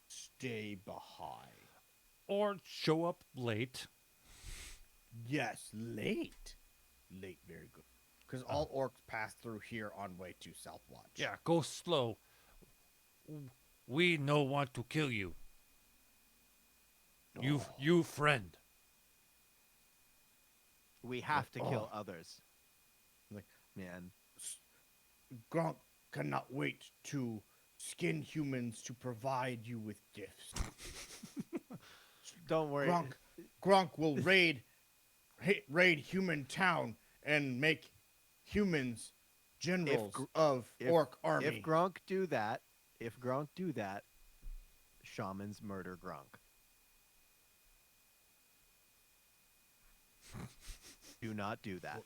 stay behind. Or show up late. Yes, late. Late, very good. Because all orcs pass through here on way to Southwatch. Yeah, go slow. We no want to kill you. You friend. We have to kill Oh. others. Like, Man. Gronk cannot wait to skin humans to provide you with gifts. Don't worry. Gronk will raid human town and make humans generals of orc army. If Gronk do that, shamans murder Gronk. Do not do that.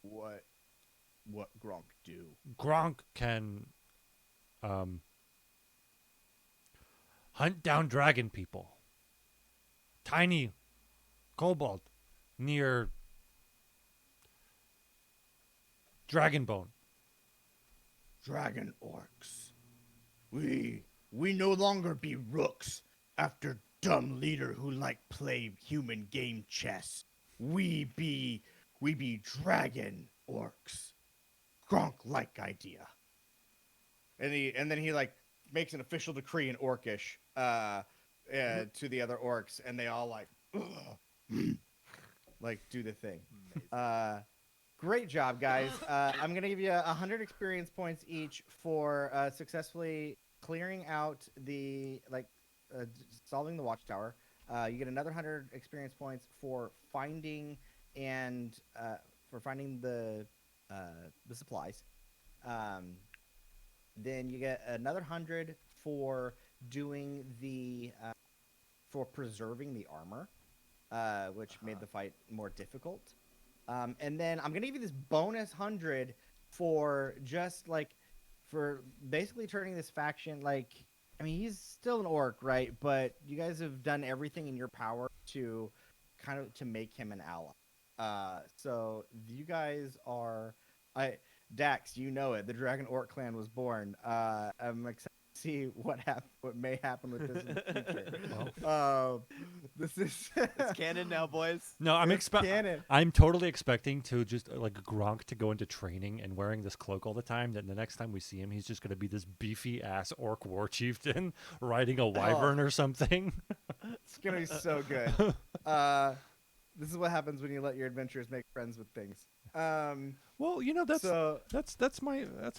What Gronk do? Gronk can hunt down dragon people. Tiny kobold near Dragonbone. Dragon orcs. We no longer be rooks after dumb leader who like play human game chess. We be dragon orcs. Gronk like idea. And then he like makes an official decree in Orcish to the other orcs, and they all like Like do the thing. Great job, guys. I'm going to give you 100 experience points each for successfully clearing out solving the watchtower. You get another 100 experience points for finding the supplies. Then you get another 100 for doing for preserving the armor, which made the fight more difficult. And then I'm gonna give you this bonus 100 for just for basically turning this faction I mean, he's still an orc, right? But you guys have done everything in your power to to make him an ally. So you guys are Dax, you know it. The Dragon Orc clan was born. I'm excited to see what may happen with this in the future. This is It's canon now, boys. No, canon. I'm totally expecting to just Gronk to go into training and wearing this cloak all the time. That the next time we see him, he's just gonna be this beefy ass orc war chieftain riding a wyvern or something. It's gonna be so good. This is what happens when you let your adventurers make friends with things. Well, that's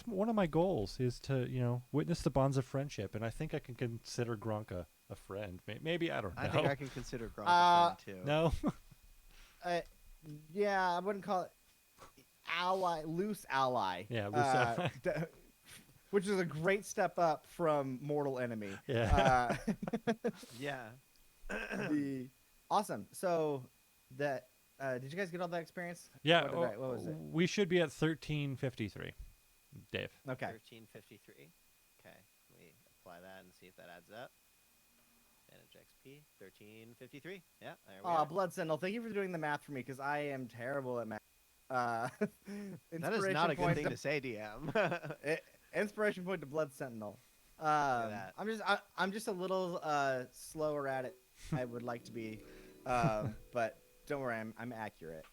one of my goals is to witness the bonds of friendship, and I think I can consider Gronk a friend. Maybe I don't know. I think I can consider Gronk a friend too. No. Yeah, I wouldn't call it loose ally. Yeah, loose ally. Which is a great step up from mortal enemy. Yeah. Yeah. Awesome. So that did you guys get all that experience? Yeah. What was it? We should be at 1353, Dave. Okay. 1353. Okay. We apply that and see if that adds up. Manage XP. 1353. Yeah. There we are. Blood Sentinel, thank you for doing the math for me because I am terrible at math. That is not a good thing to say, DM. Inspiration point to Blood Sentinel. that. I'm just a little slower at it. I would like to be, but don't worry, I'm accurate.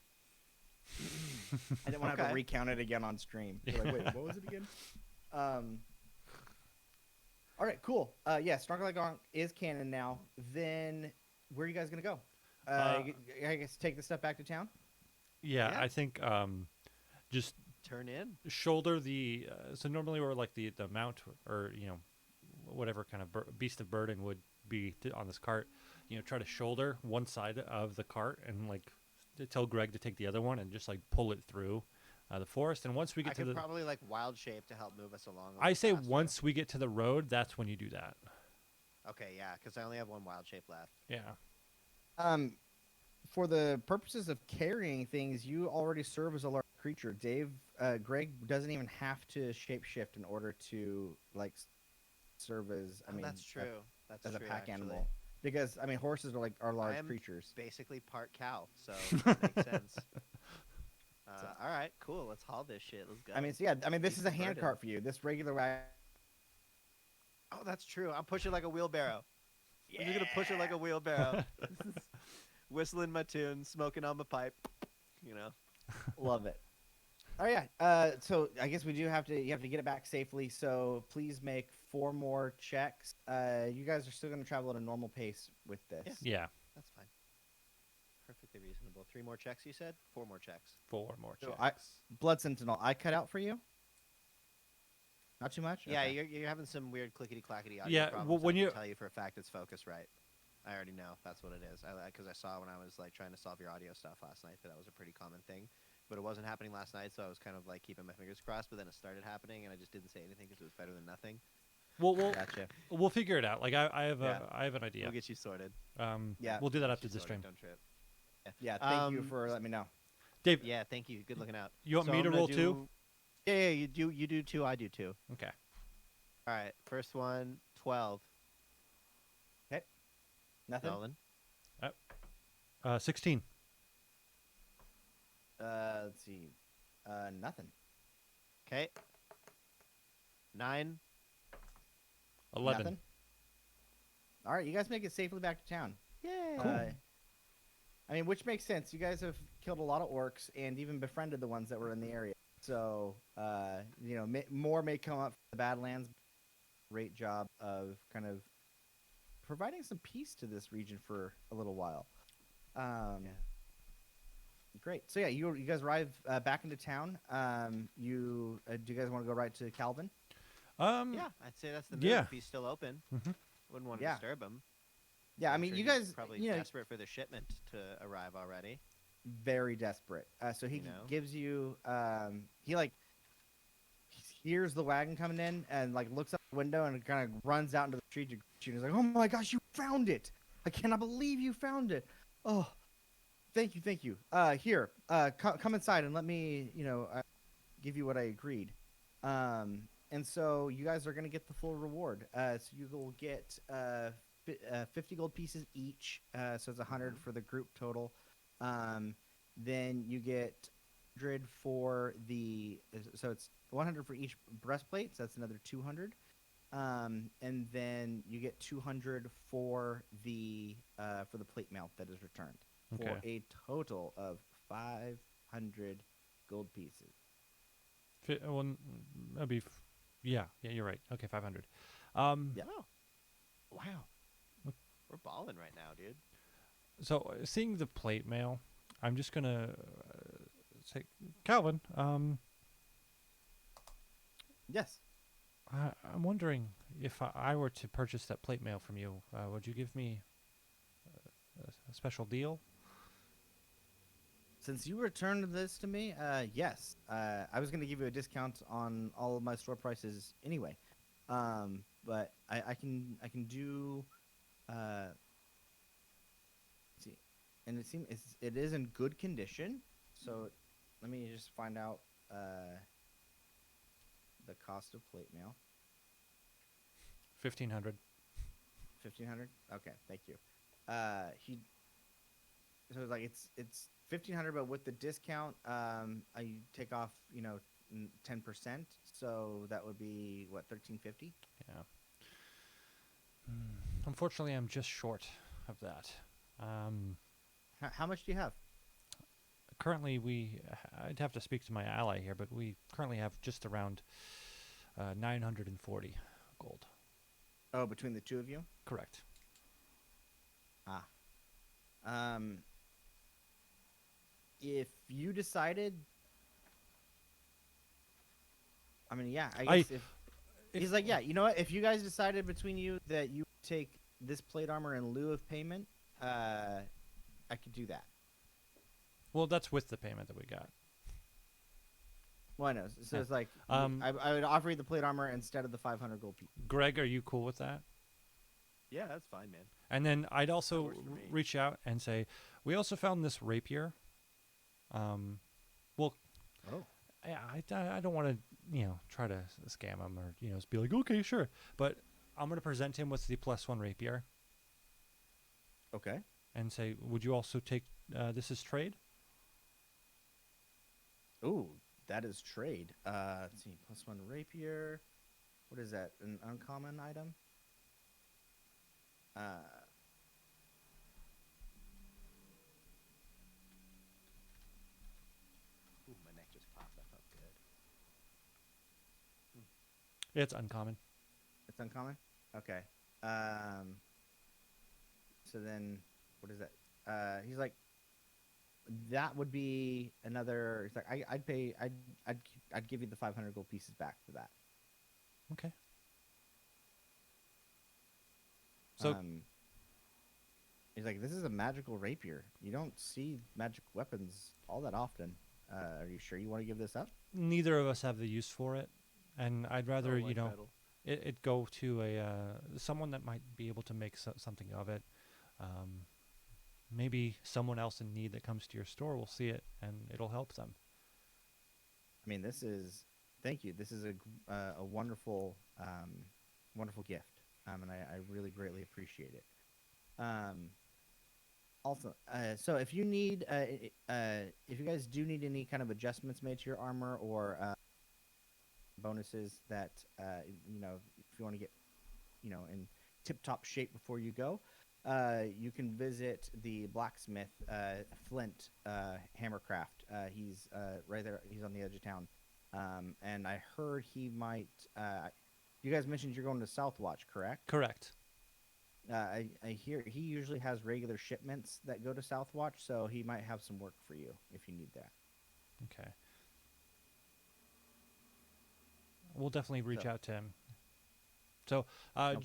I didn't want to have to recount it again on stream. You're like, wait, what was it again? All right, cool. Yeah, Snarkle Gronk is canon now. Then where are you guys gonna go? I guess take the stuff back to town. Yeah, Yeah. I think just Turn in. shoulder the. So normally we're like the mount or whatever kind of beast of burden would be on this cart. Try to shoulder one side of the cart and tell Greg to take the other one and just pull it through the forest. And once we I get to could the, probably wild shape to help move us along. I say faster. once we get to the road, that's when you do that. Okay, yeah, because I only have one wild shape left. Yeah. For the purposes of carrying things, you already serve as a large creature. Greg doesn't even have to shapeshift in order to serve as. That's true. That's as true, a pack actually. animal. Because horses are large I am creatures. Basically part cow, so that makes sense. All right, cool. Let's haul this shit. Let's go. This is a hand burden. cart for you. This regular wagon. Oh, that's true. I'm pushing like a wheelbarrow. I'm just gonna push it like a wheelbarrow. Whistling my tune, smoking on my pipe. Love it. Oh yeah. So I guess you have to get it back safely. So please make 4 more checks. You guys are still going to travel at a normal pace with this. Yeah. That's fine. Perfectly reasonable. 3 more checks, you said? 4 more checks. 4 more So checks. Blood Sentinel, I cut out for you. Not too much. Yeah, Okay. you're having some weird clickety clackety audio Yeah, problems. well, when I can you- tell you for a fact it's focus right. I already know that's what it is. Because I saw when I was trying to solve your audio stuff last night that was a pretty common thing, but it wasn't happening last night, so I was kind of keeping my fingers crossed. But then it started happening, and I just didn't say anything because it was better than nothing. Gotcha. We'll figure it out. I have Yeah. I have an idea. We'll get you sorted. Yeah. We'll do that Get after you the sorted, stream. Don't trip. Yeah. Thank you Um, for letting me know. Dave, Yeah, thank you. Good looking out. you want So me I'm to gonna roll do- too? Yeah, you do 2. I do 2. Okay. All right, first one, 12. Nothing. Nolan. 16. Let's see. Nothing. Okay. 9. 11. Nothing. All right, you guys make it safely back to town. Yay. Cool. I mean, which makes sense. You guys have killed a lot of orcs and even befriended the ones that were in the area. So, more may come up from the Badlands. Great job of kind of providing some peace to this region for a little while. Great. So yeah, you guys arrive back into town. Do you guys want to go right to Calvin? Yeah. I'd say that's the move. Yeah. If he's still open, Mhm. wouldn't want to Yeah. disturb him. Yeah, I I'm mean, sure you he's guys probably you know, desperate for the shipment to arrive already. very desperate. So he You know? gives you he like hears the wagon coming in and like looks out the window and kind of runs out into the street to greet you. And he's like, "Oh my gosh, you found it! I cannot believe you found it! Oh, thank you. Here, come inside and let me, give you what I agreed." And so you guys are gonna get the full reward. So you will get 50 gold pieces each. So it's 100 for the group total. Then you get 100 for so it's 100 for each breastplate. So that's another 200. And then you get 200 for the plate mail that is returned for Okay. a total of 500 gold pieces. That'd be. Yeah, you're right. Okay, 500. Yeah. Oh. Wow. We're balling right now, dude. So seeing the plate mail, I'm just gonna say, Calvin. Yes. I'm wondering if I were to purchase that plate mail from you, would you give me a special deal? Since you returned this to me, yes. I was going to give you a discount on all of my store prices anyway. But I can do. Let's see, and it is in good condition. So let me just find out the cost of plate mail. 1,500. 1,500. Okay, thank you. So it's like it's 1,500, but with the discount, I take off 10%, so that would be what, 1,350. Yeah. Unfortunately, I'm just short of that. How much do you have? Currently, I'd have to speak to my ally here, but we currently have just around 940 gold. Oh, between the two of you? Correct. If you decided, I mean, yeah, I guess if he's like, yeah, you know what? If you guys decided between you that you take this plate armor in lieu of payment, I could do that. Well, that's with the payment that we got. Well, I know. So Yeah. it's like, Um, I would offer you the plate armor instead of the 500 gold piece. Greg, are you cool with that? Yeah, that's fine, man. And then I'd also works for me. reach out and say, we also found this rapier. Well, Oh. yeah, I don't want to, try to scam him or, just be like, okay, sure. But I'm going to present him with the +1 rapier Okay. and say, would you also take this as trade? Ooh, that is trade. Let's see, +1 rapier. What is that? An uncommon item? Ooh, my neck just popped. That felt good. It's uncommon. It's uncommon. Okay. So then, what is that? He's like, that would be another. He's like, I'd give you the 500 gold pieces back for that. Okay. So he's like, this is a magical rapier. You don't see magic weapons all that often. Are you sure you want to give this up? neither of us have the use for it. And I'd rather, Oh, like metal. it go to someone that might be able to make something of it. Maybe someone else in need that comes to your store will see it and it'll help them. I mean, thank you. This is a wonderful, wonderful gift. And I really greatly appreciate it. Um, Also, so if you need, if you guys do need any kind of adjustments made to your armor or bonuses that, if you want to get, in tip-top shape before you go, you can visit the blacksmith, Flint Hammercraft. He's right there. He's on the edge of town, and I heard he might. You guys mentioned you're going to Southwatch, correct? Correct. I hear he usually has regular shipments that go to Southwatch, so he might have some work for you if you need that. Okay. We'll definitely reach So- out to him. So, No.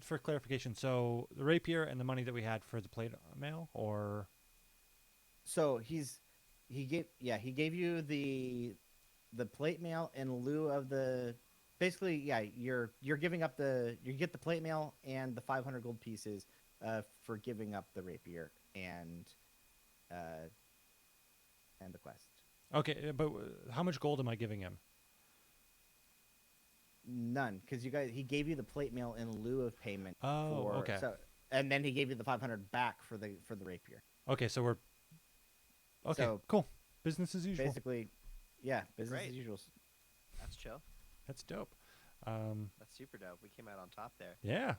for clarification, so the rapier and the money that we had for the plate mail, or So he gave you the plate mail in lieu of the basically you're giving up you get the plate mail and the 500 gold pieces for giving up the rapier uh and the quest. okay, but how much gold am I giving him? None, because he gave you the plate mail in lieu of payment. Oh, okay. So, and then he gave you the 500 back for the rapier. Okay, so we're okay. So- Cool. Business as usual. Basically, yeah, business Great. as usual. That's chill. That's dope. That's super dope. We came out on top there. Yeah.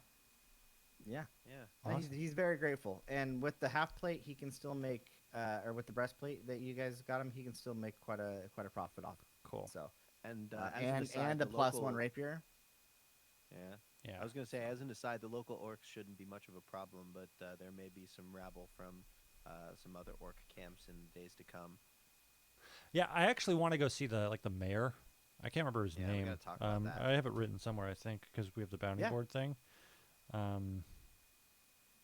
Yeah. Yeah. Awesome. He's very grateful, and with the half plate, he can still make, or with the breastplate that you guys got him, he can still make quite a profit off. Cool. So, And and as an aside, and the plus local, one rapier. Yeah. Yeah. I was gonna say, as an aside, the local orcs shouldn't be much of a problem, but there may be some rabble from some other orc camps in days to come. Yeah, I actually want to go see the mayor. I can't remember his Yeah, we name. gotta talk about that. I have it written somewhere, I think, because we have the bounty Yeah. board thing. Yeah,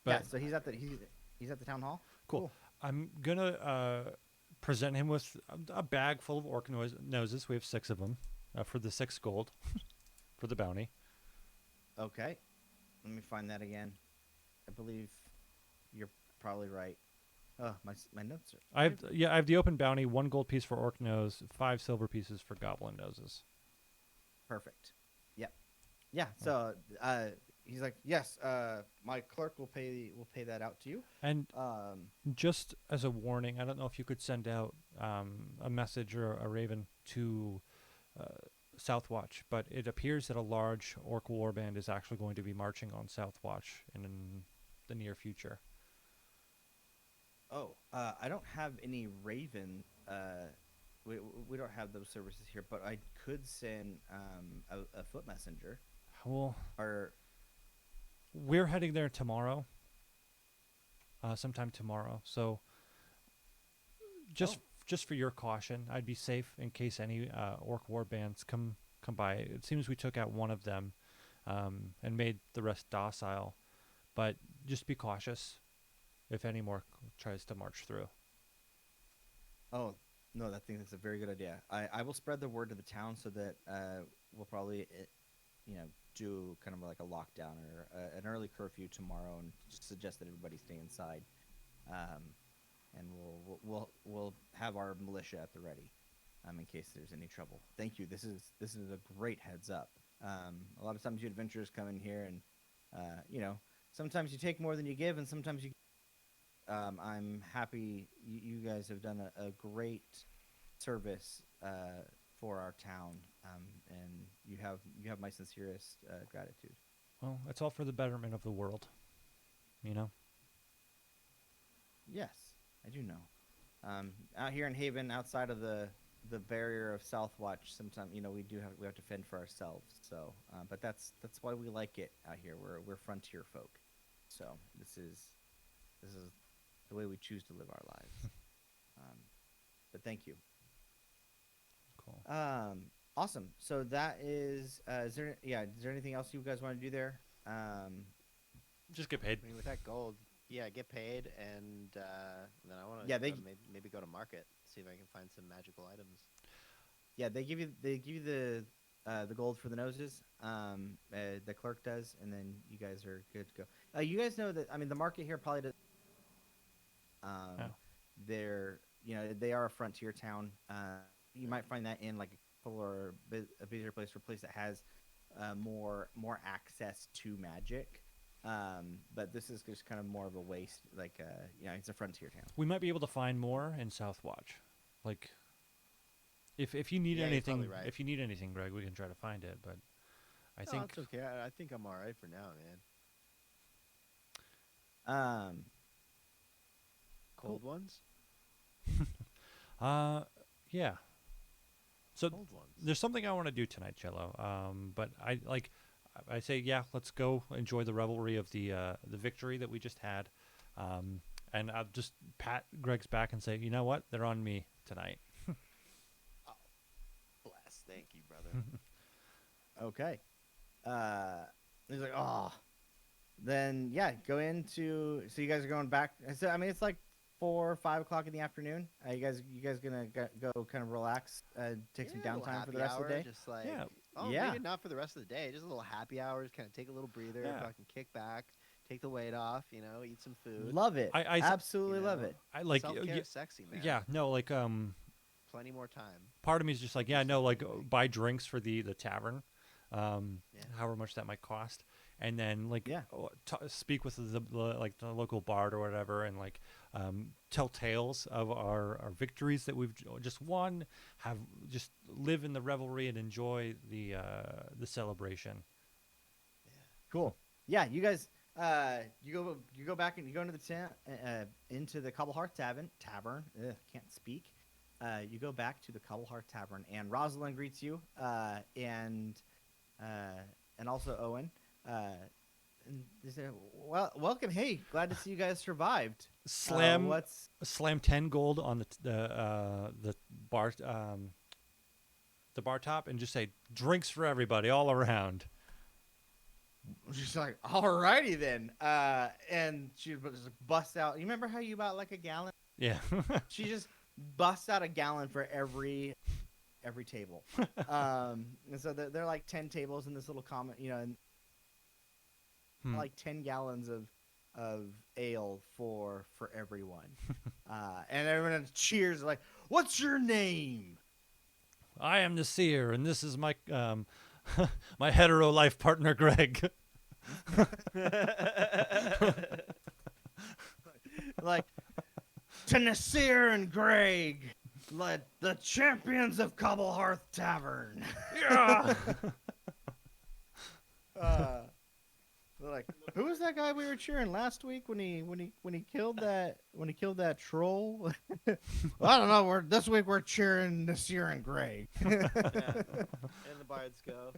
But so he's at the town hall. cool. I'm gonna present him with a bag full of orc noses. We have 6 of them for the 6 gold for the bounty. Okay, let me find that again. I believe you're probably right. Oh, my notes are. I have the open bounty, 1 gold piece for orc nose, 5 silver pieces for goblin noses. Perfect. Yep. Yeah. So he's like, yes. My clerk will pay that out to you. And Just as a warning, I don't know if you could send out a message or a raven to Southwatch, but it appears that a large orc warband is actually going to be marching on Southwatch in the near future. I don't have any raven. We don't have those services here, but I could send a foot messenger Well, or we're heading there tomorrow, sometime tomorrow. So just for your caution, I'd be safe in case any orc war bands come by. It seems we took out one of them and made the rest docile, but just be cautious if any more tries to march through. Oh, no, I think that's a very good idea. I will spread the word to the town so that we'll probably, do kind of like a lockdown or an early curfew tomorrow, and just suggest that everybody stay inside. And we'll have our militia at the ready, in case there's any trouble. Thank you. This is a great heads up. A lot of times you adventurers come in here, and sometimes you take more than you give, and sometimes you. I'm happy you guys have done a great service for our town, and you have my sincerest gratitude. Well, it's all for the betterment of the world, you know? Yes, I do know. Out here in Haven, outside of the barrier of Southwatch, sometimes we have to fend for ourselves. So, but that's why we like it out here. We're frontier folk. So this is the way we choose to live our lives. But thank you. Cool. Awesome. So that is there anything else you guys want to do there? Just get paid. I mean, with that gold, yeah, get paid, and then I want to Yeah, maybe go to market, see if I can find some magical items. Yeah, they give you the gold for the noses. The clerk does, and then you guys are good to go. You guys know that, I mean, the market here probably does. Oh. They are a frontier town. You might find that in like a couple or a busier place, or a place that has more access to magic. But this is just kind of more of a waste, like it's a frontier town. We might be able to find more in Southwatch. Like, if you need Yeah, you're anything, probably right. if you need anything, Greg, we can try to find it. But I No, think it's okay. I think I'm all right for now, man. Cold ones? yeah. So Cold ones. there's something I want to do tonight, Cello. But I say, yeah, let's go enjoy the revelry of the victory that we just had. And I'll just pat Greg's back and say, you know what? They're on me tonight. Bless. Thank you, brother. Okay. He's like, oh. Then yeah, go into. So you guys are going back. So I mean, it's like 4 or 5 o'clock in the afternoon. You guys gonna go kind of relax, take some Yeah, a little downtime for the happy rest of the hour, day. Just like, Yeah. oh, Yeah. maybe not for the rest of the day. Just a little happy hours, kind of take a little breather, Yeah. fucking kick back, take the weight off, eat some food. Love it. I Absolutely you love know. it. I like Self-care is sexy, man. yeah, no, like Plenty more time. part of me is just like, yeah, Just no, like thinking. buy drinks for the tavern, Yeah. however much that might cost, and then like Yeah. speak with the like the local bard or whatever, and like tell tales of our victories that we've just won, have just live in the revelry and enjoy the celebration. Cool. Yeah, you guys. You go back and you go into the into the Cobblehearth Tavern. Ugh, can't speak. You go back to the Cobblehearth Tavern, and Rosalind greets you, and also Owen. And they say, "Well, welcome. Hey, glad to see you guys survived." Slam What's slam 10 gold on the bar top and just say drinks for everybody all around. She's like, "Alrighty then." And she just busts out. You remember how you bought like a gallon? Yeah. She just busts out a gallon for every table. And so there are like 10 tables in this little common, and like 10 gallons of ale for everyone. And everyone cheers like, "What's your name?" I am the seer, and this is my my hetero life partner, Greg. Like, to Nasir and Greg, like the champions of Cobblehearth Tavern. Yeah. They're like, who was that guy we were cheering last week when he killed that troll? I don't know. This week we're cheering Nasir and Greg. And the bards go.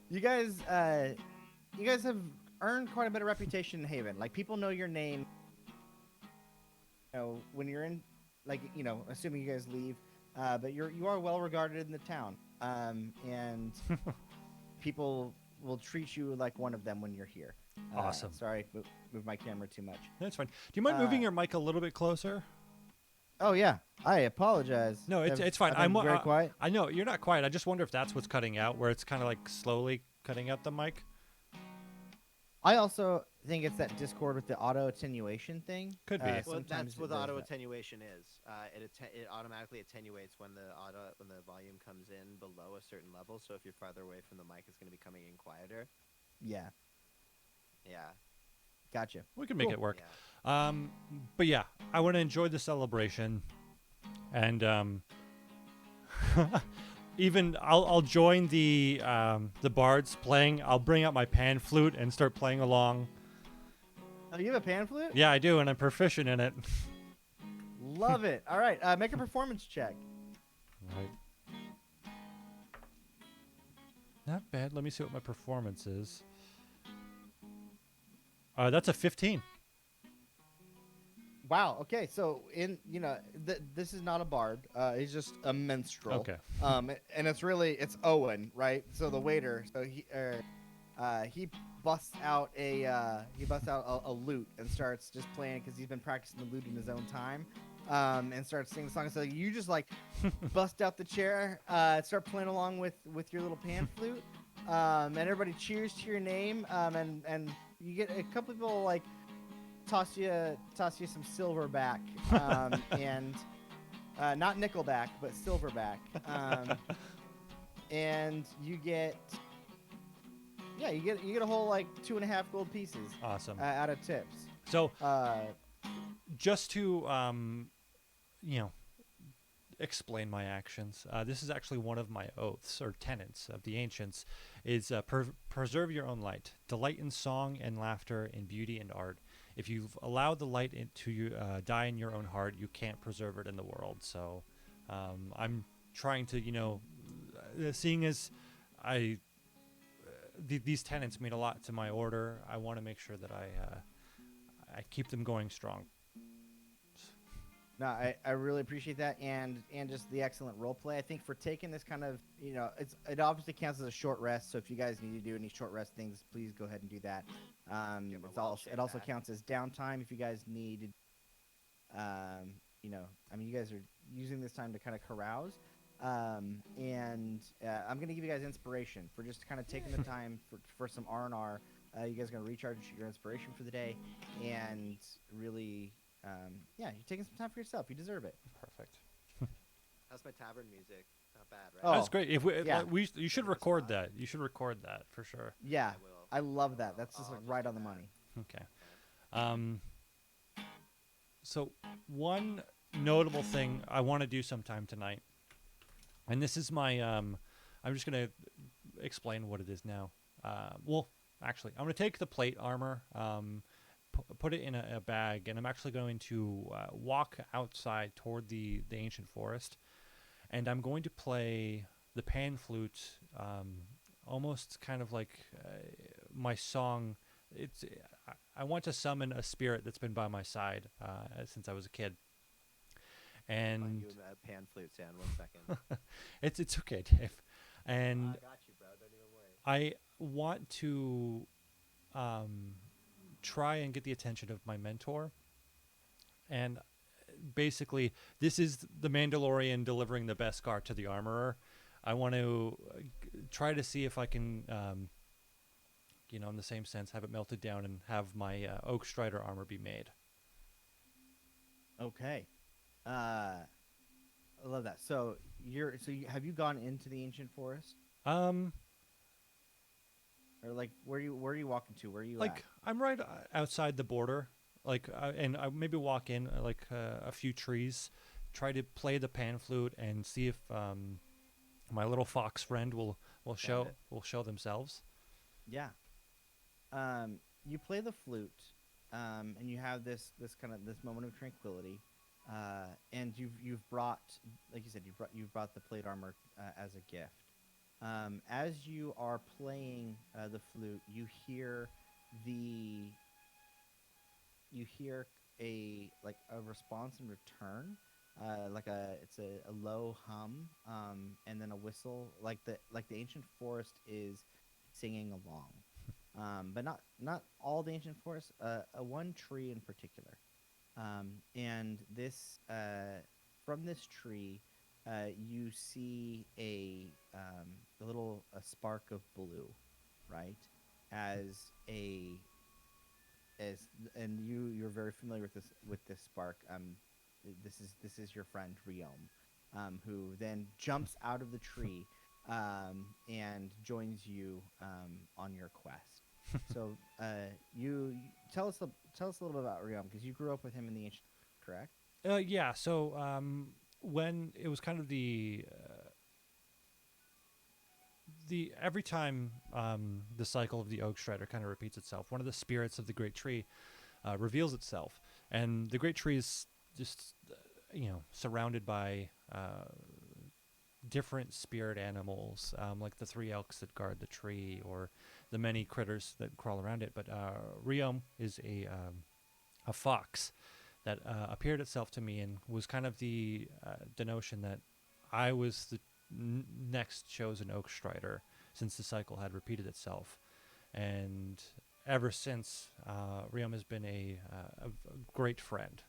You guys have earned quite a bit of reputation in Haven. Like, people know your name. When you're in, like, assuming you guys leave, but you are well regarded in the town. And people will treat you like one of them when you're here. Awesome. Sorry, move my camera too much. That's fine. Do you mind moving your mic a little bit closer? Oh yeah, I apologize. No, it's fine. I'm very quiet. I know you're not quiet. I just wonder if that's what's cutting out, where it's kind of like slowly cutting out the mic. I also think it's that Discord with the auto attenuation thing. Could be. Well, Sometimes that's what it does auto that. attenuation is. It automatically attenuates when the volume comes in below a certain level. So if you're farther away from the mic, it's going to be coming in quieter. Yeah, Yeah. gotcha. We can make Cool. it work. Yeah. But yeah, I want to enjoy the celebration, and even I'll join the bards playing. I'll bring out my pan flute and start playing along. Oh, you have a pan flute? Yeah, I do, and I'm proficient in it. Love it. All right, make a performance check. Right. Not bad. Let me see what my performance is. That's a 15. Wow. Okay. So this is not a bard. He's just a minstrel. Okay. And it's Owen, right? So the waiter. So he busts out a lute and starts just playing because he's been practicing the lute in his own time. And starts singing the song. So you just like bust out the chair, start playing along with your little pan flute. And everybody cheers to your name. And you get a couple people like toss you some silverback, and not nickelback, but silverback. And you get Yeah, you get a whole like 2.5 gold pieces Awesome. out of tips. So Uh, just to you know, explain my actions. This is actually one of my oaths or tenets of the ancients: is preserve your own light, delight in song and laughter, in beauty and art. If you've allowed the light to die in your own heart, you can't preserve it in the world. So I'm trying to, seeing as I these tenets mean a lot to my order, I want to make sure that I keep them going strong. No, I really appreciate that, and just the excellent role play. I think for taking this kind of, it obviously counts as a short rest. So if you guys need to do any short rest things, please go ahead and do that. It also counts as downtime if you guys need. You guys are using this time to kind of carouse, and I'm gonna give you guys inspiration for just kind of taking the time for some R&R. You guys are gonna recharge your inspiration for the day, and really. You're taking some time for yourself. You deserve it. Perfect. How's my tavern music? Not bad, right? Oh, That's great. If we, yeah. you should record that. You should record that for sure. Yeah, I will. I love that. That's just I'll like just right do on the that. money. Okay. So one notable thing I want to do sometime tonight, and this is my I'm just gonna explain what it is now. Well, actually, I'm gonna take the plate armor, put it in a bag, and I'm actually going to walk outside toward the ancient forest, and I'm going to play the pan flute, almost kind of like my song. It's I want to summon a spirit that's been by my side since I was a kid, Find and you a pan flute sound. 1 second. it's okay, Dave. And I got you, bro. Don't even worry. I want to try and get the attention of my mentor. And basically, this is the Mandalorian delivering the Beskar to the armorer. I want to try to see if I can, in the same sense, have it melted down and have my Oak Strider armor be made. Okay. I love that. So have you gone into the ancient forest, Um, or like where are you walking to? Where are you like I'm right outside the border, like, and I maybe walk in a few trees, try to play the pan flute and see if my little fox friend will Found it. show themselves. Yeah. You play the flute, and you have this moment of tranquility, and you've brought, like you said, you've brought the plate armor as a gift. As you are playing the flute, the you hear a response in return, it's a low hum, and then a whistle, like the ancient forest is singing along. But not all the ancient forest. One tree in particular, and this from this tree, you see a spark of blue, right? As a as and you're very familiar with this spark. This is your friend Riom, who then jumps out of the tree, and joins you on your quest. So, you tell us a little bit about Riom, because you grew up with him in the ancient, correct? Yeah. So when it was kind of the every time the cycle of the Oak Strider kind of repeats itself, one of the spirits of the great tree reveals itself, and the great tree is just surrounded by different spirit animals, like the three elks that guard the tree, or the many critters that crawl around it. But Riom is a fox that appeared itself to me and was kind of the notion that I was the next chosen Oak Strider, since the cycle had repeated itself. And ever since, Riom has been a great friend.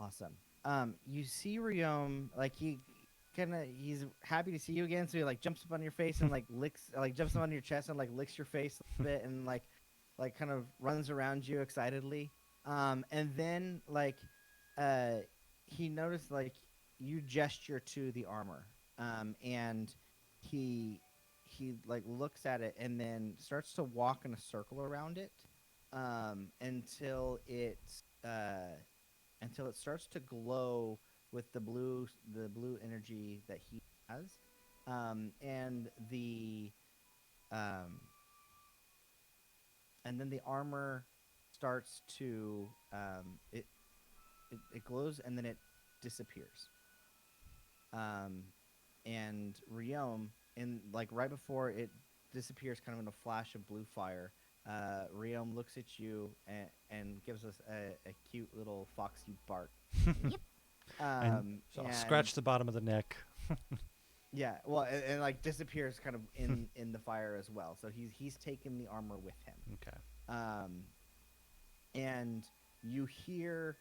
Awesome. You see Riom, like he's happy to see you again, so he like jumps up on your face and like jumps up on your chest and like licks your face a bit, and like kind of runs around you excitedly. And then he noticed like you gesture to the armor, and he he like looks at it and then starts to walk in a circle around it, until it starts to glow with the blue energy that he has, and um, and then the armor starts to it glows and then it disappears. Um, and Riom, in like right before it disappears, kind of in a flash of blue fire, Riom looks at you and gives us a cute little foxy bark. Yep. And so I'll scratch the bottom of the neck. Yeah, well, and like disappears kind of in the fire as well. So he's taken the armor with him. Okay. Um, and you hear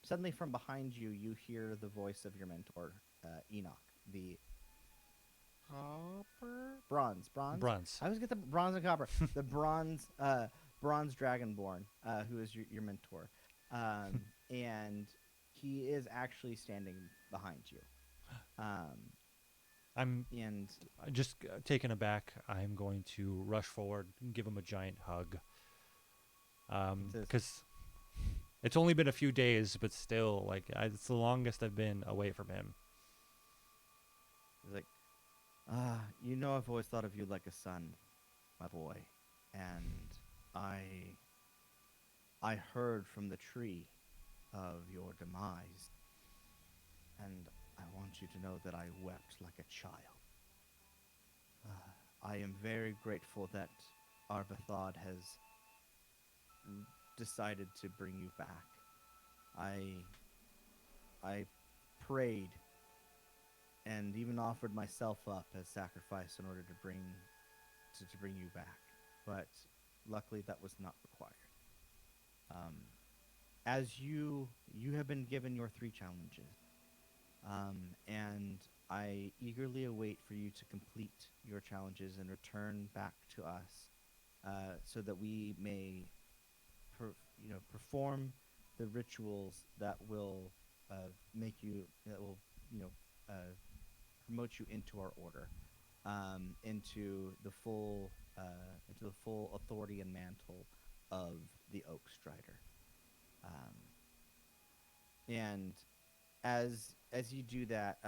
suddenly from behind you, you hear the voice of your mentor, Enoch, the copper bronze. I always get the bronze and copper. The bronze dragonborn, who is your mentor, and he is actually standing behind you. I'm And just taken aback. I'm going to rush forward and give him a giant hug. Says- Because it's only been a few days, but still, like, it's the longest I've been away from him. he's like, I've always thought of you like a son, my boy, and I heard from the tree of your demise, and I want you to know that I wept like a child. I am very grateful that Arbathod has decided to bring you back. I prayed and even offered myself up as sacrifice in order to bring you back, but luckily that was not required. As you have been given your 3 challenges, and I eagerly await for you to complete your challenges and return back to us, so that we may, perform the rituals that will promote you into our order, into the full authority and mantle of the Oak Strider. And as you do that,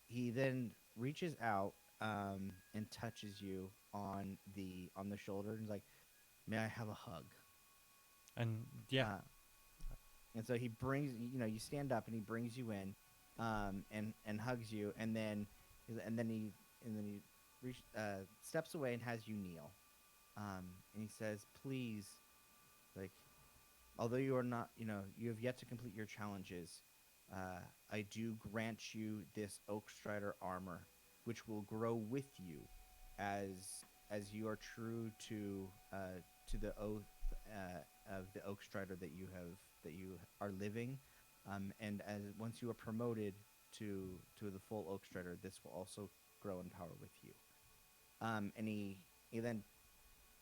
he then reaches out, and touches you on the shoulder and is like, "May I have a hug?" And yeah, And so he brings, you stand up and he brings you in, and hugs you, and then he steps away and has you kneel, and he says, "Please, like, although you are not, you have yet to complete your challenges, I do grant you this Oak Strider armor, which will grow with you as you are true to the oath of the Oak Strider that you are living, and as once you are promoted to the full Oak Strider, this will also grow in power with you." And he then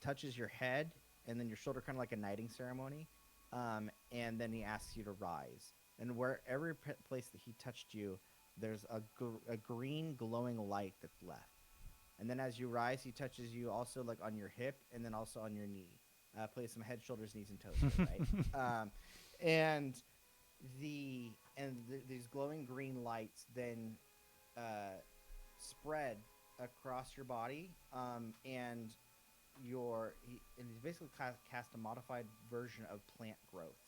touches your head and then your shoulder, kind of like a knighting ceremony, and then he asks you to rise. And wherever place that he touched you, there's a green glowing light that's left. And then as you rise, he touches you also like on your hip and then also on your knee. Place some head, shoulders, knees, and toes, there, right? And these glowing green lights then spread across your body, and he's basically cast a modified version of plant growth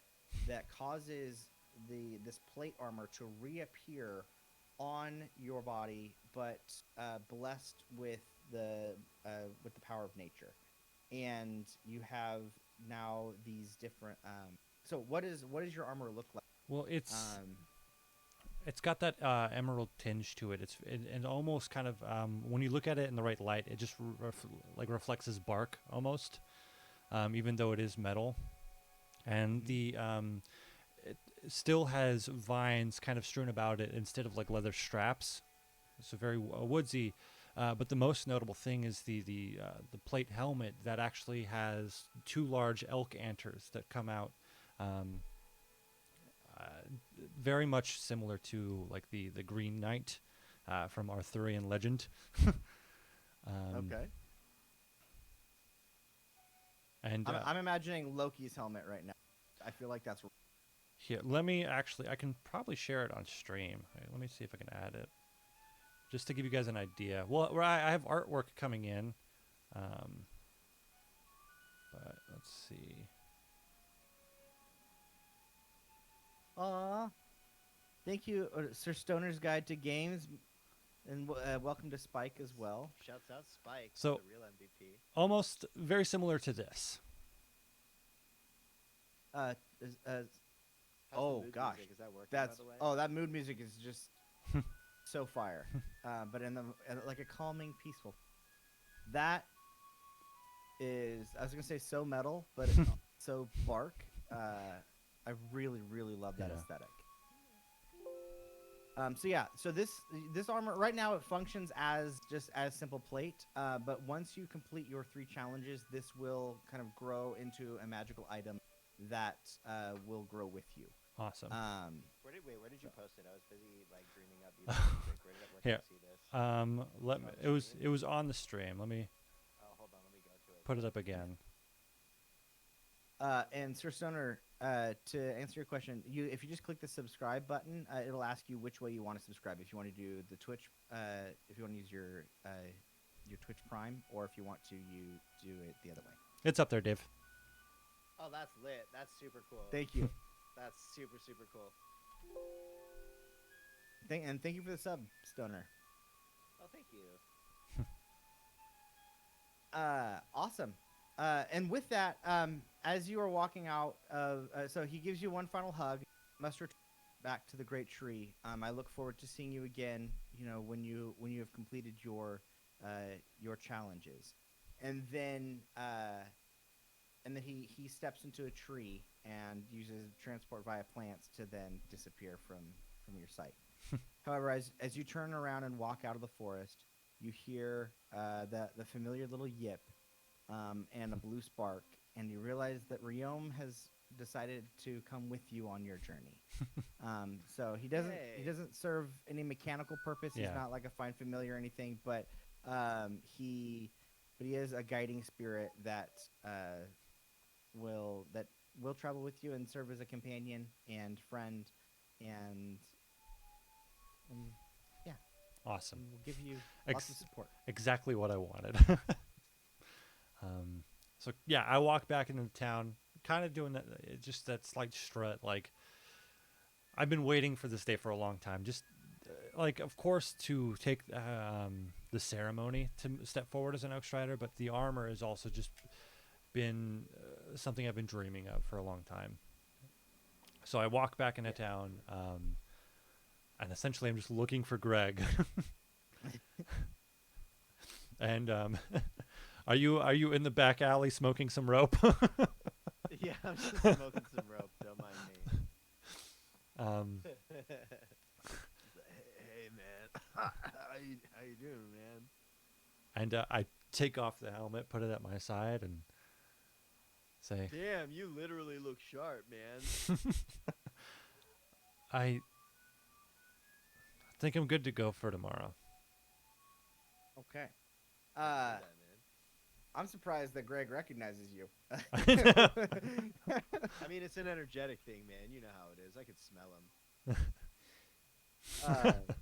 that causes this plate armor to reappear on your body, but blessed with the power of nature. And you have now these different. So what does your armor look like? well, it's got that emerald tinge to it. It almost kind of, when you look at it in the right light, it just reflects his bark almost, even though it is metal. And it still has vines kind of strewn about it instead of like leather straps. It's a very woodsy. But the most notable thing is the plate helmet that actually has 2 large elk antlers that come out. Very much similar to like the Green Knight from Arthurian legend. Okay. And I'm imagining Loki's helmet right now. I feel like that's here, let me actually. I can probably share it on stream. Wait, let me see if I can add it, just to give you guys an idea. Well, I have artwork coming in, but let's see. Aw. Thank you, Sir Stoner's Guide to Games, and welcome to Spike as well. Shouts out Spike, So- the real MVP. Almost very similar to this. Uh, is- uh, How's the Oh, mood gosh. music? Is that working, that's by the way? that mood music is just so fire, but in like a calming, peaceful. That is, I was gonna say so metal, but it's so bark. I really, really love that Yeah. aesthetic. So yeah, so this armor right now it functions as just as simple plate, but once you complete your 3 challenges, this will kind of grow into a magical item that will grow with you. Awesome. Where did you post it? I was busy like dreaming up music. Where can Here. I see this? Let me, on the stream? it was on the stream. Let me Oh, hold on, let me go to it. put it up again. And Sir Stoner, to answer your question, if you just click the subscribe button, it'll ask you which way you want to subscribe. If you want to do the Twitch, if you want to use your Twitch Prime, or if you want to do it the other way. It's up there, Dave. Oh, that's lit. That's super cool. Thank you. That's super cool. Thank you for the sub, Stoner. Oh, thank you. Awesome. And with that, as you are walking out of, so he gives you one final hug, must return back to the great tree. I look forward to seeing you again. You know, when you have completed your challenges, and then he steps into a tree and uses transport via plants to then disappear from your sight. However, as you turn around and walk out of the forest, you hear the familiar little yip and a blue spark, and you realize that Riom has decided to come with you on your journey. So he doesn't serve any mechanical purpose. Yeah. He's not like a fine familiar or anything, but he is a guiding spirit that will travel with you and serve as a companion and friend, and yeah, Awesome. and will give you Ex- lots of support. Exactly what I wanted. So yeah, I walk back into town, kind of doing that, just that slight strut. Like, I've been waiting for this day for a long time. Just like, of course, to take the ceremony to step forward as an Outstrider, but the armor has also just been something I've been dreaming of for a long time. So I walk back into town, and essentially I'm just looking for Greg. And are you in the back alley smoking some rope? Yeah, I'm just smoking some rope. Don't mind me. Hey, man. how you doing, man? And I take off the helmet, put it at my side, and say, Damn, you literally look sharp, man. I think I'm good to go for tomorrow. Okay. Do that, man. I'm surprised that Greg recognizes you. I mean, it's an energetic thing, man. You know how it is. I could smell him.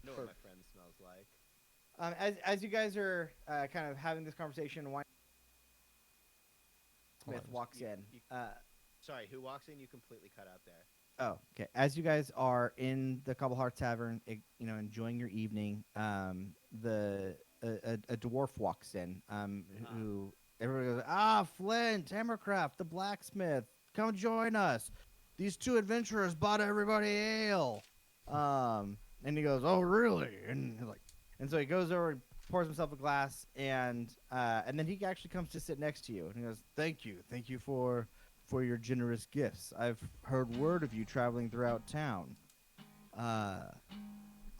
Know what my friend smells like. As you guys are kind of having this conversation, Hold Smith on. walks in. Sorry, who walks in? You completely cut out there. Oh, okay. As you guys are in the Cobbleheart Tavern, enjoying your evening, a dwarf walks in, who everybody goes, Flint, Hammercraft, the blacksmith, come join us. These 2 adventurers bought everybody ale. And he goes, oh, really? And he's like, and so he goes over and pours himself a glass, and then he actually comes to sit next to you, and he goes, thank you for your generous gifts. I've heard word of you traveling throughout town.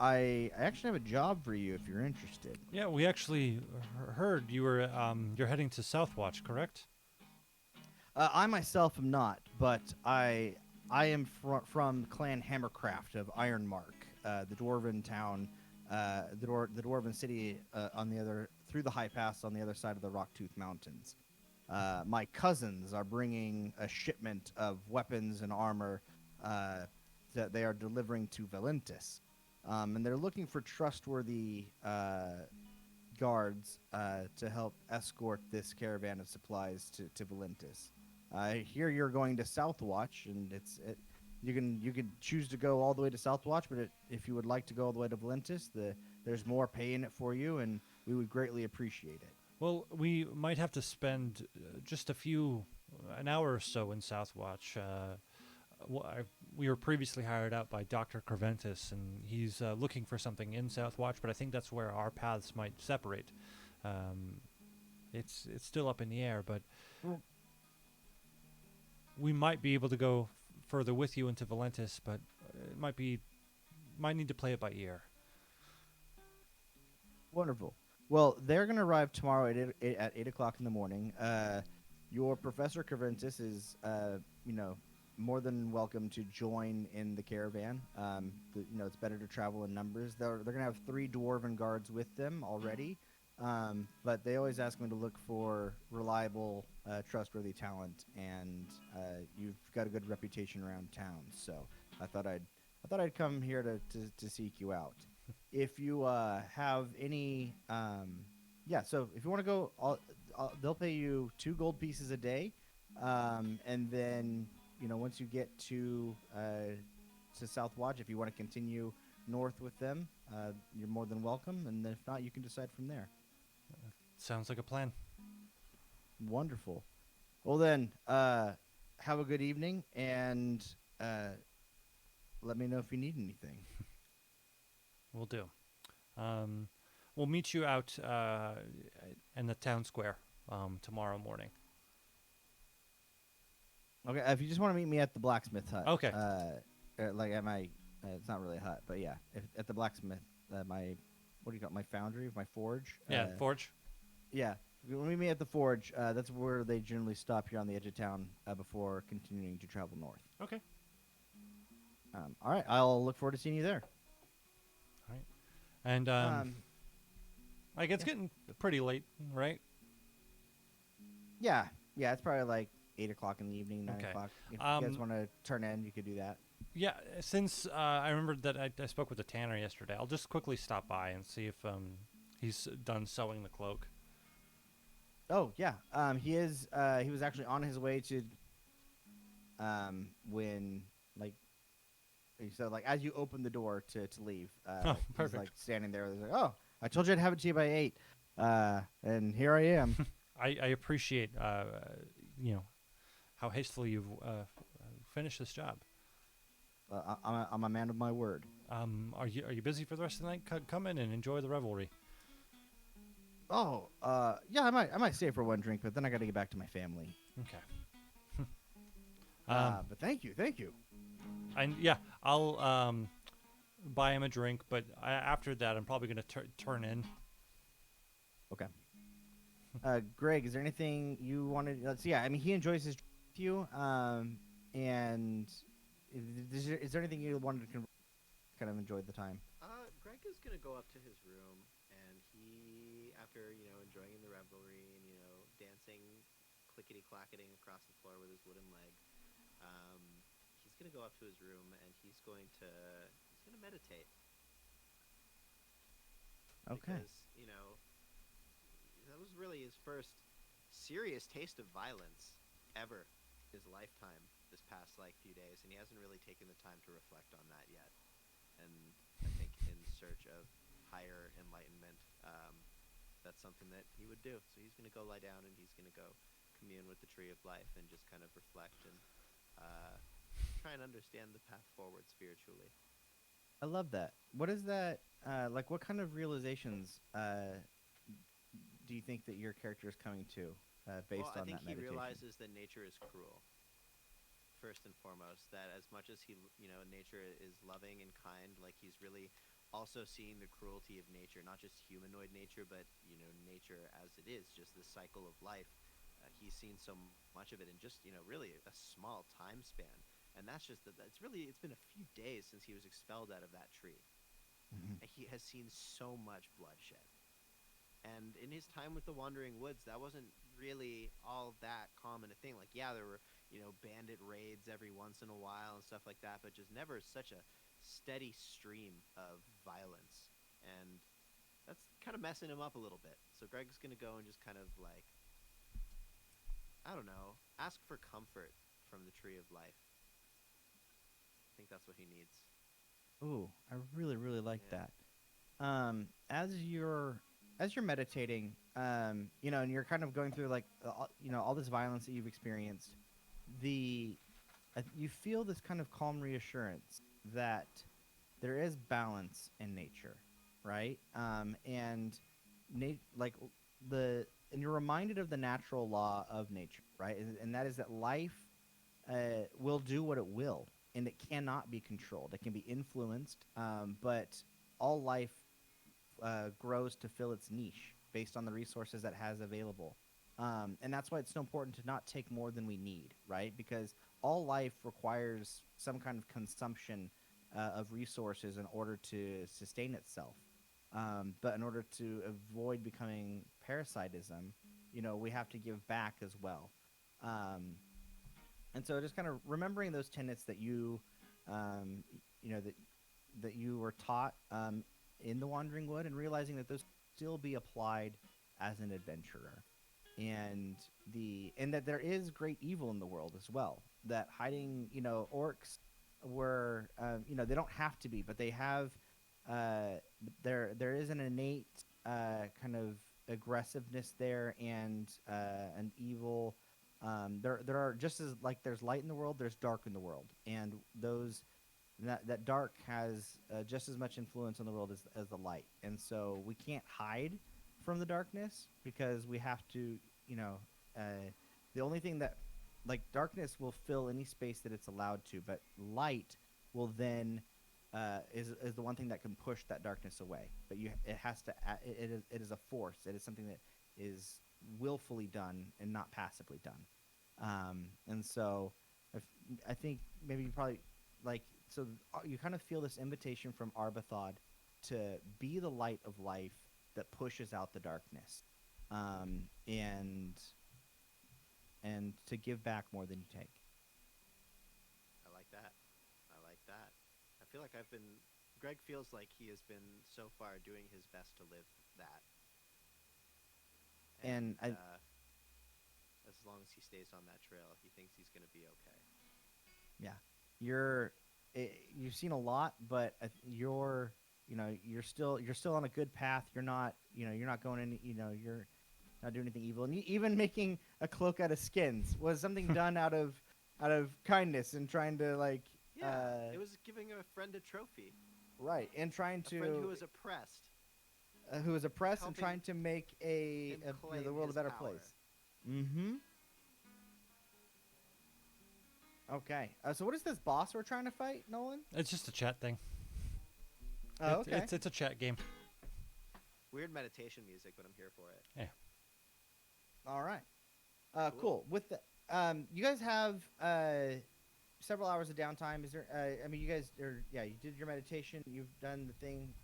I actually have a job for you if you're interested. Yeah, we actually heard you were you're heading to Southwatch, correct? I myself am not, but I am from Clan Hammercraft of Ironmark, the dwarven town, the dwarven city on the other through the high pass on the other side of the Rocktooth Mountains. My cousins are bringing a shipment of weapons and armor that they are delivering to Valentis. And they're looking for trustworthy guards to help escort this caravan of supplies to Valentis. I hear you're going to Southwatch, and you can choose to go all the way to Southwatch, but if you would like to go all the way to Valentis, there's more pay in it for you, and we would greatly appreciate it. Well, we might have to spend just an hour or so in Southwatch. We were previously hired out by Dr. Creventis, and he's looking for something in Southwatch, but I think that's where our paths might separate. It's still up in the air, but we might be able to go further with you into Valentis, but it might need to play it by ear. Wonderful. Well, they're going to arrive tomorrow at 8 o'clock in the morning. Your Professor Caventis is, more than welcome to join in the caravan. It's better to travel in numbers. They're going to have 3 dwarven guards with them already, but they always ask me to look for reliable, trustworthy talent, and you've got a good reputation around town. So I thought I'd come here to seek you out. If you have any, so if you want to go, they'll pay you 2 gold pieces a day, and then once you get to Southwatch, if you want to continue north with them, you're more than welcome, and if not, you can decide from there. Sounds like a plan. Wonderful. Well then, have a good evening, and let me know if you need anything. We'll do. We'll meet you out in the town square tomorrow morning. Okay, if you just want to meet me at the blacksmith hut. Okay. Like at my, it's not really a hut, but yeah, at the blacksmith, my, what do you call it, my foundry, my forge? Yeah, forge. Yeah, when we meet at the forge, that's where they generally stop here on the edge of town before continuing to travel north. Okay. All right, I'll look forward to seeing you there. All right. And like it's getting pretty late, right? Yeah, it's probably like 8 o'clock in the evening, 9 Okay. o'clock. If you guys want to turn in, you could do that. Yeah, since I remembered that I spoke with the tanner yesterday, I'll just quickly stop by and see if he's done sewing the cloak. Oh yeah, he is. He was actually on his way to. When so as you open the door to leave, Oh, he's perfect. like standing there. He's like, "Oh, I told you I'd have it to you by 8, and here I am." I appreciate how hastily you've finished this job. I'm a man of my word. Are you busy for the rest of the night? Come in and enjoy the revelry. Oh, yeah, I might stay for one drink, but then I got to get back to my family. Okay. But thank you. And yeah, I'll buy him a drink, but after that, I'm probably gonna turn in. Okay. Greg, is there anything you wanted? Let's see. Yeah, I mean, he enjoys his drink with you. And is there anything you wanted to kind of enjoy the time? Greg is gonna go up to his room, and he, after enjoying the revelry and dancing, clickety clacketing across the floor with his wooden leg, he's gonna go up to his room and he's gonna meditate. Okay. Because that was really his first serious taste of violence ever his lifetime this past few days, and he hasn't really taken the time to reflect on that yet. And I think in search of higher enlightenment, that's something that he would do. So he's going to go lie down and he's going to go commune with the tree of life and just kind of reflect and try and understand the path forward spiritually. I love that. What is that? What kind of realizations do you think that your character is coming to based on that meditation? I think he realizes that nature is cruel. First and foremost, that as much as nature is loving and kind, he's really also seeing the cruelty of nature, not just humanoid nature, but nature as it is, just the cycle of life. He's seen so much of it in just really a small time span, and that's just it's been a few days since he was expelled out of that tree, Mhm. and he has seen so much bloodshed. And in his time with the Wandering Woods, that wasn't really all that common a thing. Like, yeah, there were, bandit raids every once in a while and stuff like that, but just never such a steady stream of violence. And that's kind of messing him up a little bit. So Greg's going to go and just kind of like, I don't know, ask for comfort from the Tree of Life. I think that's what he needs. Ooh, I really, really like Yeah. that. As you're meditating, and you're kind of going through like, all this violence that you've experienced, you feel this kind of calm reassurance that there is balance in nature, right? And like and you're reminded of the natural law of nature, right? And that is that life will do what it will, and it cannot be controlled. It can be influenced, but all life grows to fill its niche based on the resources that it has available. And that's why it's so important to not take more than we need, right? Because all life requires some kind of consumption of resources in order to sustain itself. But in order to avoid becoming parasitism, we have to give back as well. Um, and so just kind of remembering those tenets that um, that you were taught in the Wandering Wood, and realizing that those still be applied as an adventurer, and that there is great evil in the world as well. That hiding, orcs were, they don't have to be, but they have. There is an innate kind of aggressiveness there, and an evil. There are, just as like there's light in the world, there's dark in the world, and that dark has just as much influence on the world as the light. And so we can't hide from the darkness, because we have to, uh, the only thing that, like, darkness will fill any space that it's allowed to, but light will then is the one thing that can push that darkness away. But it has to, it is a force. It is something that is willfully done and not passively done. And so I think maybe you probably, like, so you kind of feel this invitation from Arbathod to be the light of life that pushes out the darkness, and to give back more than you take. I like that. I like that. I feel like Greg feels like he has been so far doing his best to live that. And As long as he stays on that trail, he thinks he's going to be okay. yeah, you've seen a lot, but you're still on a good path. You're not going any, you're not doing anything evil. And even making a cloak out of skins was something done out of kindness, and trying to, like, Yeah, it was giving a friend a trophy. right, and trying A to friend who was oppressed. who was oppressed, and helping trying to make him the claim world a his better power. place. Mm-hmm. Okay. So what is this boss we're trying to fight, Nolan? It's just a chat thing. Oh, okay. It's a chat game. Weird meditation music, but I'm here for it. Yeah. All right. Cool. Cool. With the you guys have several hours of downtime. Is there? You guys are. Yeah, you did your meditation. You've done the thing.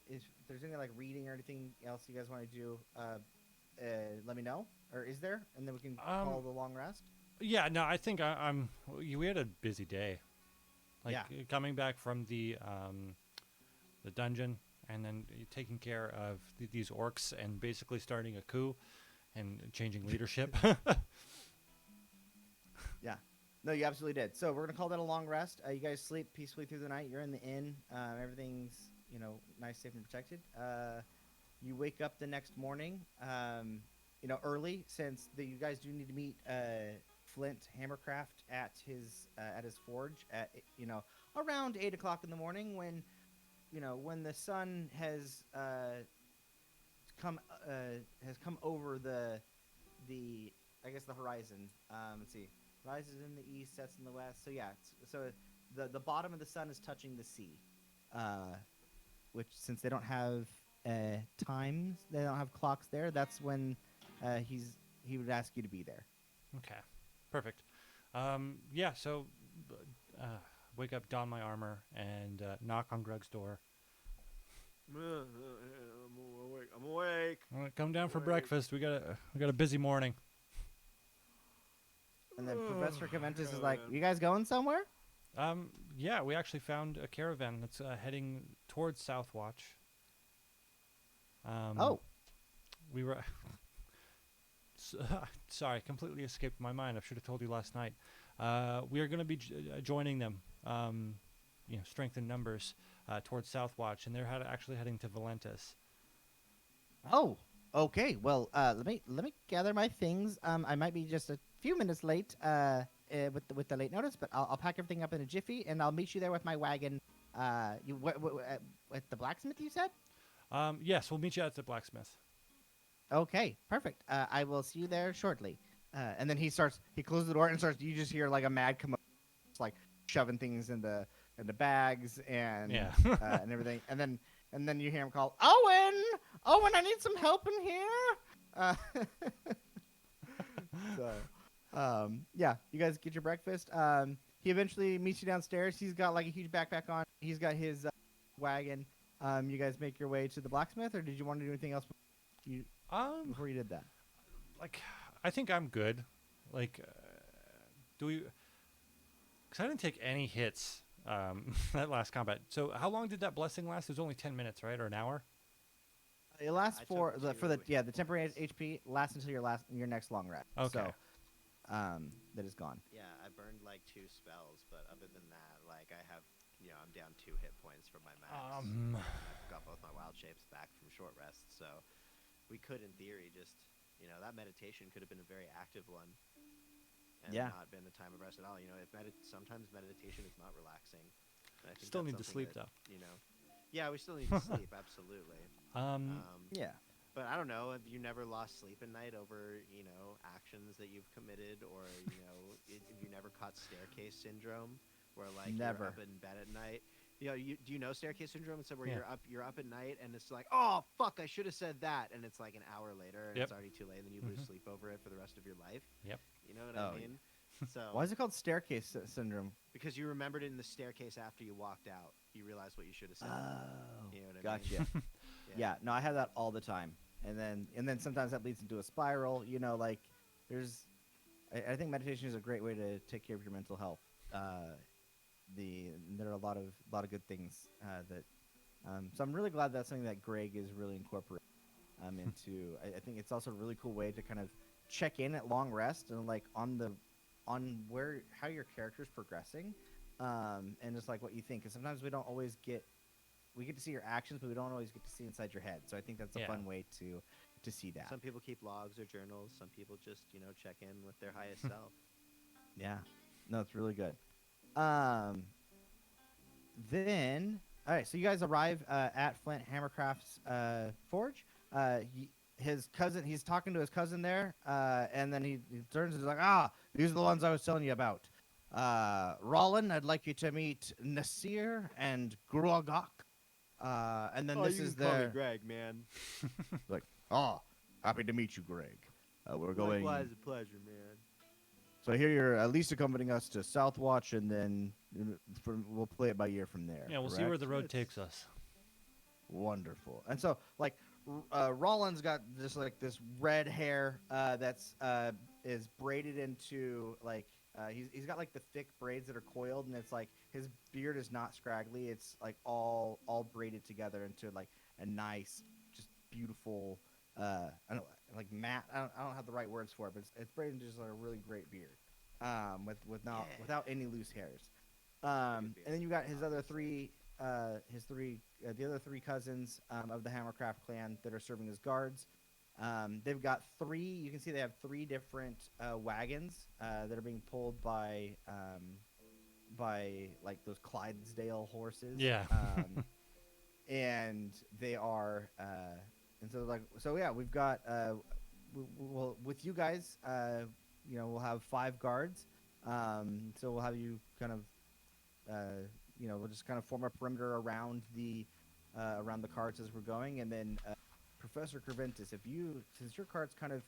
If there's any, like, reading or anything else you guys want to do, let me know. Or is there? And then we can call the long rest. Yeah, no, I think we had a busy day. Like, Yeah. coming back from the dungeon, and then taking care of these orcs, and basically starting a coup and changing leadership. Yeah. No, you absolutely did. So we're gonna call that a long rest. You guys sleep peacefully through the night. You're in the inn. Everything's, nice, safe, and protected. You wake up the next morning, early, since you guys do need to meet Flint Hammercraft at his forge at around 8 o'clock in the morning, when the sun has come over the I guess the horizon. Let's see, rises in the east, sets in the west. So yeah, so the bottom of the sun is touching the sea, which, since they don't have times, they don't have clocks there. That's when he would ask you to be there. Okay, perfect. Yeah, so wake up, don my armor, and knock on Greg's door. Where I'm awake. All right, come down for Wait. breakfast. We got a busy morning. And then Professor Caventus is Oh, like, man. "You guys going somewhere?" Yeah, we actually found a caravan that's heading towards Southwatch. Oh, We were. Sorry, completely escaped my mind. I should have told you last night. We are going to be joining them. Strength in numbers towards Southwatch, and they're actually heading to Valentis. oh, okay. Well, let me gather my things. I might be just a few minutes late. With the late notice, but I'll pack everything up in a jiffy, and I'll meet you there with my wagon. At the blacksmith, you said? Yes, we'll meet you at the blacksmith. Okay, perfect. I will see you there shortly. And then he closes the door and starts. You just hear like a mad commotion, like shoving things into bags and Yeah. and everything. And then you hear him call, Owen, Owen, I need some help in here. Uh, yeah, you guys get your breakfast. He eventually meets you downstairs. He's got like a huge backpack on. He's got his wagon. You guys make your way to the blacksmith, or did you want to do anything else before you did that? Like, I think I'm good. Like, do we? Because I didn't take any hits that last combat. So how long did that blessing last? It was only 10 minutes, right, or an hour? It lasts I for took the two the temporary HP lasts until your next long rest. Okay. So, that is gone. Yeah, I burned like 2 spells, but other than that, like I have, I'm down 2 hit points from my max. I've got both my wild shapes back from short rest, so we could, in theory, just, that meditation could have been a very active one, and Yeah. not been a time of rest at all. Sometimes meditation is not relaxing. And I think Still that's need to something sleep, that, Yeah, we still need to sleep, absolutely. Yeah. But I don't know. Have you never lost sleep at night over, actions that you've committed, or have you never caught staircase syndrome, where like Never. you're up in bed at night? Do you know staircase syndrome? It's where Yeah. you're up at night, and it's like, oh fuck, I should have said that, and it's like an hour later, and Yep. it's already too late, and then you lose sleep over it for the rest of your life. Yep. You know what Oh, I mean? So Why is it called staircase syndrome? because you remembered it in the staircase after you walked out, you realized what you should have said. Oh, You know what I gotcha. mean? Yeah, no, I have that all the time, and then sometimes that leads into a spiral. Like there's, I think meditation is a great way to take care of your mental health. There are a lot of good things that, so I'm really glad that's something that Greg is really incorporating into. I think it's also a really cool way to kind of check in at long rest and like on how your character's progressing, and just like what you think. Because sometimes we don't always get. We get to see your actions, but we don't always get to see inside your head. So I think that's a Yeah. fun way to see that. Some people keep logs or journals. Some people just, check in with their highest self. Yeah, no, it's really good. Then all right, so you guys arrive at Flint Hammercraft's forge. His cousin, he's talking to his cousin there, and then he turns and he's like, these are the ones I was telling you about. Rollin, I'd like you to meet Nasir and Grogok. And then this is their Greg, man. Like, happy to meet you, Greg. We're going. Likewise, a pleasure, man. So I hear you're at least accompanying us to Southwatch, and then we'll play it by ear from there. Yeah, we'll see where correct? the road takes us. Wonderful. And so, like, Rollins got just like this red hair that's is braided into like he's got like the thick braids that are coiled, and it's like his beard is not scraggly. It's like all braided together into like a nice, just beautiful. I don't like matte. I don't have the right words for it, but it's braided into just like a really great beard, without any loose hairs. And then you got his other three. The other 3 cousins of the Hammercraft clan that are serving as guards. They've got 3. You can see they have 3 different wagons that are being pulled by like those Clydesdale horses. Yeah. And they are, and so yeah, we've got we'll with you guys. We'll have 5 guards. So we'll have you kind of. We'll just kind of form a perimeter around the carts as we're going, and then Professor Kerventus, since your cart's kind of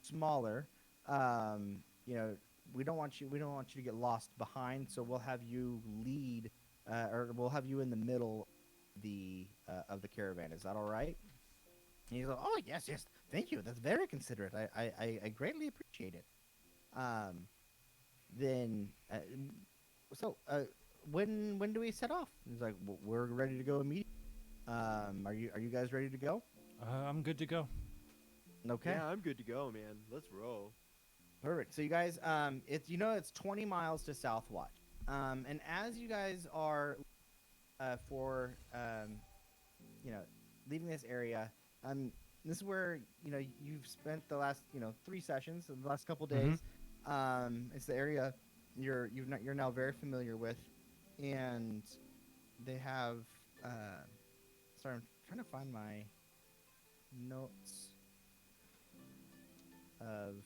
smaller, we don't want you to get lost behind, so we'll have you lead, or we'll have you in the middle of the caravan. Is that all right? And he's like, "Oh yes, yes, thank you. That's very considerate. I greatly appreciate it." Um, then so when do we set off? He's like, "We're ready to go immediately." Are you guys ready to go? I'm good to go. Okay. Yeah, I'm good to go, man. Let's roll. Perfect. So you guys, it's 20 miles to Southwatch. And as you guys are, for you know, leaving this area, this is where you've spent the last 3 sessions, the last couple Mhm. days. It's the area you're now very familiar with, and they have. Sorry, I'm trying to find my notes of.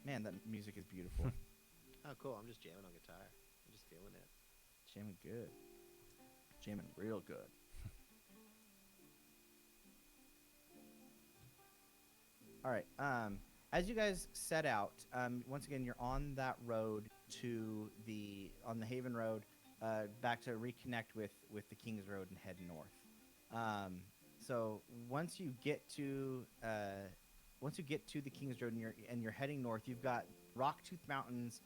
Man, that music is beautiful. Oh, cool. I'm just jamming on guitar. I'm just feeling it. Jamming good. Jamming real good. All right. As you guys set out, once again, you're on that road on the Haven Road, back to reconnect with the King's Road and head north. So once you get to the King's Road and you're heading north, you've got Rocktooth Mountains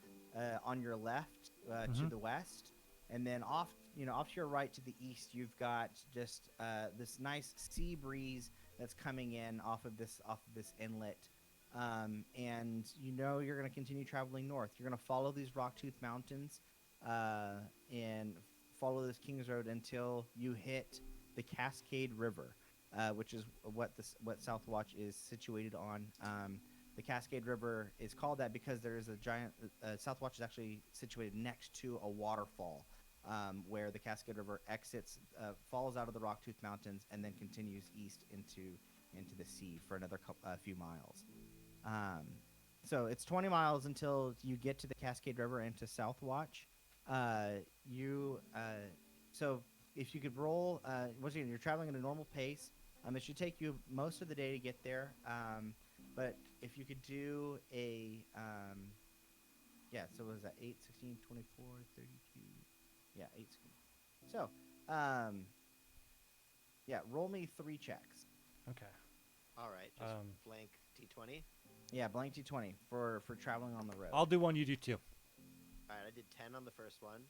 on your left, to Mhm. the west, and then off to your right to the east, you've got just this nice sea breeze that's coming in off of this inlet. And you're going to continue traveling north. You're going to follow these Rocktooth Mountains, and follow this King's Road until you hit the Cascade River, which is what Southwatch is situated on. The Cascade River is called that because there is a giant. Southwatch is actually situated next to a waterfall, where the Cascade River exits, falls out of the Rocktooth Mountains, and then continues east into the sea for another few miles. Um, so it's 20 miles until you get to the Cascade River and to Southwatch. You so if you could roll, once again, you're traveling at a normal pace. It should take you most of the day to get there. But if you could do yeah, so what was that 8, 16, 24, 32? Yeah, 8. So, yeah, roll me 3 checks. Okay. All right. Just blank D20. Yeah, blank D20 for traveling on the road. I'll do one. You do two. All right. I did 10 on the first one.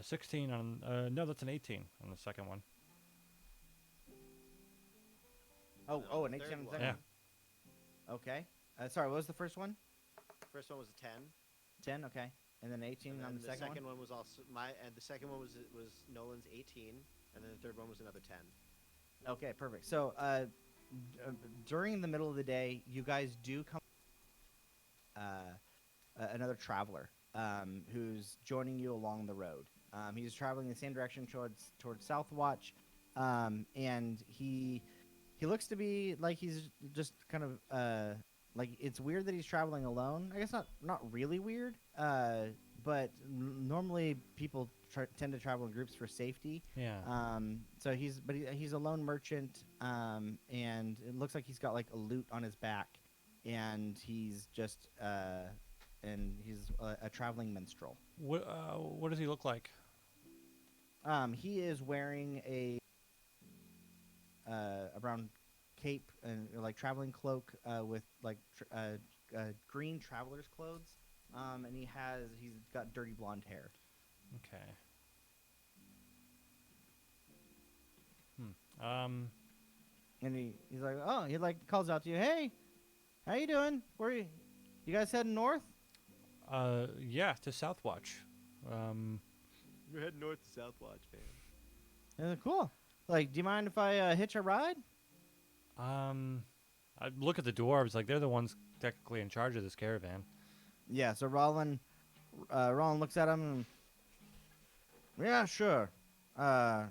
16 on. No, that's an 18 on the second one. Oh, an the 18 third on the one. second Yeah. one? Okay. Sorry, what was the first one? First one was a 10. 10, okay. And then 18 And on then the second one? was also and the second one was Nolan's 18, and then the third one was another 10. Okay, perfect. So, during the middle of the day, you guys do come another traveler, who's joining you along the road. He's traveling in the same direction towards Southwatch, and he looks to be like he's just kind of like it's weird that he's traveling alone. I guess not really weird, but normally people tend to travel in groups for safety. Yeah. So he's a lone merchant, and it looks like he's got like a loot on his back, and he's a traveling minstrel. What does he look like? He is wearing a brown cape and like traveling cloak, with like green traveler's clothes, and he's got dirty blonde hair. Okay. And he's like, oh, he like calls out to you, hey, how you doing? Where you guys heading north? Yeah, to Southwatch. We're heading north to Southwatch, man. Cool. Like, do you mind if I hitch a ride? I look at the dwarves, like they're the ones technically in charge of this caravan. Yeah. So Roland looks at him and, yeah, sure. Well,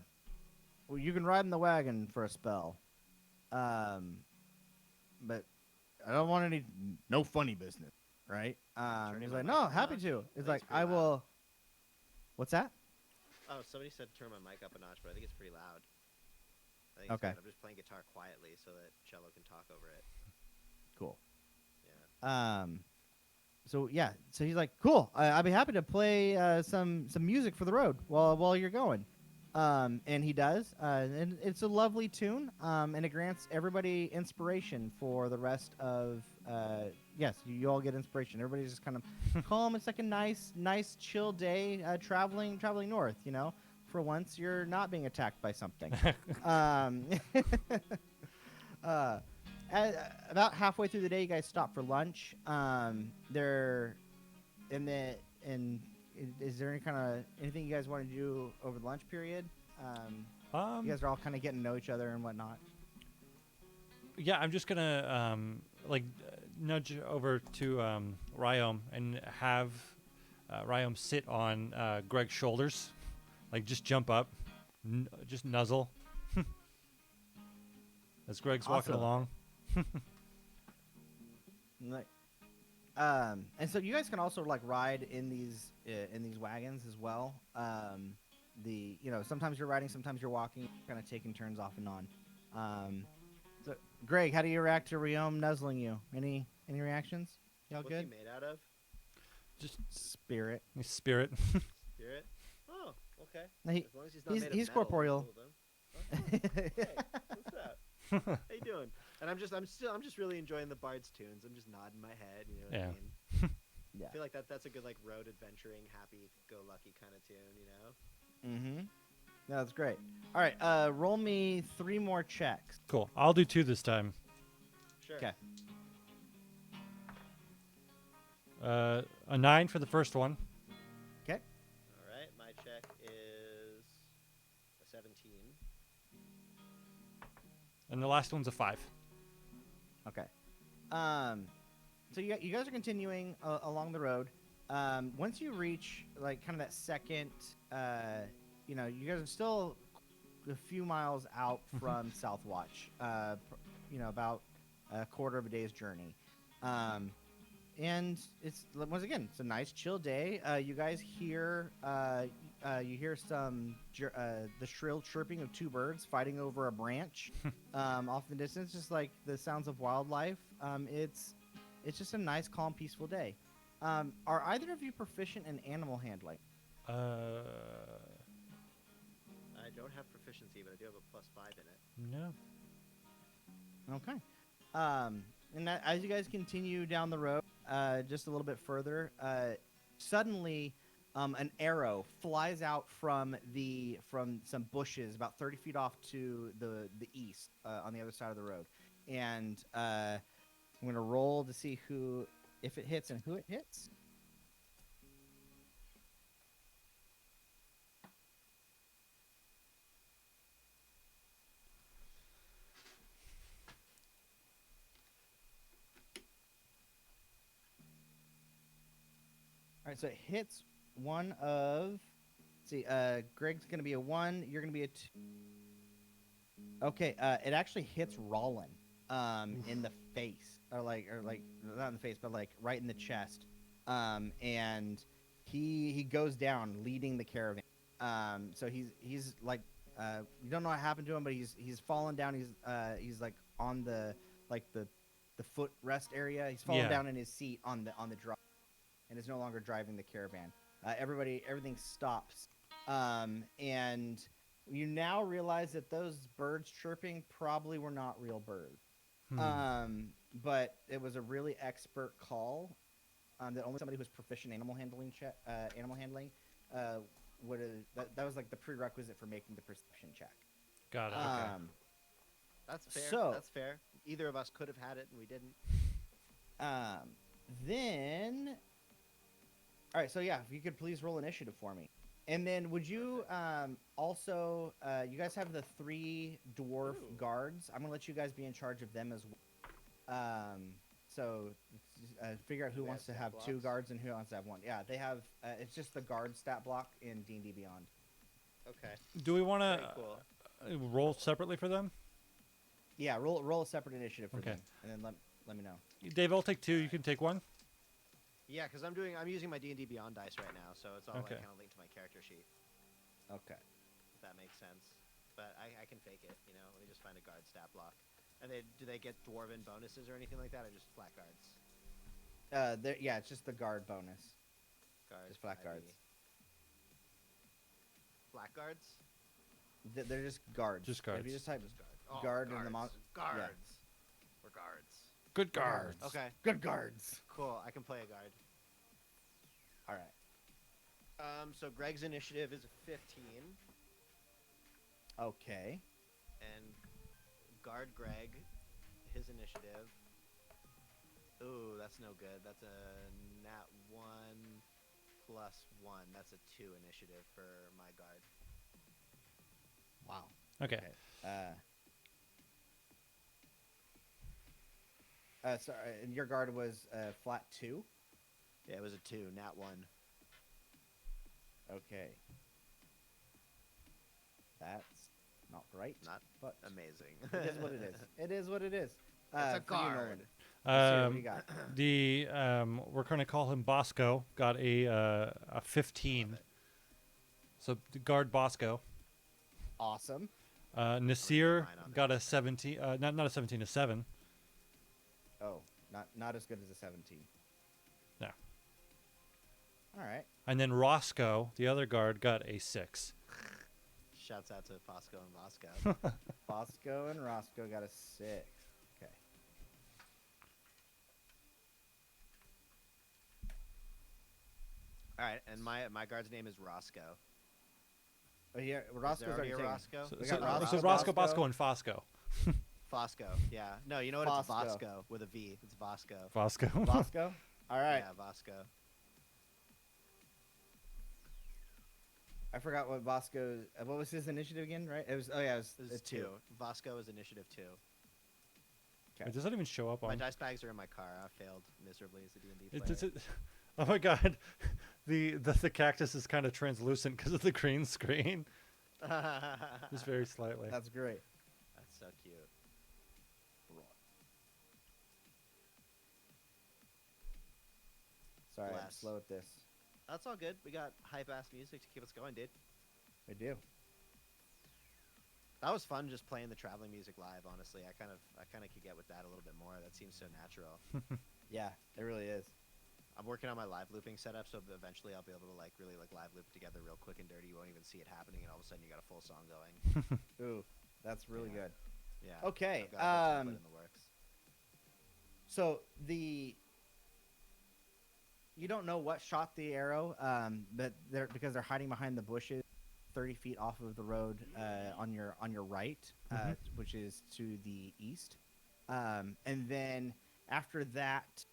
you can ride in the wagon for a spell. But I don't want no funny business, right? Turning He's my like, no, mic happy on. to. He's Thanks, like, pretty I loud. will. What's that? Oh, somebody said turn my mic up a notch, but I think it's pretty loud. I think it's Okay. good. I'm just playing guitar quietly so that Cello can talk over it. Cool. Yeah. so yeah, so he's like, cool. I'd be happy to play some music for the road while you're going. And he does, and it's a lovely tune. And it grants everybody inspiration for the rest of. Yes, you all get inspiration. Everybody's just kind of calm. It's like a nice chill day traveling north. You know, for once you're not being attacked by something. um, uh, about halfway through the day, you guys stop for lunch. There, and is there any kind of anything you guys want to do over the lunch period? You guys are all kind of getting to know each other and whatnot. Yeah, I'm just gonna nudge over to Ryom and have Ryom sit on Greg's shoulders, like just jump up, just nuzzle as Greg's walking Awesome. along. Like, and so you guys can also like ride in these wagons as well. Sometimes you're riding, sometimes you're walking, kind of taking turns off and on. So Greg, how do you react to Riom nuzzling you? Any reactions? Y'all What's good? he made out of? Just Spirit. spirit. Spirit. Oh, okay. No, As long as he's not made of he's metal, corporeal. cool then. Okay. Hey, what's up? How you doing? And I'm just really enjoying the Bard's tunes. I'm just nodding my head. You know what I Yeah. mean? Yeah. I feel like that's a good like road adventuring, happy-go-lucky kind of tune. You know? Mm-hmm. No, that's great. All right, roll me 3 more checks. Cool. I'll do 2 this time. Sure. Okay. A 9 for the first one. Okay. All right. My check is a 17. And the last one's a 5. Okay. So you guys are continuing along the road. Once you reach like kind of that second, you guys are still a few miles out from Southwatch. About a quarter of a day's journey. And it's once again, it's a nice chill day. You guys hear some the shrill chirping of 2 birds fighting over a branch off in the distance, just like the sounds of wildlife. It's just a nice, calm, peaceful day. Are either of you proficient in animal handling? Uh, I don't have proficiency, but I do have a +5 in it. no. Okay. And as you guys continue down the road, just a little bit further, suddenly, an arrow flies out from some bushes about 30 feet off to the east, on the other side of the road, and I'm gonna roll to see if it hits and who it hits. All right, so it hits one of. Let's see, Greg's gonna be a 1. You're gonna be a 2. Okay, it actually hits Rollin, in the face, or like not in the face, but like right in the chest, and he goes down, leading the caravan. So he's like, you don't know what happened to him, but he's fallen down. He's like on the foot rest area. He's fallen Yeah. down in his seat on the drive, and is no longer driving the caravan. Everything stops, and you now realize that those birds chirping probably were not real birds. But it was a really expert call, that only somebody who's proficient in animal handling would have. That was like the prerequisite for making the perception check. Got it. Okay. That's fair. So- That's fair. Either of us could have had it, and we didn't. Then, all right. So yeah, if you could please roll initiative for me, and then would you also you guys have the 3 dwarf Ooh. guards. I'm gonna let you guys be in charge of them as well. So figure out who Do they wants to have have stat 2 blocks? guards and who wants to have 1. Yeah, they have. It's just the guard stat block in D&D Beyond. Okay. Do we want Very to cool. roll separately for them? Yeah, roll a separate initiative for Okay. them, and then let me know. Dave, I'll take 2. You can take 1. Yeah, because I'm using my D&D Beyond dice right now, so it's all Okay. like kind of linked to my character sheet. Okay. If that makes sense. But I can fake it. Let me just find a guard stat block. And do they get dwarven bonuses or anything like that, or just flat guards? Yeah, it's just the guard bonus. Guards. Just black 5e. guards. Blackguards. They're just guards. Just If guards. you just type Just guards. Oh, guard guards. in the Guards. We're guards. Good guards. Okay. good guards. Cool. I can play a guard. All right. So Greg's initiative is a 15, Okay. and guard Greg, his initiative. Ooh, that's no good. That's a nat 1 plus 1. That's a 2 initiative for my guard. Wow. Okay. Sorry, and your guard was flat 2. Yeah, it was a 2, nat 1. Okay. That's not great. Not but amazing. it is what it is. It is what it is. a for you, Nolan. guard. Let's see what you got. The we're gonna call him Bosco. Got a 15. So the guard Bosco. Awesome. Nasir mine on got that. a 17. Not a 17, a 7. Oh, not as good as a 17. No. All right. And then Roscoe, the other guard, got a 6. Shouts out to Fosco and Bosco. Bosco and Roscoe got a 6. Okay. All right, and my guard's name is Roscoe. Oh, yeah, Is there Roscoe's already already a taken. Roscoe? So, We so, got Roscoe, so Roscoe, Bosco. Bosco, and Fosco. Fosco, yeah. No, you know what? It's Fosco. Vosco with a V. It's Vosco. Fosco. Bosco. All right. Yeah, Vosco. I forgot what Bosco. What was his initiative again? Right? It was. Oh yeah, it was, This is 2. Vosco is initiative 2. Wait, does that even show up My on? dice bags are in my car. I failed miserably as a D&D It, player. does it, oh my god, the cactus is kind of translucent because of the green screen, just very slightly. That's great. That's so cute. Sorry, I'm Bless. slow at this. That's all good. We got hype-ass music to keep us going, dude. I do. That was fun just playing the traveling music live, honestly. I kind of could get with that a little bit more. That seems so natural. Yeah, it really is. I'm working on my live looping setup, so eventually I'll be able to really live loop together real quick and dirty. You won't even see it happening, and all of a sudden you got a full song going. Ooh, that's really Yeah. good. Yeah. Okay, I've got a template in the works. So you don't know what shot the arrow, but because they're hiding behind the bushes, 30 feet off of the road on your right, which is to the east, and then after that,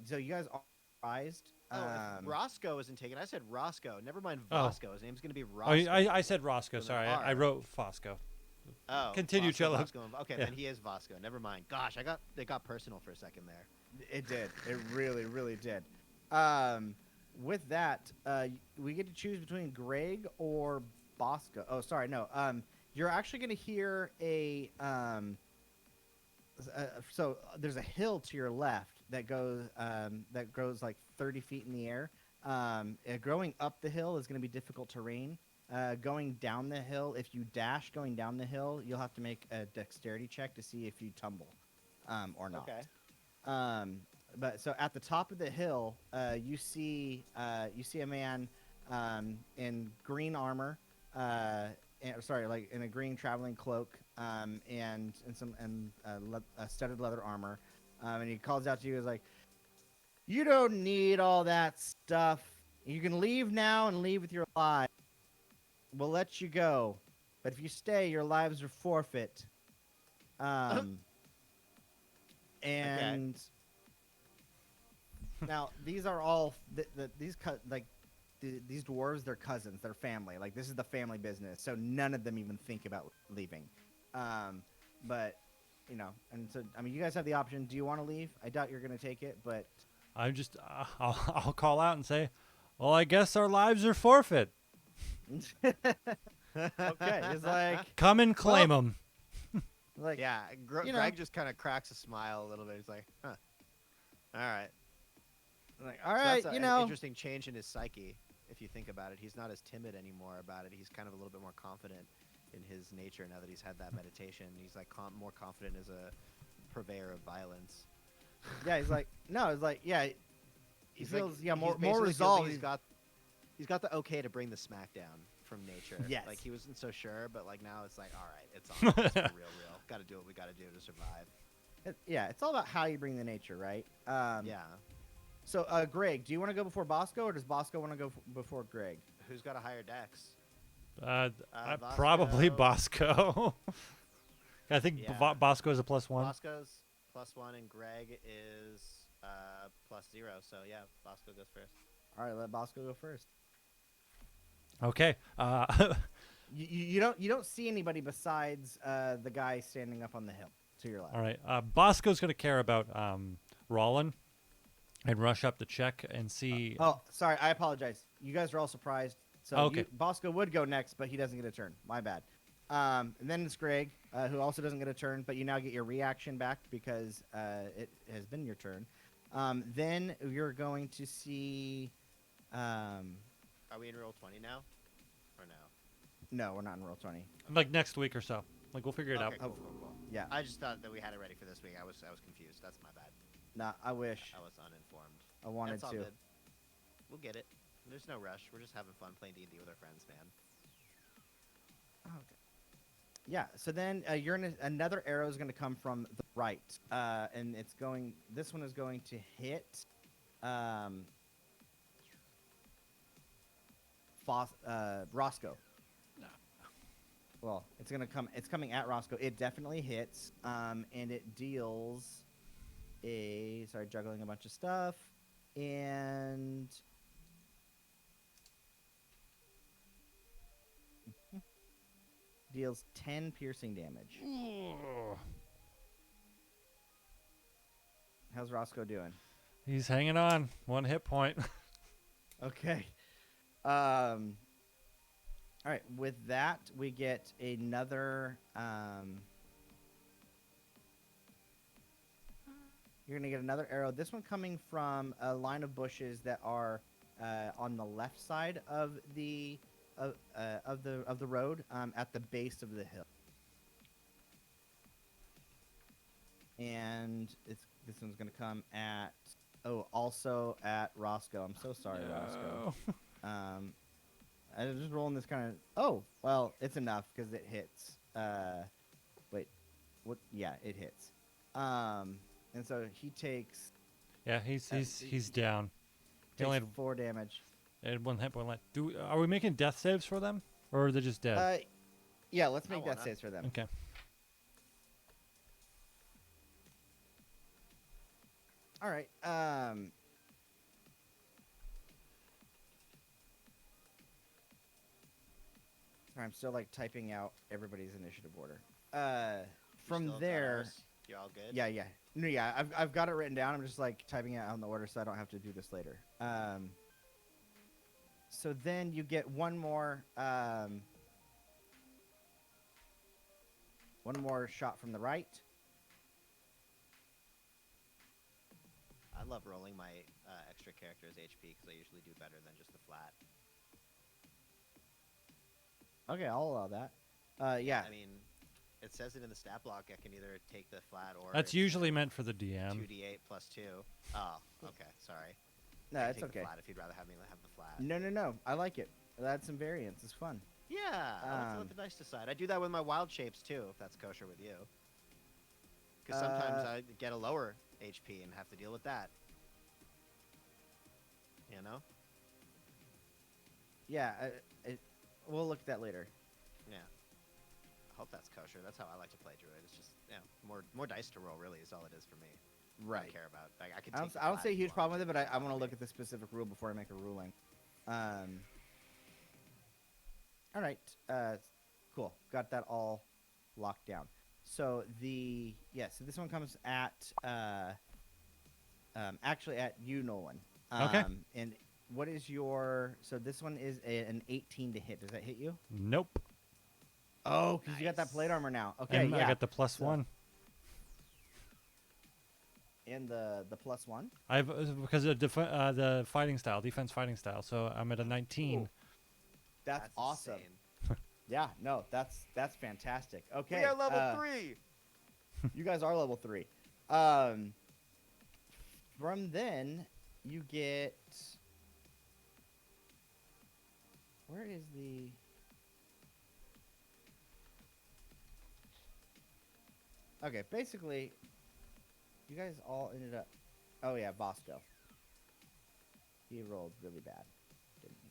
so you guys are surprised. Oh, if Roscoe isn't taken. I said Roscoe. Never mind Oh. Vosco. His name's going to be Oh, Roscoe. I said Roscoe. With an Sorry, I R. wrote Fosco. Oh, Continue, Vosco, Cello. Vosco and- okay, Yeah. then he is Vosco. Never mind. Gosh, it got personal for a second there. It did. It really, really did. With that, we get to choose between Greg or Bosco. Oh, sorry, no. You're actually going to hear so there's a hill to your left that goes like 30 feet in the air. Growing up the hill is going to be difficult terrain. Going down the hill, if you dash going down the hill, you'll have to make a dexterity check to see if you tumble or not. Okay. But so at the top of the hill, you see a man in green armor, like in a green traveling cloak, and studded leather armor, and he calls out to you. He's like, "You don't need all that stuff. You can leave now and leave with your lives. We'll let you go, but if you stay, your lives are forfeit." And now these are all these dwarves. They're cousins. They're family. Like this is the family business. So none of them even think about leaving. But and so I mean, you guys have the option. Do you want to leave? I doubt you're gonna take it, but I'm just I'll call out and say, well, I guess our lives are forfeit. okay. It's like Come and claim them. Yeah, you know- Greg just kind of cracks a smile a little bit. He's like, huh. All right. all So right, that's you an know. interesting change in his psyche, if you think about it. He's not as timid anymore about it. He's kind of a little bit more confident in his nature now that he's had that meditation. He's like more confident as a purveyor of violence. Yeah, he's like, no, it's like, yeah, he He's like- feels yeah he's more basically feels like resolved. He's got the okay to bring the smack down from nature. Yes. Like he wasn't so sure, but like now it's like, all right, it's on. It's for real. Got to do what we got to do to survive. Yeah, it's all about how you bring the nature, right? Yeah. So, Greg, do you want to go before Bosco, or does Bosco want to go before Greg? Who's got a higher dex? Probably Bosco. Bosco. I think Yeah. Bosco is a +1. Bosco's +1 and Greg is +0. So yeah, Bosco goes first. All right, let Bosco go first. Okay. You don't see anybody besides the guy standing up on the hill to your left. All right. Bosco's going to care about Rollin and rush up to check and see. Oh, sorry, I apologize. You guys are all surprised. So Okay. Bosco would go next, but he doesn't get a turn. My bad. And then it's Greg, who also doesn't get a turn, but you now get your reaction back because it has been your turn. Then you're going to see. Are we in roll 20 now, or no? No, we're not in roll 20. Like next week or so. Like we'll figure it out. Okay, cool, cool, cool. Yeah. I just thought that we had it ready for this week. I was confused. That's my bad. Nah, I wish I was uninformed. I wanted That's all to. good. We'll get it. There's no rush. We're just having fun playing D&D with our friends, man. Okay. Yeah. So then you're in another arrow is going to come from the right, and it's going. This one is going to hit. Roscoe. No. Well, it's gonna come. It's coming at Roscoe. It definitely hits. And it deals a. Sorry, juggling a bunch of stuff, and. Deals 10 piercing damage. How's Roscoe doing? He's hanging on. 1 hit point. Okay. All right. With that, we get another. You're gonna get another arrow. This one coming from a line of bushes that are on the left side of the road, at the base of the hill. And this one's gonna come at. Oh, also at Roscoe. I'm so sorry, Roscoe. I was just rolling this kind of. Oh, well, it's enough because it hits. Wait, what? Yeah, it hits. And so he takes. Yeah, he's down. He only Takes had 4 damage. 1 hit point left. Are we making death saves for them, or are they just dead? Yeah, let's I make death wanna. saves for them. Okay. All right. Sorry, I'm still like typing out everybody's initiative order. You From still got there. ours? You all good? Yeah. No, yeah. I've got it written down. I'm just like typing it out in the order so I don't have to do this later. So then you get one more shot from the right. I love rolling my extra character's HP because I usually do better than just the flat. Okay, I'll allow that. Yeah. I mean, it says it in the stat block. I can either take the flat or. That's it's usually meant for the DM. 2d8 plus 2. Oh, okay. Sorry. No, I can it's take okay. The flat if you'd rather have me have the flat. No. I like it. That's some variance. It's fun. Yeah, I'll let the dice decide. I do that with my wild shapes too, if that's kosher with you. Because sometimes I get a lower HP and have to deal with that. You know? Yeah, we'll look at that later. Yeah. I hope that's kosher. That's how I like to play Druid. It's just, more dice to roll. Really, is all it is for me. I don't care about. Like, I could. I take the don't flat see a if you huge want problem with to, it, but it's I not want to for look me. at the specific rule before I make a ruling. All right. Cool. Got that all locked down. So so this one comes at actually at you, Nolan. Okay. And what is your? So this one is an 18 to hit. Does that hit you? Nope. Oh, because you got that Nice. plate armor now. Okay, And yeah. I got the +1. And the +1. I've because of the fighting style, defense fighting style. So I'm at a 19. Ooh. That's awesome. insane. Yeah, no, that's fantastic. Okay, We are level 3. You guys are level 3. From then, you get. Where is the? Okay, basically, you guys all ended up. Oh yeah, Bosco. He rolled really bad, didn't he?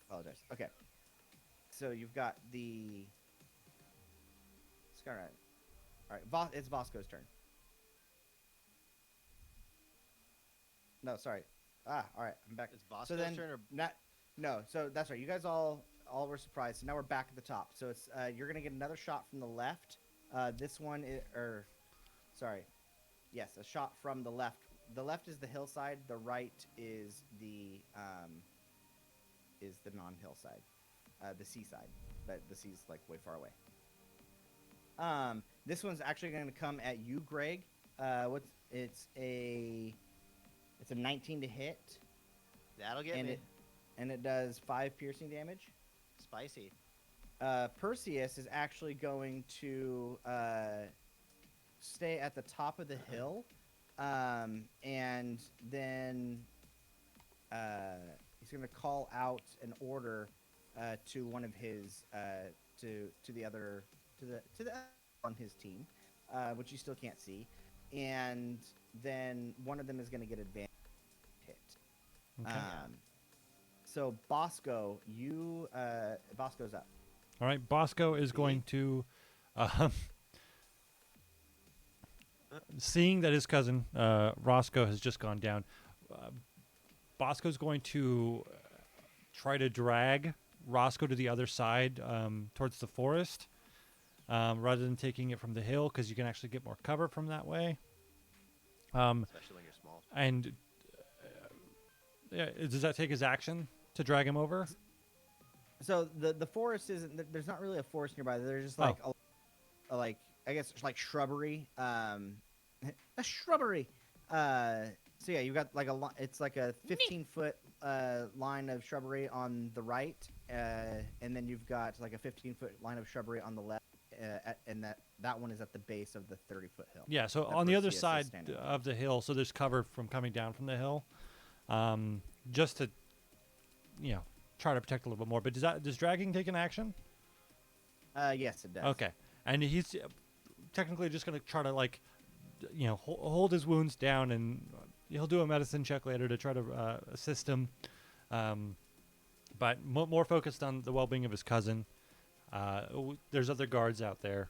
Apologize. Okay, so you've got the. All right. All right. It's Bosco's turn. No, sorry. All right. I'm back. It's So Bosco's then, turn or not. No, so that's right. You guys all were surprised. So now we're back at the top. So it's you're gonna get another shot from the left. This one is, or, sorry, yes, a shot from the left. The left is the hillside. The right is the non-hillside, the seaside. But the sea's like way far away. This one's actually going to come at you, Greg. It's a 19 to hit, that'll get and me. it does 5 piercing damage. Spicy. Perseus is actually going to stay at the top of the hill, and then he's going to call out an order to one of his to the other to the on his team, which you still can't see, and then one of them is going to get advantage hit. Okay. So Bosco, Bosco's up. All right. Bosco is going to, seeing that his cousin Roscoe has just gone down. Bosco's going to try to drag Roscoe to the other side towards the forest, rather than taking it from the hill, because you can actually get more cover from that way. Especially when you're small. And yeah, does that take his action to drag him over? So the forest isn't. There's not really a forest nearby. There's just like a like, I guess it's like shrubbery. A shrubbery. So yeah, you got like it's like a 15-foot line of shrubbery on the right, and then you've got like a 15-foot line of shrubbery on the left, and that one is at the base of the 30-foot hill. Yeah. So that on the other Perseus is side standing on. of the hill, so there's cover from coming down from the hill, just to, try to protect a little bit more. But does dragging take an action? Yes, it does. Okay. And he's technically just going to try to, like, hold his wounds down, and he'll do a medicine check later to try to assist him. But more focused on the well-being of his cousin. There's other guards out there.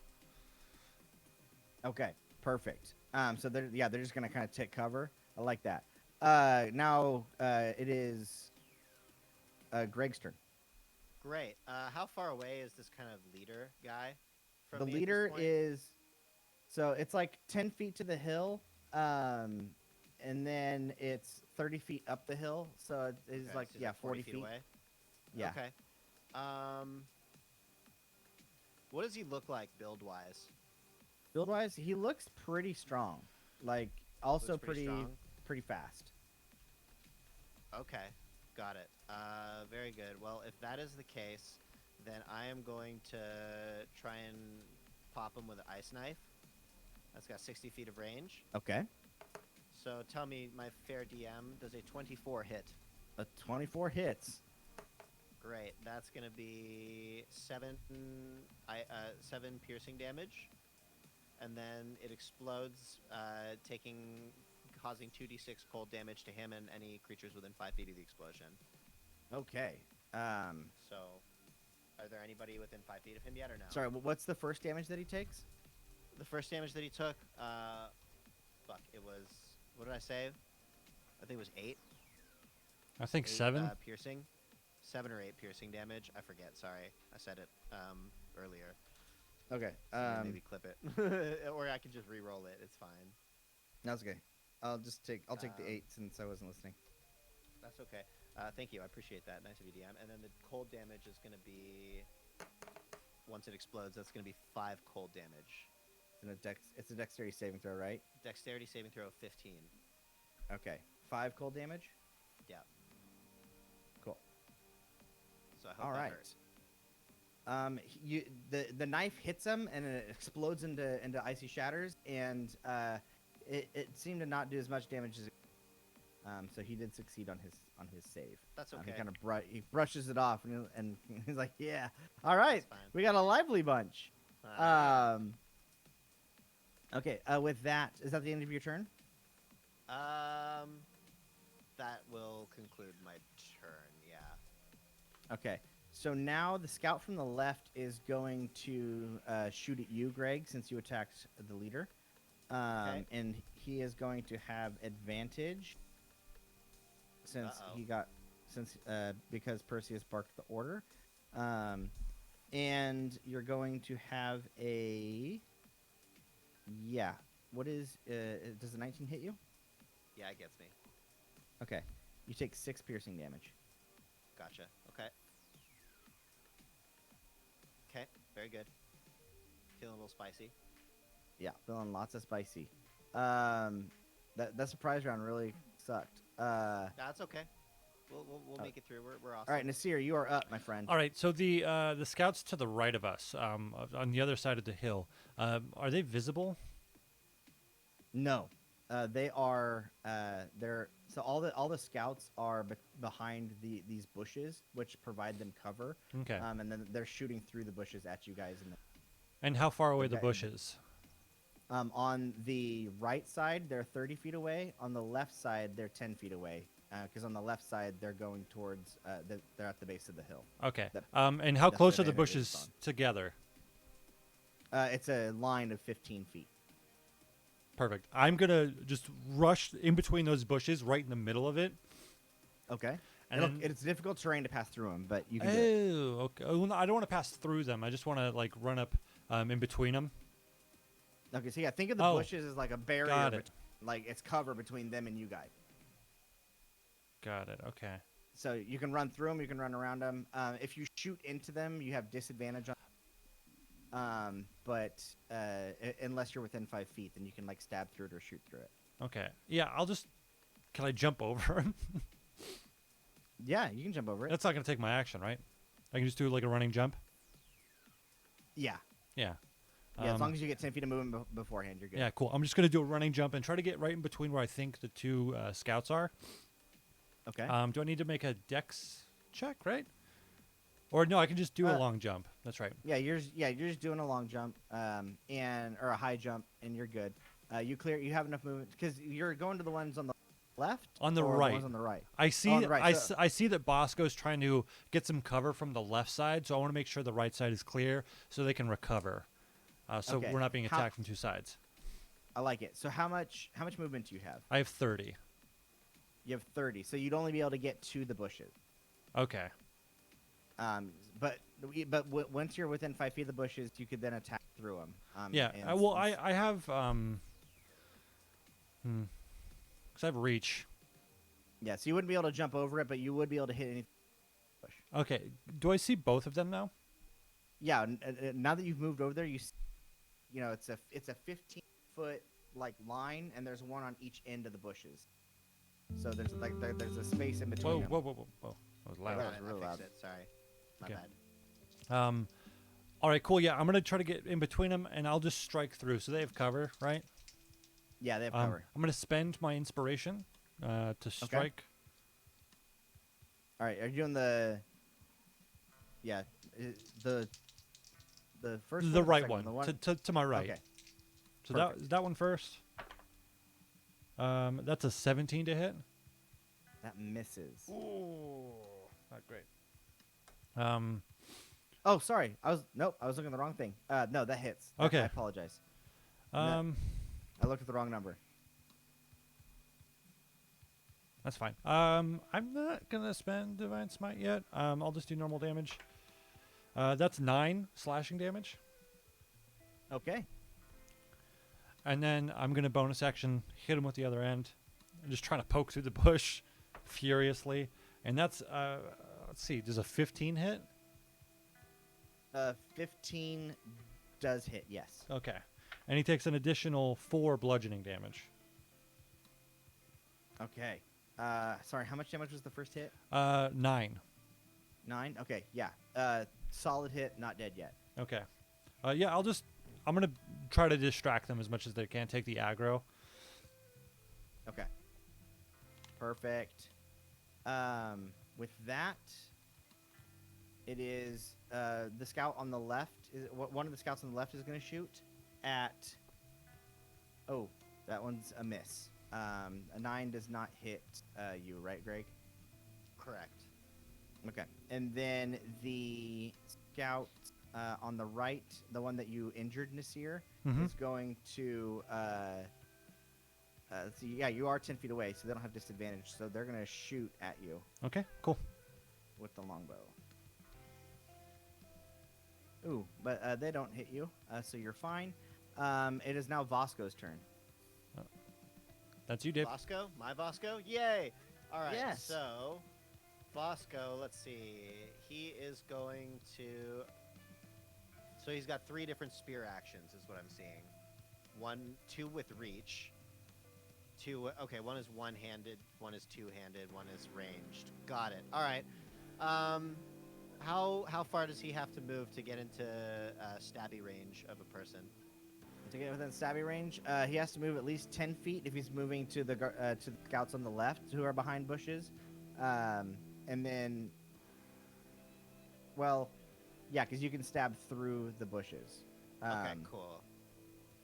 Okay, perfect. So they're just gonna kind of take cover. I like that. Now it is Greg's turn. Great. How far away is this kind of leader guy from The me at this leader point? is, so it's like 10 feet to the hill, and then it's 30 feet up the hill. So it's Okay, like, so he's yeah, like 40 feet. away. Yeah. Okay. What does he look like build wise? Build wise, he looks pretty strong. Like, also Looks pretty strong? pretty fast. Okay, got it. Very good. Well, if that is the case, then I am going to try and pop him with an ice knife. That's got 60 feet of range. Okay. So tell me, my fair DM, does a 24 hit? A 24 hits. Great. That's going to be 7 piercing damage. And then it explodes, causing 2d6 cold damage to him and any creatures within 5 feet of the explosion. Okay. So, are there anybody within 5 feet of him yet or no? Sorry, what's the first damage that he takes? The first damage that he took, it was, what did I say? I think it was 8. I think 8, 7. Piercing. 7 or 8 piercing damage. I forget, sorry. I said it earlier. Okay. So maybe clip it. Or I could just re-roll it. It's fine. That's okay. I'll take the 8 since I wasn't listening. That's okay. Thank you. I appreciate that. Nice of you, DM. And then the cold damage is going to be, once it explodes, that's going to be 5 cold damage. It's a dexterity saving throw, right? Dexterity saving throw of 15. Okay. 5 cold damage? Yeah. Cool. so I hope All that right. hurt. The knife hits him and it explodes into icy shatters, and it seemed to not do as much damage as. So he did succeed on his save. That's He okay. kind of he brushes it off, and he's like, "Yeah, all right, That's fine. we got a lively bunch." Uh, Okay. With that, is that the end of your turn? that will conclude my turn. Yeah. Okay. So now the scout from the left is going to shoot at you, Greg, since you attacked the leader. Okay. And he is going to have advantage since because Perseus barked the order. And you're going to have a What is does the 19 hit you? Yeah, it gets me. Okay. You take 6 piercing damage. Gotcha. Okay. Okay. Very good. Feeling a little spicy. Yeah, feeling lots of spicy. That surprise round really sucked. That's okay. We'll make it through. We're awesome. All right, Nasir, you are up, my friend. All right, so the scouts to the right of us, on the other side of the hill, are they visible? No, they are. They're so all the scouts are behind these bushes, which provide them cover. Okay. And then they're shooting through the bushes at you guys. And how far away the Okay. bushes? On the right side, they're 30 feet away. On the left side, they're 10 feet away. Because on the left side, they're going towards. They're at the base of the hill. Okay. That- And how that's close where are the the enemy is bushes on. together? It's a line of 15 feet. Perfect. I'm gonna just rush in between those bushes, right in the middle of it. Okay. And then, It's difficult terrain to pass through them, but you can do it. oh, okay. Oh, no, I don't want to pass through them. I just want to like run up in between them. Okay, so yeah, think of the Oh, bushes as like a barrier, got it. like it's cover between them and you guys. Got it. Okay. So you can run through them, you can run around them. If you shoot into them, you have disadvantage on. But unless you're within 5 feet, then you can like stab through it or shoot through it. Okay. Yeah, I'll just. Can I jump over him? Yeah, you can jump over it. That's not gonna take my action, right? I can just do like a running jump. Yeah, Yeah. yeah. As long as you get 10 feet of movement beforehand, you're good. Yeah, cool. I'm just gonna do a running jump and try to get right in between where I think the two scouts are. Okay. Do I need to make a dex check, right? Or no, I can just do a Uh, long jump. That's right. you're just doing a long jump, or a high jump, and you're good. You have enough movement because you're going to the ones on the left. On the or right. The ones on the right. I see. on the right, so- I see that Bosco's trying to get some cover from the left side, so I want to make sure the right side is clear so they can recover. So Okay. we're not being How- attacked from two sides. I like it. So how much movement do you have? I have 30. You have 30, so you'd only be able to get to the bushes. Okay. But once you're within 5 feet of the bushes, you could then attack through them. Yeah. Well, I have 'cause I have reach. Yeah, so you wouldn't be able to jump over it, but you would be able to hit any bush. Okay. Do I see both of them now? Yeah. Now that you've moved over there, it's a 15-foot like line, and there's one on each end of the bushes. So there's a space in between. Whoa, them. whoa. That was Yeah, loud. that Got was it. real I loud. fixed it. Sorry. My Okay. bad. All right, cool. Yeah, I'm gonna try to get in between them, and I'll just strike through. So they have cover, right? Yeah, they have cover. I'm gonna spend my inspiration to strike. All right, are you doing the? Yeah, the first. The or right second one, to my right. Okay. So perfect. that one first. That's a 17 to hit. That misses. Ooh, not great. Oh, sorry. I was looking at the wrong thing. No, that hits. Okay. I apologize. Um, I looked at the wrong number. that's fine. I'm not gonna spend divine smite yet. I'll just do normal damage. That's 9 slashing damage, Okay. and then I'm gonna bonus action hit him with the other end. I'm just trying to poke through the bush furiously, and that's let's see. Does a 15 hit? 15 does hit. Yes. Okay, and he takes an additional 4 bludgeoning damage. Okay. Sorry. How much damage was the first hit? 9. 9. Okay, yeah. Solid hit, not dead yet. Okay. Yeah, I'm gonna try to distract them as much as they can. Take the aggro. Okay. Perfect. With that, it is the scout on the left. One of the scouts on the left is going to shoot at. Oh, that one's a miss. A 9 does not hit you, right, Greg? Correct. Okay. And then the scout on the right, the one that you injured, Nasir, Mhm. is going to. Let's see, yeah, you are 10 feet away, so they don't have disadvantage. So they're going to shoot at you Okay. Cool. with the longbow. Ooh, but they don't hit you, so you're fine. It is now Vasco's turn. That's you, Dave. Vasco? My Vasco? Yay! All right, Yes. so Vasco, let's see. He is going to. So he's got 3 different spear actions, is what I'm seeing. 2 with reach. 2. Okay, one is one-handed, one is two-handed, one is ranged. Got it. All right. How far does he have to move to get into stabby range of a person? To get within stabby range, he has to move at least 10 feet if he's moving to the scouts on the left who are behind bushes. And then, well, yeah, because you can stab through the bushes. Okay, cool.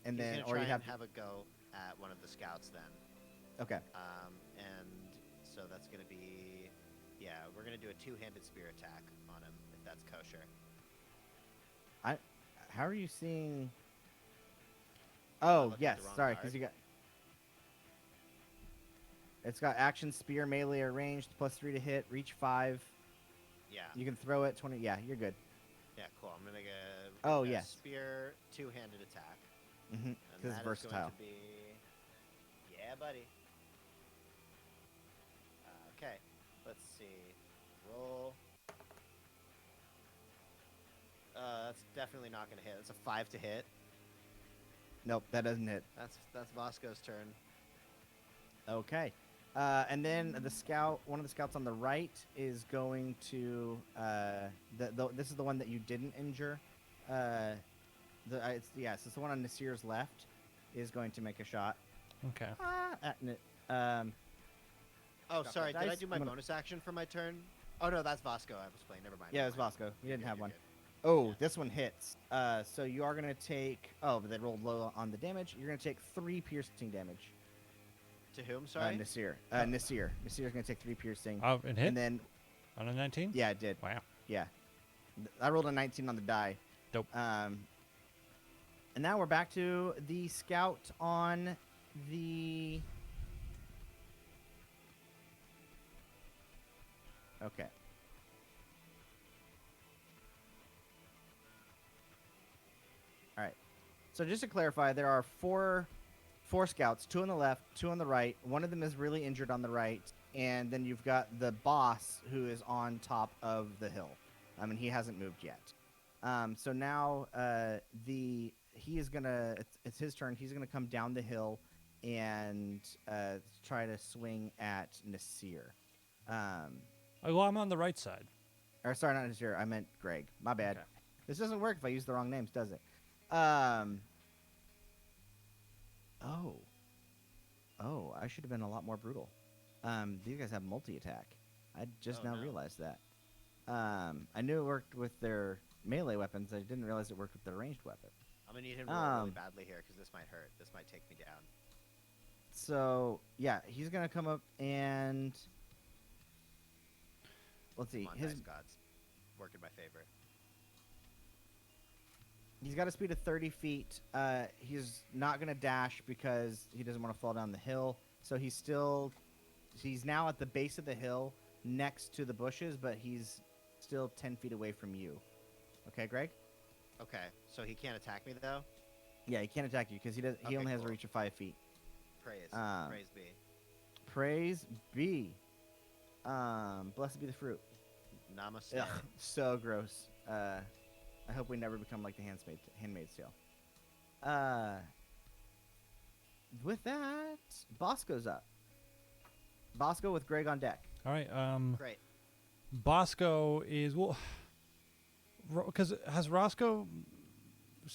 And He's then, gonna or try you have and have a go at one of the scouts then. okay. And so that's going to be, yeah, we're going to do a 2-handed spear attack on him, if that's kosher. How are you seeing? I Oh, looked at yes. the wrong Sorry, card. because you got. It's got action, spear, melee, or ranged, +3 to hit, reach 5. Yeah. You can throw it 20. Yeah, you're good. Yeah, cool. I'm going to get Oh, a yes. spear 2-handed attack. Mm-hmm. And Because that it's is going versatile. to be, yeah, buddy. Okay, let's see. Roll. That's definitely not going to hit. It's a 5 to hit. Nope, that doesn't hit. That's Vasco's turn. Okay. And then one of the scouts on the right is going to. This is the one that you didn't injure. It's the one on Nasir's left is going to make a shot. Okay. Oh, Drop sorry. that Did I dice. do my I'm gonna- bonus action for my turn? Oh, no, that's Vasco I was playing. Never mind. Yeah, it never was mind. Vasco. You You're didn't good, have you're one. good. Oh, Yeah. this one hits. So you are going to take. Oh, but they rolled low on the damage. You're going to take 3 piercing damage. To whom, sorry? Nasir. Nasir's going to take 3 piercing. Oh, and hit And then, on a 19. yeah, it did. Wow. Yeah. I rolled a 19 on the die. Dope. And now we're back to the scout on the. Okay. All right. So just to clarify, there are four scouts, 2 on the left, 2 on the right. One of them is really injured on the right, and then you've got the boss who is on top of the hill. I mean, he hasn't moved yet. So now he is gonna. It's his turn. He's gonna come down the hill and try to swing at Nasir. Oh, well, I'm on the right side. Or sorry, not Nasir. I meant Greg. My bad. Okay. This doesn't work if I use the wrong names, does it? Oh, I should have been a lot more brutal. These guys have multi-attack. I just Oh, now no. realized that. I knew it worked with their melee weapons. I didn't realize it worked with their ranged weapon. I'm going to need him to roll really Um, badly here because this might hurt. This might take me down. So, yeah, he's going to come up and... Let's see. Come on, His dice gods. Work in my favor. He's got a speed of 30 feet. He's not going to dash because he doesn't want to fall down the hill. So he's now at the base of the hill next to the bushes, but he's still 10 feet away from you. Okay, Greg? Okay, so he can't attack me though? Yeah, he can't attack you because he Okay, only has a cool. reach of 5 feet. Praise. Praise be. Praise be. Blessed be the fruit. Namaste. Ugh, so gross. I hope we never become like the Handmaid's Tale. With that, Bosco's up. Bosco with Greg on deck. All right. Great. Bosco is well, because has Roscoe's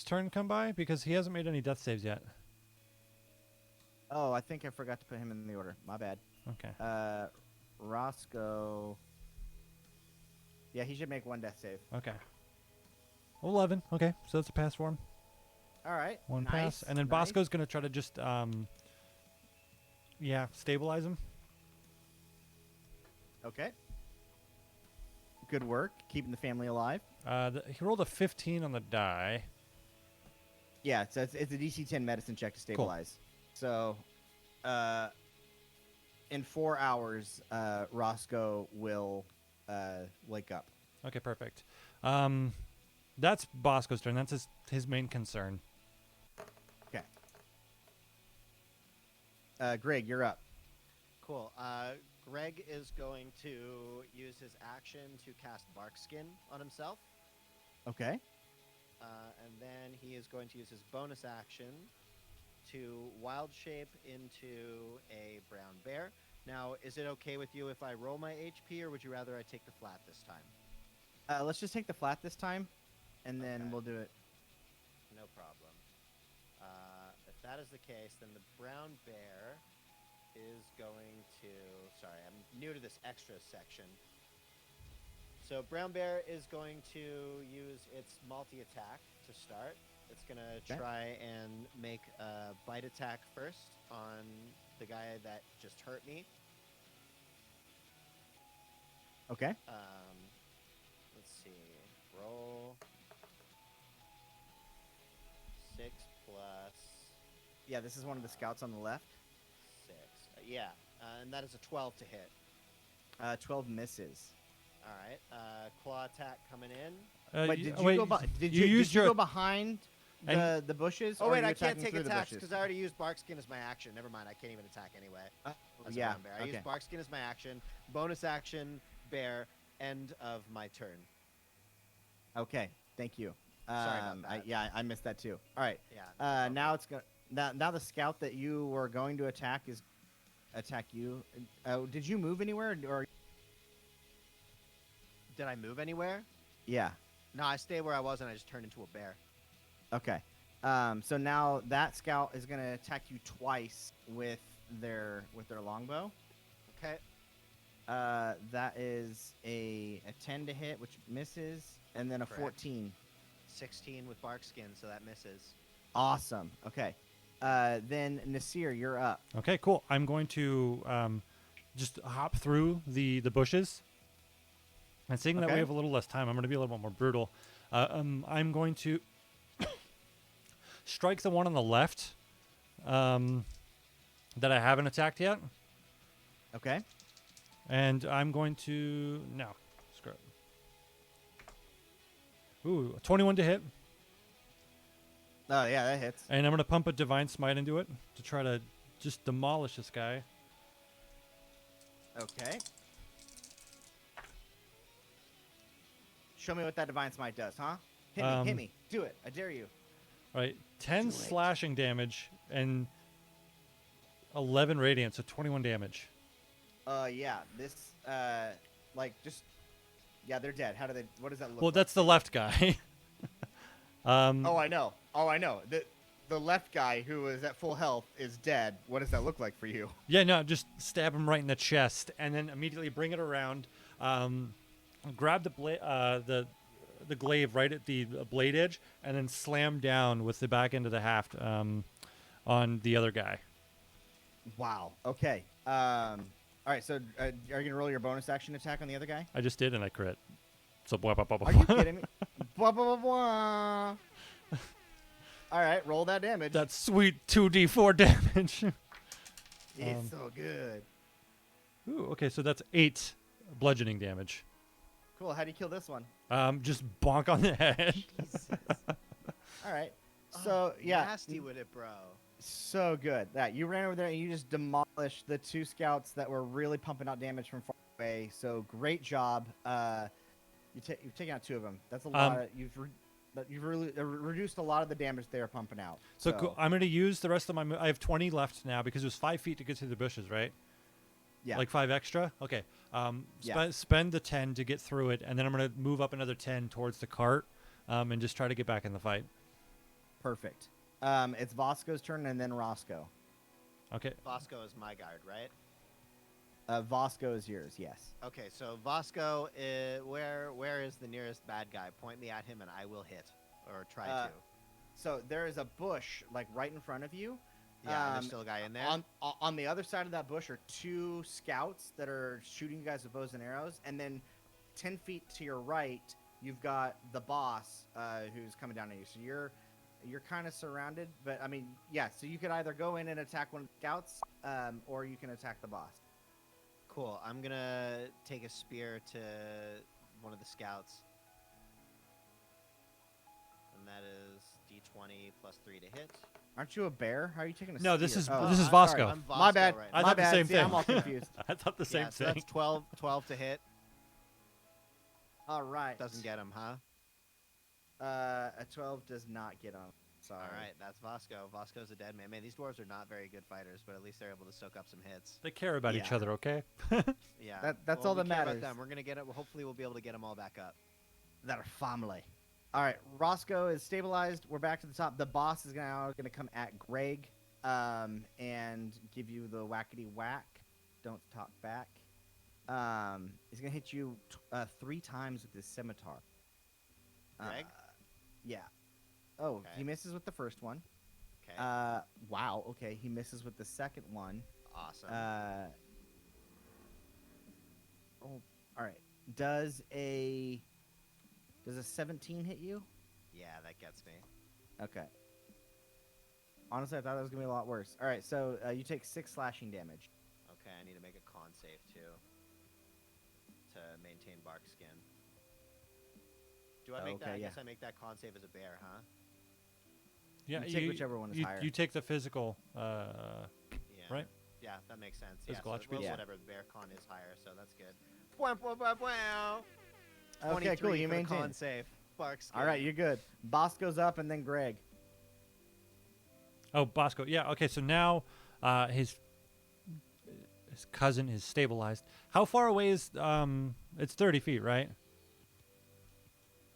turn come by because he hasn't made any death saves yet. Oh, I think I forgot to put him in the order. My bad. Okay. Roscoe. Yeah, he should make one death save. Okay. 11. Okay, so that's a pass for him. All right. One nice, pass, and then nice. Bosco's gonna try to just stabilize him. Okay. Good work, keeping the family alive. He rolled a 15 on the die. Yeah, so it's a DC 10 medicine check to stabilize. So, in 4 hours, Roscoe will wake up. Okay, perfect. That's Bosco's turn. That's his main concern. Okay. Greg, you're up. Cool. Greg is going to use his action to cast Barkskin on himself. Okay. And then he is going to use his bonus action to wild shape into a brown bear. Now, is it okay with you if I roll my HP, or would you rather I take the flat this time? Let's just take the flat this time, and then Okay. we'll do it. No problem. If that is the case, then the brown bear is going to... Sorry, I'm new to this extras section. So brown bear is going to use its multi-attack to start. It's going to Okay. try and make a bite attack first on the guy that just hurt me. Okay. Let's see. Roll 6 plus Yeah, this is one of the scouts on the left. 6. Yeah, and that is a 12 to hit. 12 misses. All right. Claw attack coming in. Wait, did you wait, go? Did you you used go your behind and- the bushes? Oh or wait, are you I can't attacking take through the attacks bushes? because I already used Barkskin as my action. Never mind, I can't even attack anyway. As a yeah. brown bear. I Okay. used Barkskin as my action. Bonus action, bear. End of my turn. Okay. Thank you. Sorry about that. I missed that too. All right. Yeah. Now it's go- now the scout that you were going to attack is attack you. Did you move anywhere or? Did I move anywhere? Yeah. No, I stayed where I was and I just turned into a bear. Okay. So now that scout is going to attack you twice with their longbow. Okay. That is a 10 to hit, which misses, and then a Correct. 14. 16 with Barkskin, so that misses. Awesome. Okay. Then Nasir, you're up. Okay, cool. I'm going to just hop through the bushes. And seeing that Okay. we have a little less time, I'm going to be a little bit more brutal. I'm going to strike the one on the left that I haven't attacked yet. Okay. And I'm going to... No. Screw it. Ooh, 21 to hit. Oh, yeah, that hits. And I'm going to pump a Divine Smite into it to try to just demolish this guy. Okay. Show me what that Divine Smite does, huh? Hit me, hit me. Do it. I dare you. All right, 10 Do it. slashing damage and 11 radiant, so 21 damage. Yeah, this, yeah, they're dead. What does that look Well, like? that's the left guy. Oh, I know. The left guy who is at full health is dead. What does that look like for you? Yeah, no, just stab him right in the chest, and then immediately bring it around. Grab the glaive right at the blade edge, and then slam down with the back end of the haft on the other guy. Wow. Okay. All right. So, are you gonna roll your bonus action attack on the other guy? I just did, and I crit. So blah, blah, blah, blah, Are you blah. kidding me? Blah blah blah blah. All right. Roll that damage. That sweet 2d4 damage. It's so good. Ooh, okay, so that's 8 bludgeoning damage. Cool. How do you kill this one? Just bonk on the head. All right. So yeah. Nasty with it, bro. So good. That you ran over there and you just demolished the 2 scouts that were really pumping out damage from far away. So great job. You've taken out 2 of them. That's a lot. You've really reduced a lot of the damage they were pumping out. So cool. I'm going to use the rest of my... I have 20 left now because it was 5 feet to get through the bushes, right? Yeah. Like 5 extra? Okay. Yeah. Spend the 10 to get through it, and then I'm going to move up another 10 towards the cart and just try to get back in the fight. Perfect. It's Vasco's turn and then Roscoe. Okay. Vasco is my guard, right? Vasco is yours, yes. Okay, so Vasco, where is the nearest bad guy? Point me at him and I will hit, or try to. So there is a bush like right in front of you. Yeah, and there's still a guy in there. On the other side of that bush are 2 scouts that are shooting you guys with bows and arrows, and then 10 feet to your right, you've got the boss who's coming down at you. So you're kind of surrounded, but I mean, yeah. So you could either go in and attack one of the scouts, or you can attack the boss. Cool. I'm gonna take a spear to one of the scouts, and that is D20 plus 3 to hit. Aren't you a bear? How are you taking a No, this steer? is Oh, this is sorry. Vasco. I'm Vasco My bad. right I now. My thought the bad. same See, thing. I'm all confused. I thought the same Yeah, so thing. that's 12 to hit. All right. Doesn't get him, huh? A 12 does not get on. Sorry. All right, that's Vasco. Vasco's a dead man. Man, these dwarves are not very good fighters, but at least they're able to soak up some hits. They care about each Yeah. other, okay? Yeah, That's well, all we that care about matters. them. We're gonna get it. Hopefully, we'll be able to get them all back up. That are family. All right, Roscoe is stabilized. We're back to the top. The boss is now going to come at Greg and give you the whackety whack. Don't talk back. He's going to hit you 3 times with his scimitar. Greg? Yeah. Oh, Okay. he misses with the first one. Okay, Wow. Okay, he misses with the second one. awesome. All right. Does a 17 hit you? Yeah, that gets me. Okay. Honestly, I thought that was gonna be a lot worse. All right, so you take 6 slashing damage. Okay, I need to make a con save too to maintain bark skin. Do I make that? Okay, I yeah. guess I make that con save as a bear, huh? Yeah, You take whichever one is higher. You take the physical, Yeah. right? Yeah, that makes sense. Physical yeah, attributes? well, Yeah. whatever. The bear con is higher, so that's good. Wow, wow, wow, wow. Okay, cool. 23 You for the maintain. con save. Bark skin. All right, you're good. Boss goes up, and then Greg. Oh, Bosco. Yeah. Okay. So now, his cousin is stabilized. How far away is It's 30 feet, right?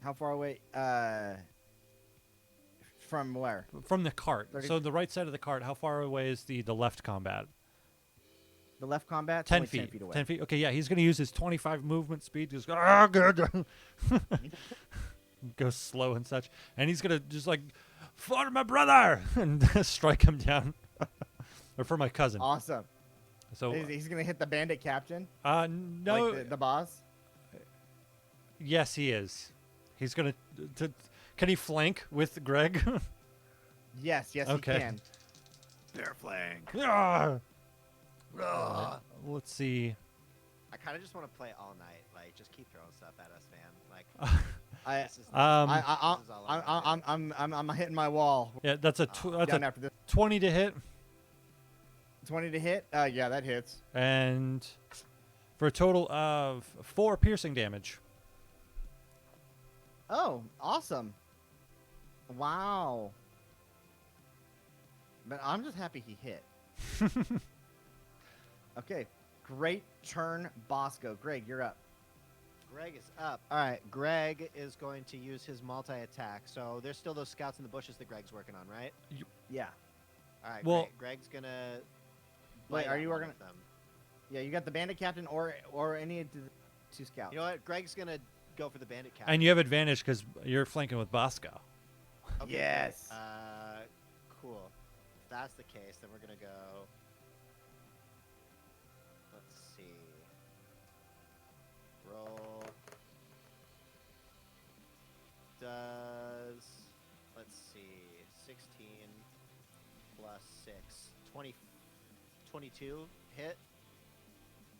How far away? From where? From the cart. 30 So the right side of the cart. How far away is the left combat? The left combat? 10 Only feet. 10 feet away. 10 feet. Okay. Yeah. He's gonna use his 25 movement speed. Just go, "Ah, good." Go slow and such, and he's gonna just like, "For my brother," and strike him down, or for my cousin. Awesome. So, He's gonna hit the bandit captain. no. Like the boss. Yes, he is. He's gonna. Can he flank with Greg? Yes, Okay. he can. Bear flank. Ah! Let's see. I kind of just want to play all night. Like, just keep throwing stuff at us, man. Like, I, this is, Um, I, this is all I wanna do. I'm hitting my wall. Yeah, that's a Down after this. 20 to hit, 20 to hit. Yeah, that hits. and for a total of 4 piercing damage. Oh, awesome. Wow. But I'm just happy he hit. Okay, great turn, Bosco. Greg, you're up. Greg is up. All right, Greg is going to use his multi-attack. So there's still those scouts in the bushes that Greg's working on, right? Yeah. All right, Well- Greg's gonna. Wait, bite are on you one working- of them. Yeah, you got the bandit captain or any of the 2 scouts. You know what? Greg's gonna go for the bandit captain. And you have advantage because you're flanking with Bosco. Okay, Yes. cool. If that's the case, then we're gonna go. Let's see. Roll. Does let's see. 16 plus 6. 20, 22 hit.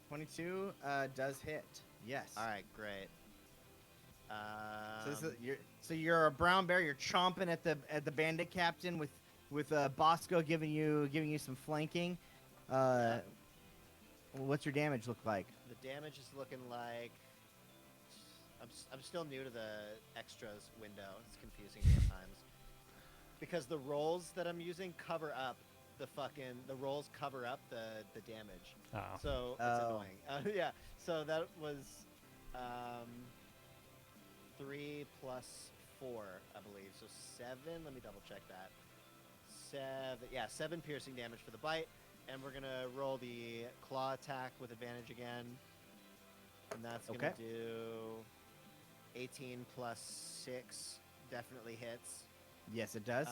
22 does hit. Yes. All right, great. So you're a brown bear. You're chomping at the bandit captain with Bosco giving you some flanking. What's your damage look like? The damage is looking like. I'm still new to the extras window. It's confusing me at times because the rolls that I'm using cover up the rolls cover up the damage. Oh. So it's Oh. annoying. Yeah. So that was 3 plus 4, I believe. So 7. Let me double check that. 7. Yeah, 7 piercing damage for the bite, and we're gonna roll the claw attack with advantage again, and that's gonna Okay. do 18 plus 6. Definitely hits. Yes, it does.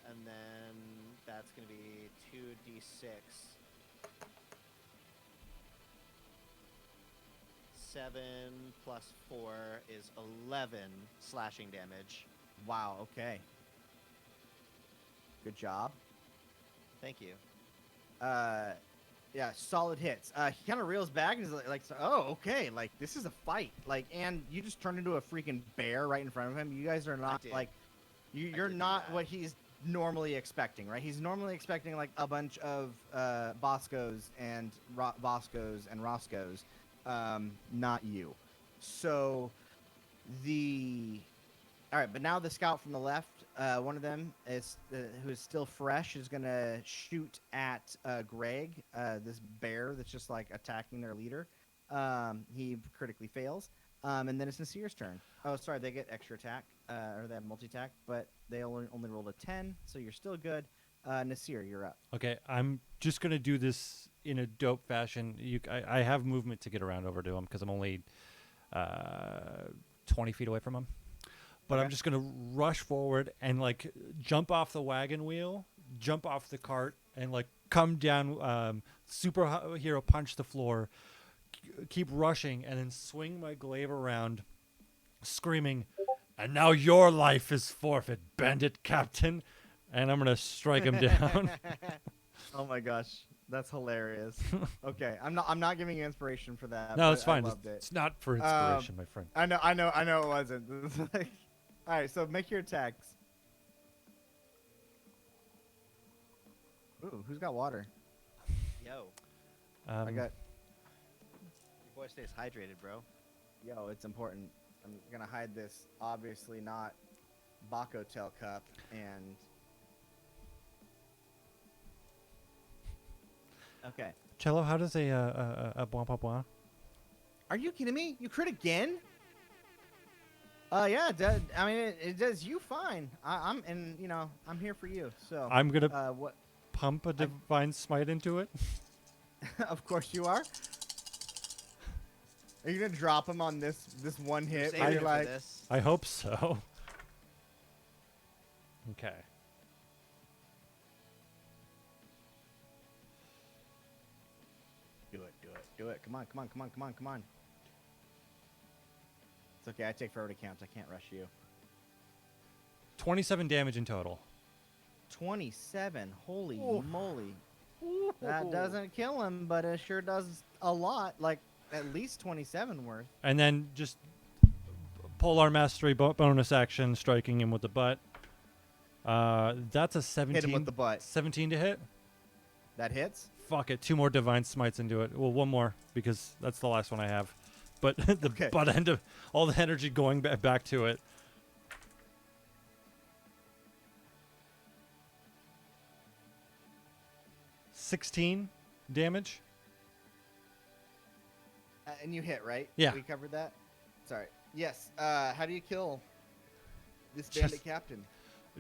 And then that's going to be 2d6. 7 plus 4 is 11 slashing damage. Wow. Okay. Good job. Thank you. Yeah, solid hits. He kind of reels back and is like, oh, okay, like this is a fight. Like, and you just turned into a freaking bear right in front of him. You guys are not did. like, you're did do not that. what he's normally expecting, right? He's normally expecting like a bunch of Boscos and Boscos and Roscos, not you. So all right, but now the scout from the left, one of them is who is still fresh, is gonna shoot at Greg, this bear that's just like attacking their leader. He critically fails, and then it's Nasir's turn. Oh, sorry, they get extra attack, or they have multi attack, but they only rolled a 10, so you're still good. Nasir, you're up. Okay, I'm just gonna do this in a dope fashion. I have movement to get around over to him because I'm only 20 feet away from him. But I'm Okay. just gonna rush forward and like jump off the wagon wheel, jump off the cart, and like come down, superhero punch the floor, keep rushing, and then swing my glaive around, screaming, "And now your life is forfeit, bandit captain!" And I'm gonna strike him down. Oh my gosh, that's hilarious. Okay, I'm not giving you inspiration for that. No, but it's fine. I loved it. It's not for inspiration, my friend. I know it wasn't. It's like, all right, so make your attacks. Ooh, who's got water? Yo, I got. your boy stays hydrated, bro. Yo, it's important. I'm gonna hide this. Obviously not Baco Tail cup and. Okay. Cello, how does a blah blah blah? Are you kidding me? You crit again? Yeah, it does. I mean, it does you fine. I'm here for you. So I'm gonna what? pump a divine smite into it. Of course you are. Are you gonna drop him on this one You're hit? saving Where it you're for like, this. I hope so. Okay. do it. Come on. It's okay. I take forever to count. I can't rush you. 27 damage in total. 27. Holy moly. That doesn't kill him, but it sure does a lot. Like at least 27 worth. And then just Polar Mastery bonus action, striking him with the butt. That's a 17. Hit him with the butt. 17 to hit. That hits. Fuck it. 2 more divine smites into it. Well, 1 more because that's the last one I have. But the Okay. butt end of all the energy going back to it. $16 damage. And you hit, right? Yeah. We covered that? Sorry. Yes. How do you kill this bandit Just- captain?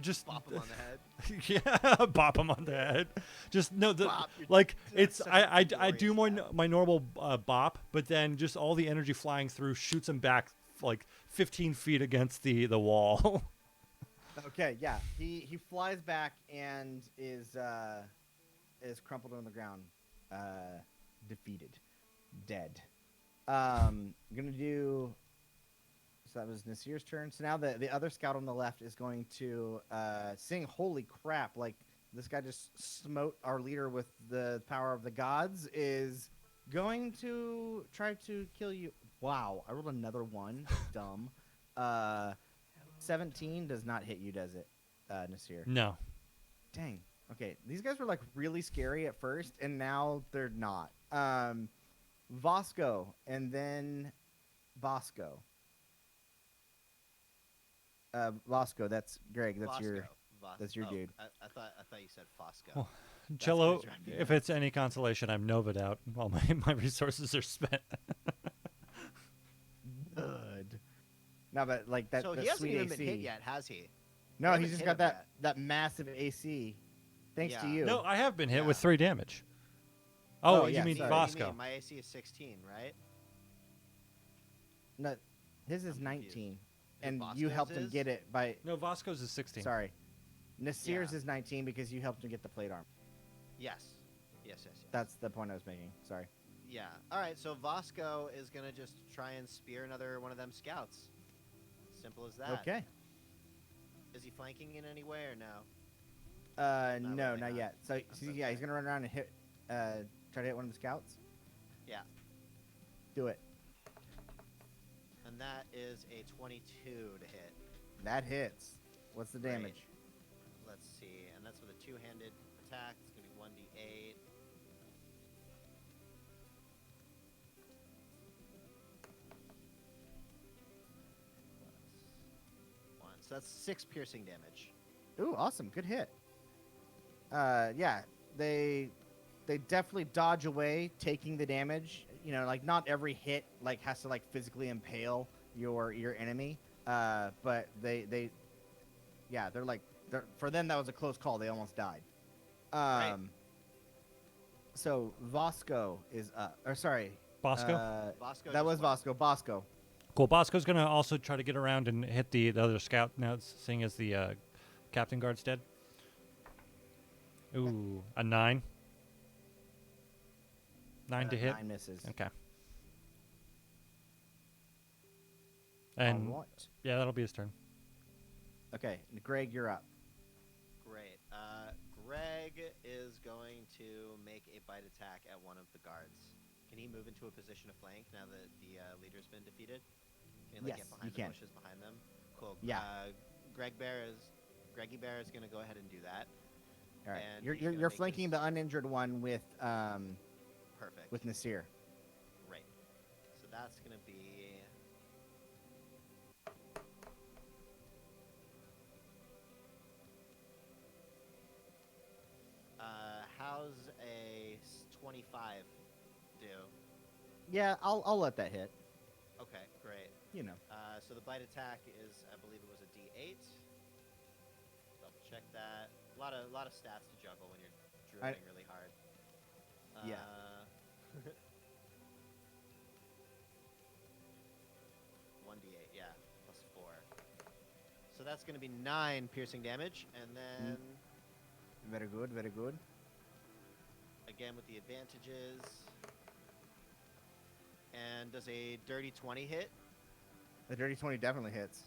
Just Bop him on the head. yeah, bop him on the head. Just no, Bop, you're like doing it's such a I do glorious bop. my normal bop, but then just all the energy flying through shoots him back like 15 feet against the wall. Okay, yeah. He flies back and is crumpled on the ground, defeated, dead. I'm gonna do. So that was Nasir's turn. So now the other scout on the left is going to sing "Holy crap!" Like this guy just smote our leader with the power of the gods. Is going to try to kill you. Wow, I rolled another one. Dumb. 17 does not hit you, does it, Nasir? No. Dang. Okay, these guys were like really scary at first, and now they're not. Vasco, and then Bosco. Vasco, that's Greg. That's your. Fosco. that's your dude. I thought you said Fosco. Oh. Cello, gonna drive me if nuts. it's any consolation, I'm Nova'd out. All my resources are spent. Good. No, but like that. So that he hasn't sweet even AC. been hit yet, has he? No, We he's haven't just hit got him that yet. that massive AC. Thanks to Yeah. you. No, I have been hit with Yeah. 3 damage. Oh, Oh, yeah, you mean sorry. What do you Vasco? mean? My AC is 16, right? No, his is I'm confused. 19, Is it and you Bosco's helped him is? get it by. No, Vasco's is 16. Sorry, Nasir's Yeah. is 19 because you helped him get the plate arm. Yes. Yes. That's the point I was making. Sorry. Yeah. All right. So Vasco is gonna just try and spear another one of them scouts. Simple as that. Okay. Is he flanking in any way or no? No, really, not not. yet. So, That's yeah, okay. he's gonna run around and hit. Try to hit one of the scouts. Yeah. Do it. And that is a 22 to hit. That hits. What's the Great. damage? Let's see. And that's with a two-handed attack. It's gonna be 1d8. Plus 1. So that's 6 piercing damage. Ooh, awesome. Good hit. Yeah, they definitely dodge away, taking the damage. You know, like not every hit like has to like physically impale your enemy. But yeah, for them that was a close call. They almost died. Right. So Vasco is up. Or sorry, Bosco? Vasco that just was went. Vasco. Bosco. Cool. Bosco's going to also try to get around and hit the other scout now, seeing as the captain guard's dead. Ooh, a 9. 9 to hit. 9 misses. Okay. And Alright. yeah, that'll be his turn. Okay, Greg, you're up. Great. Greg is going to make a bite attack at one of the guards. Can he move into a position of flank now that the leader's been defeated? Can he Yes, get behind you the can. bushes behind them? Cool. Yeah. Greggy Bear is going to go ahead and do that. All right, And you're he's gonna you're make flanking his- the uninjured one with Perfect. Nasir. Great. So that's going to be... how's a 25 do? Yeah, I'll let that hit. Okay, great. You know. So the bite attack is, I believe it was a D8. Double check that. A lot of stats to juggle when you're drilling really hard. Yeah. 1d8, yeah, plus 4. So that's going to be 9 piercing damage, and then Very good, very good. again with the advantages. And does a dirty 20 hit? The dirty 20 definitely hits.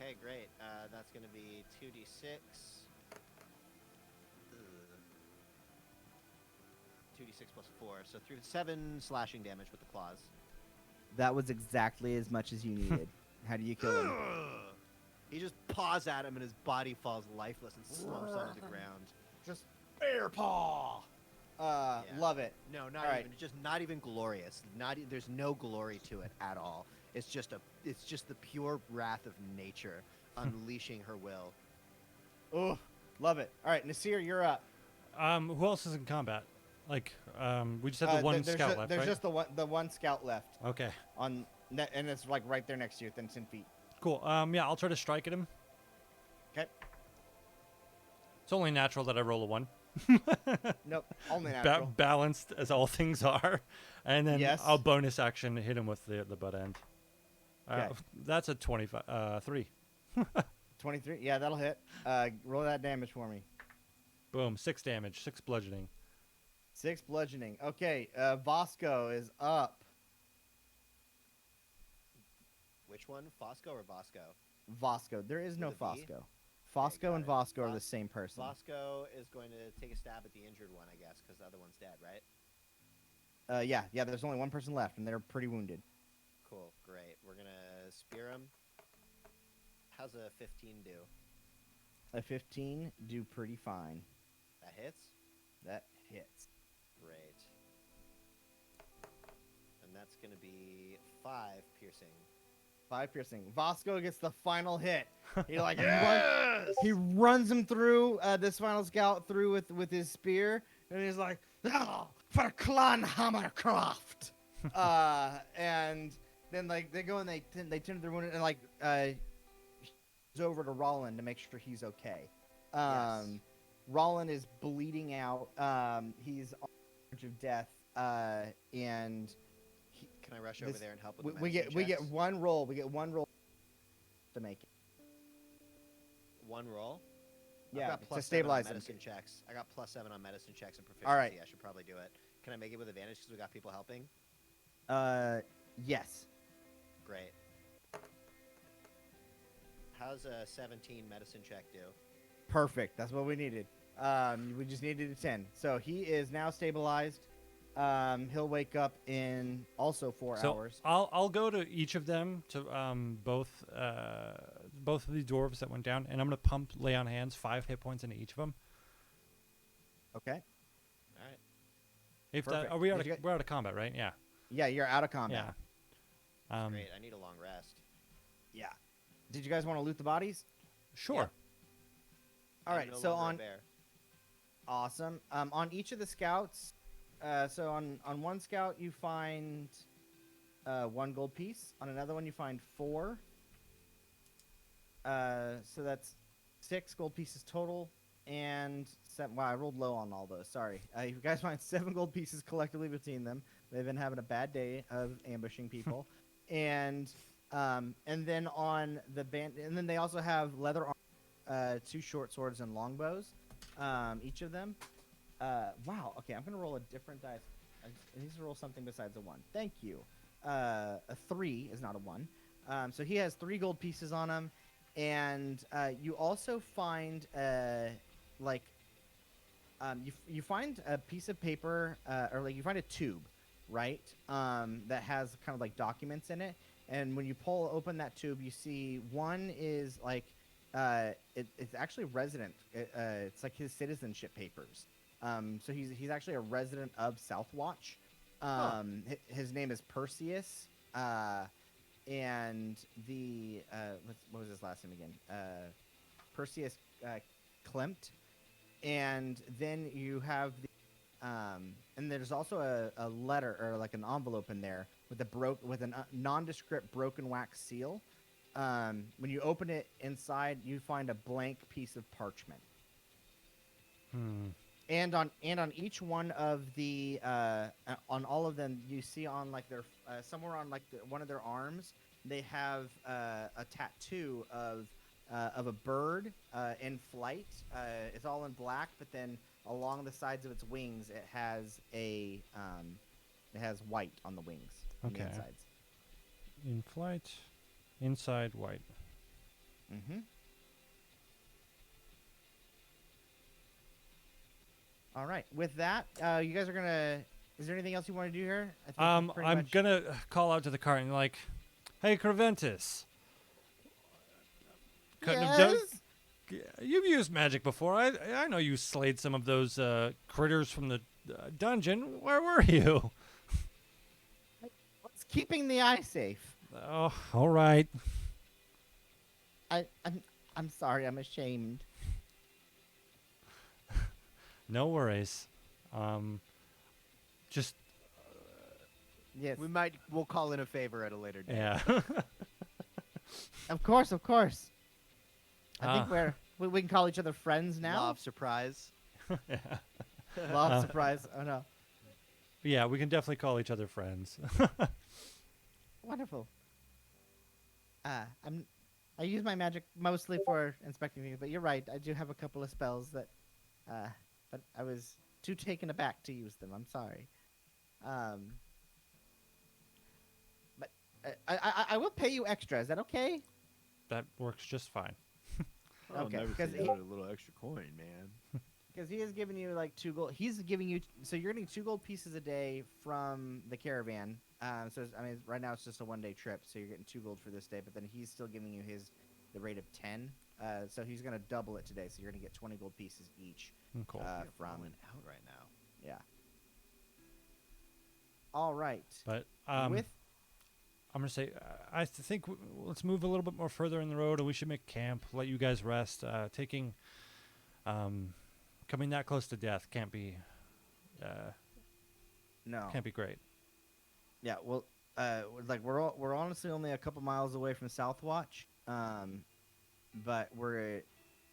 Okay, great. That's going to be 2d6. 2d6 plus 4. So through 7 slashing damage with the claws. That was exactly as much as you needed. How do you kill him? He just paws at him and his body falls lifeless and slumps onto the ground. Just bear paw. Yeah. Love it. No, not All right. even. Just not even glorious. There's no glory to it at all. It's just the pure wrath of nature unleashing her will. Oh, love it. All right, Nasir, you're up. Who else is in combat? Like, we just have the one there's scout ju- left, There's right? just the one scout left Okay. and it's like right there next to you, within 10 feet. Cool. Yeah, I'll try to strike at him. Okay. It's only natural that I roll a 1. Nope. Only natural. Balanced as all things are. And then Yes. I'll bonus action hit him with the butt end. Okay. That's a 3. 23. Yeah, that'll hit. Roll that damage for me. Boom. 6 damage. 6 bludgeoning. 6 bludgeoning. Okay, Vasco is up. Which one? Fosco or Bosco? Vasco. There is no With a V? Fosco. got Fosco and it. Vasco are the Vos- same person. Fosco is going to take a stab at the injured one, I guess, because the other one's dead, right? Yeah, there's only one person left, and they're pretty wounded. Cool, great. We're going to spear him. How's a 15 do? A 15 do pretty fine. That hits? That hits. Great. And that's going to be 5 piercing. 5 piercing. Vasco gets the final hit. He like Yes! he runs him through this final scout through with his spear, and he's like, "Oh, for Clan Hammercroft!" And then like they go and they tend to their wound and like goes over to Rollin to make sure he's okay. Yes. Rollin is bleeding out. He's on the verge of death. And Can I rush over this- there and help with the we get medicine checks? one roll. We get one roll to make it. One roll. Yeah, I've got to plus 7 on stabilize him. medicine checks. I got +7 on medicine checks and proficiency. All right. I should probably do it. Can I make it with advantage because we got people helping? Yes. Great. How's a 17 medicine check do? Perfect. That's what we needed. We just needed a 10. So he is now stabilized. He'll wake up in also 4 So hours. I'll go to each of them to both of the dwarves that went down, and I'm gonna pump lay on hands 5 hit points into each of them. Okay. All right. If that, Perfect. are we out Did of, you get- we're out of combat, right? Yeah. Yeah, you're out of combat. Yeah. Great. I need a long rest. Yeah. Did you guys want to loot the bodies? Sure. All I'm right. no So longer a on bear. awesome. On each of the scouts, so on one scout you find 1 gold piece. On another one you find 4. So that's 6 gold pieces total, and 7. Wow, I rolled low on all those. Sorry. You guys find 7 gold pieces collectively between them. They've been having a bad day of ambushing people, and then on the band, and then they also have leather armor, 2 short swords and longbows, each of them. Wow. Okay, I'm gonna roll a different dice. I need to roll something besides a 1. Thank you. A 3 is not a 1. So he has 3 gold pieces on him, and you also find you find a piece of paper, or like you find a tube, right? That has kind of like documents in it, and when you pull open that tube, you see one is like it's actually resident. It's like his citizenship papers. So he's actually a resident of Southwatch. His name is Perseus. And the what was his last name again? Perseus Klimt. And then you have the and there's also a letter or like an envelope in there with a nondescript broken wax seal. When you open it inside, you find a blank piece of parchment. And on each one of the on all of them, you see on like their somewhere on like one of their arms, they have a tattoo of a bird in flight. It's all in black, but then along the sides of its wings, it has white on the wings. On the Okay. insides. In flight, inside white. Mm-hmm. All right. With that, you guys are gonna. Is there anything else you want to do here? I think we've pretty I'm much- gonna call out to the cart and like, hey, Creventus. Couldn't have done. You've used magic before. I know you slayed some of those critters from the dungeon. Where were you? What's keeping the eye safe? Oh, all right. I'm sorry. I'm ashamed. No worries. Just Yes. We'll call in a favor at a later date. yeah. Of course. I think Ah. we can call each other friends now. Law of surprise. Law of surprise. Oh no. Yeah, we can definitely call each other friends. Wonderful. I use my magic mostly for inspecting things, but you're right. I do have a couple of spells that, but I was too taken aback to use them. I'm sorry. But I will pay you extra. Is that okay? That works just fine. I'll Okay, never because say he- no to a little extra coin, man. Because he has given you like 2 gold. He's giving you so you're getting 2 gold pieces a day from the caravan. Right now it's just a 1-day trip, so you're getting 2 gold for this day. But then he's still giving you the rate of 10. So he's gonna double it today. So you're gonna get 20 gold pieces each. Cool. From Rolling out right now. yeah. All right. But With I'm gonna say think let's move a little bit more further in the road, and we should make camp. Let you guys rest. Coming that close to death can't be No. can't be great. Yeah, well, like we're honestly only a couple miles away from Southwatch, but we're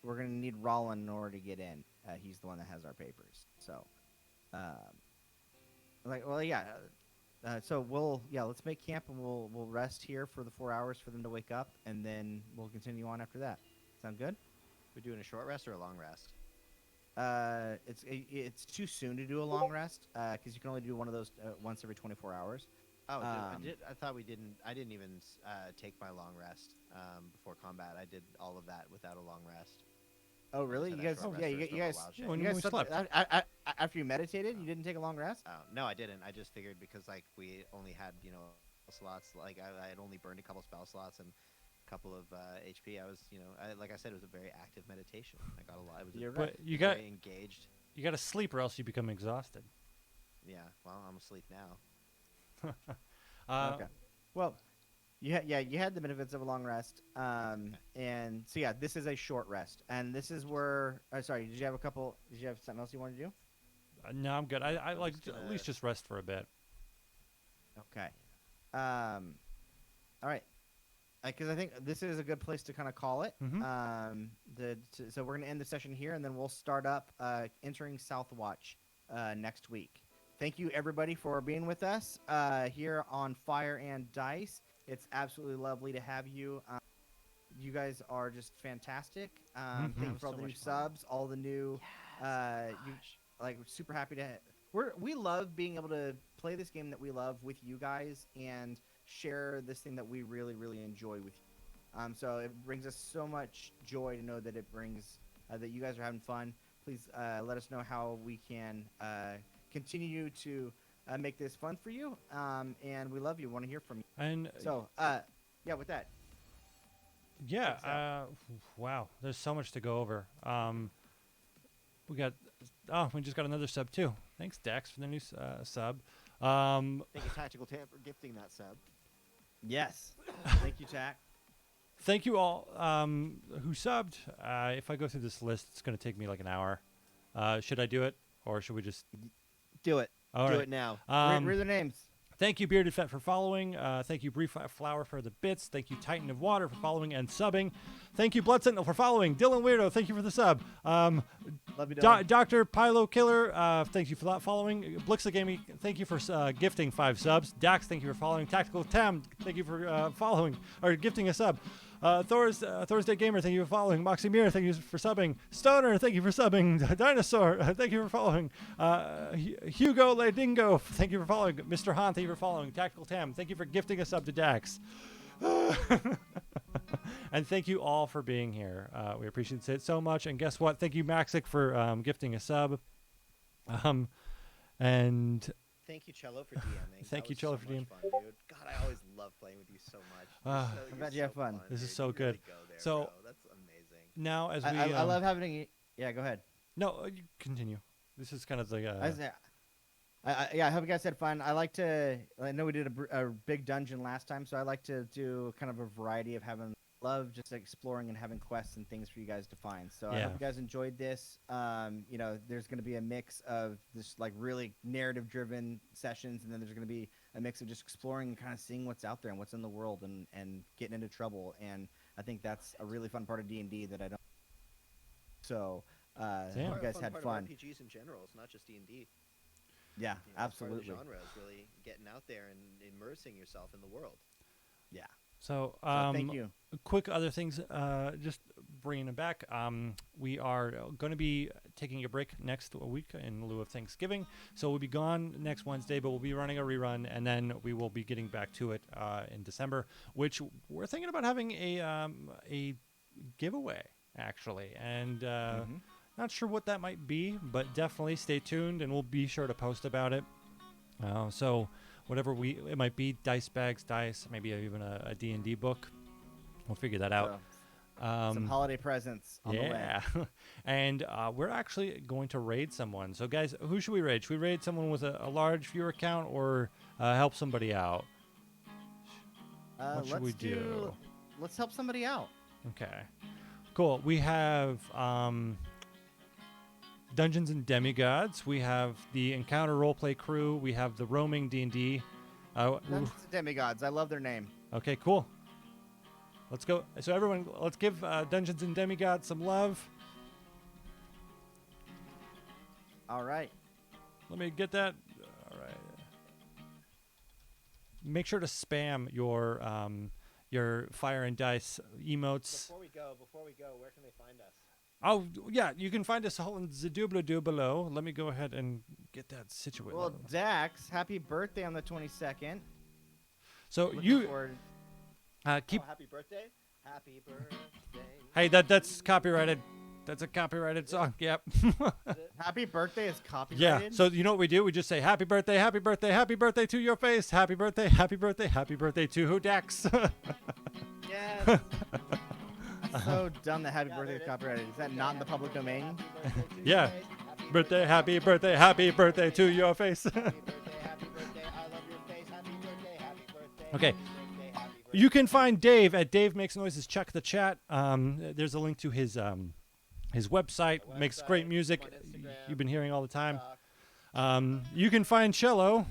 gonna need Rollin in order to get in. He's the one that has our papers. So, yeah. Let's make camp and we'll rest here for the 4 hours for them to wake up, and then we'll continue on after that. Sound good? We're doing a short rest or a long rest? It's too soon to do a long rest because you can only do one of those once every 24 hours. Oh, I thought we didn't. I didn't even take my long rest before combat. I did all of that without a long rest. Oh, really? said You I guys? short Yeah, rest you for a guys. wild shit. When You guys we slept slept. after you meditated. You didn't take a long rest. Oh no, I didn't. I just figured because like we only had slots. Like I had only burned a couple spell slots and a couple of HP. I was like I said, it was a very active meditation. I got a lot. It was You're But you got very engaged. you got to sleep, or else you become exhausted. Yeah. Well, I'm asleep now. Okay. Well, you had the benefits of a long rest. And so yeah, this is a short rest, and this is where. Sorry, did you have something else you wanted to do? No, I'm good. I like just to gonna- at least just rest for a bit. Okay. All right. Because I think this is a good place to kind of call it. Mhm. So we're going to end the session here, and then we'll start up entering Southwatch next week. Thank you, everybody, for being with us here on Fire and Dice. It's absolutely lovely to have you. You guys are just fantastic. Thank you for all So the new much fun. subs, all the new. We're super happy to. We love being able to play this game that we love with you guys and share this thing that we really, really enjoy with you. So it brings us so much joy to know that it brings that you guys are having fun. Please let us know how we can continue to make this fun for you. And we love you. Want to hear from you. And So yeah, with that, yeah, What's up? wow, there's so much to go over. We just got another sub too. Thanks, Dex, for the new sub. Thank you, Tactical Tam, for gifting that sub. yes. Thank you, Tack. Thank you all who subbed. If I go through this list, it's going to take me like an hour. Should I do it, or should we just? Do it. All Do right. it now. Read their names. Thank you, Bearded Fett, for following. Thank you, Brief Flower, for the bits. Thank you, Titan of Water, for following and subbing. Thank you, Blood Sentinel, for following. Dylan Weirdo, thank you for the sub. Love you, Dylan. Dr. Pylo Killer, thank you for that following. Blixa Gaming, thank you for gifting 5 subs. Dax, thank you for following. Tactical Tam, thank you for following or gifting a sub. Thursday Gamer, thank you for following. Moxie Mirror, thank you for subbing. Stoner, thank you for subbing. Dinosaur, thank you for following. Hugo Ledingo, thank you for following. Mr. Han, thank you for following. Tactical Tam, thank you for gifting a sub to Dax. And thank you all for being here. We appreciate it so much. And guess what? Thank you, Maxic, for gifting a sub. And Thank you, Cello, for DMing. Thank That you, was Cello, so for much DM. fun, dude. God, I always love playing with you so much. Ah. You're I'm glad so you have fun. This is dude. so You good. really go there, So- bro. That's amazing. now as we... I love having. Yeah, go ahead. No, you continue. This is kind of like I hope you guys had fun. I know we did a big dungeon last time, so I like to do kind of a variety of love just exploring and having quests and things for you guys to find. So I Yeah. hope you guys enjoyed this. There's going to be a mix of this like really narrative driven sessions, and then there's going to be a mix of just exploring and kind of seeing what's out there and what's in the world and getting into trouble. And I think that's a really fun part of D&D that I don't. So Damn. hope you guys Fun had part fun. of RPGs in general. It's not just D&D. Yeah, That's part of absolutely. the genre is really getting out there and immersing yourself in the world. Yeah. So, So thank you. quick other things, just bringing it back. We are going to be taking a break next week in lieu of Thanksgiving. So we'll be gone next Wednesday, but we'll be running a rerun, and then we will be getting back to it in December, which we're thinking about having a giveaway, actually. And not sure what that might be, but definitely stay tuned, and we'll be sure to post about it. So whatever it might be, dice bags, dice, maybe even a D&D book. We'll figure that out. So, some holiday presents on the way. Yeah. And we're actually going to raid someone. So guys, who should we raid? Should we raid someone with a large viewer count or help somebody out? What should we do? Let's help somebody out. Okay. Cool. We have Dungeons and Demigods. We have the Encounter Roleplay crew. We have the Roaming D&D. Dungeons and Demigods. I love their name. Okay, cool. Let's go. So everyone, let's give Dungeons and Demigods some love. All right. Let me get that. All right. Make sure to spam your Fire and Dice emotes. Before we go, where can they find us? Oh, yeah, you can find us all in the doobly-doo below. Let me go ahead and get that situated. Well, Dax, happy birthday on the 22nd. So Looking you forward- keep. Oh, happy birthday! Happy birthday! Hey, that's copyrighted. That's a copyrighted song. Yep. Happy birthday is Yeah. copyrighted. So you know what we do? We just say happy birthday, happy birthday, happy birthday to your face. Happy birthday, happy birthday, happy birthday to who, Dax? Yes. So dumb that happy birthday is copyrighted. Is that not in the public domain? Yeah. Birthday, happy birthday to your face. Happy birthday, I love your face. Happy birthday, happy birthday. Okay. Happy birthday, happy birthday. You can find Dave at Dave Makes Noises. Check the chat. There's a link to his website. Makes great Website, music. on Instagram, You've been hearing all the time. TikTok. You can find Cello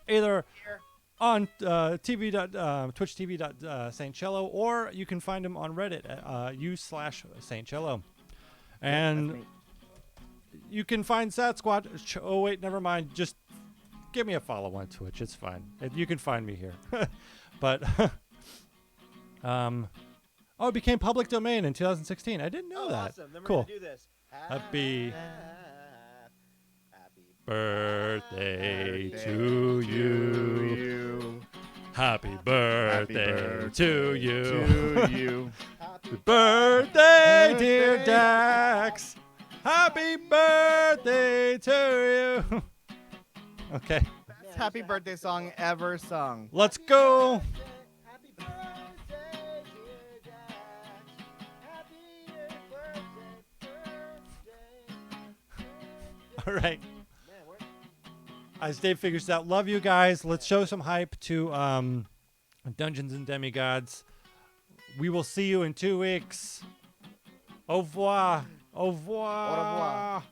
either Here. on Twitch TV Saint Cello, or you can find him on Reddit at u/Saint Cello. That's And me. you can find Sat Squad. Oh wait, never mind. Just give me a follow on Twitch. It's fine. You can find me here. But oh, it became public domain in 2016. I didn't know Oh, that. awesome. Then we're Cool. gonna do this. Happy Happy birthday Birthday to you. you. Happy birthday to you. To you. Happy birthday, dear Dax. Happy birthday to you. Okay, Best happy birthday song ever sung. let's go. Happy birthday, dear Dax. Happy birthday. All right. Man, we're As Dave figures it out, love you guys. Let's show some hype to Dungeons and Demigods. We will see you in 2 weeks. Au revoir. Au revoir. Au revoir.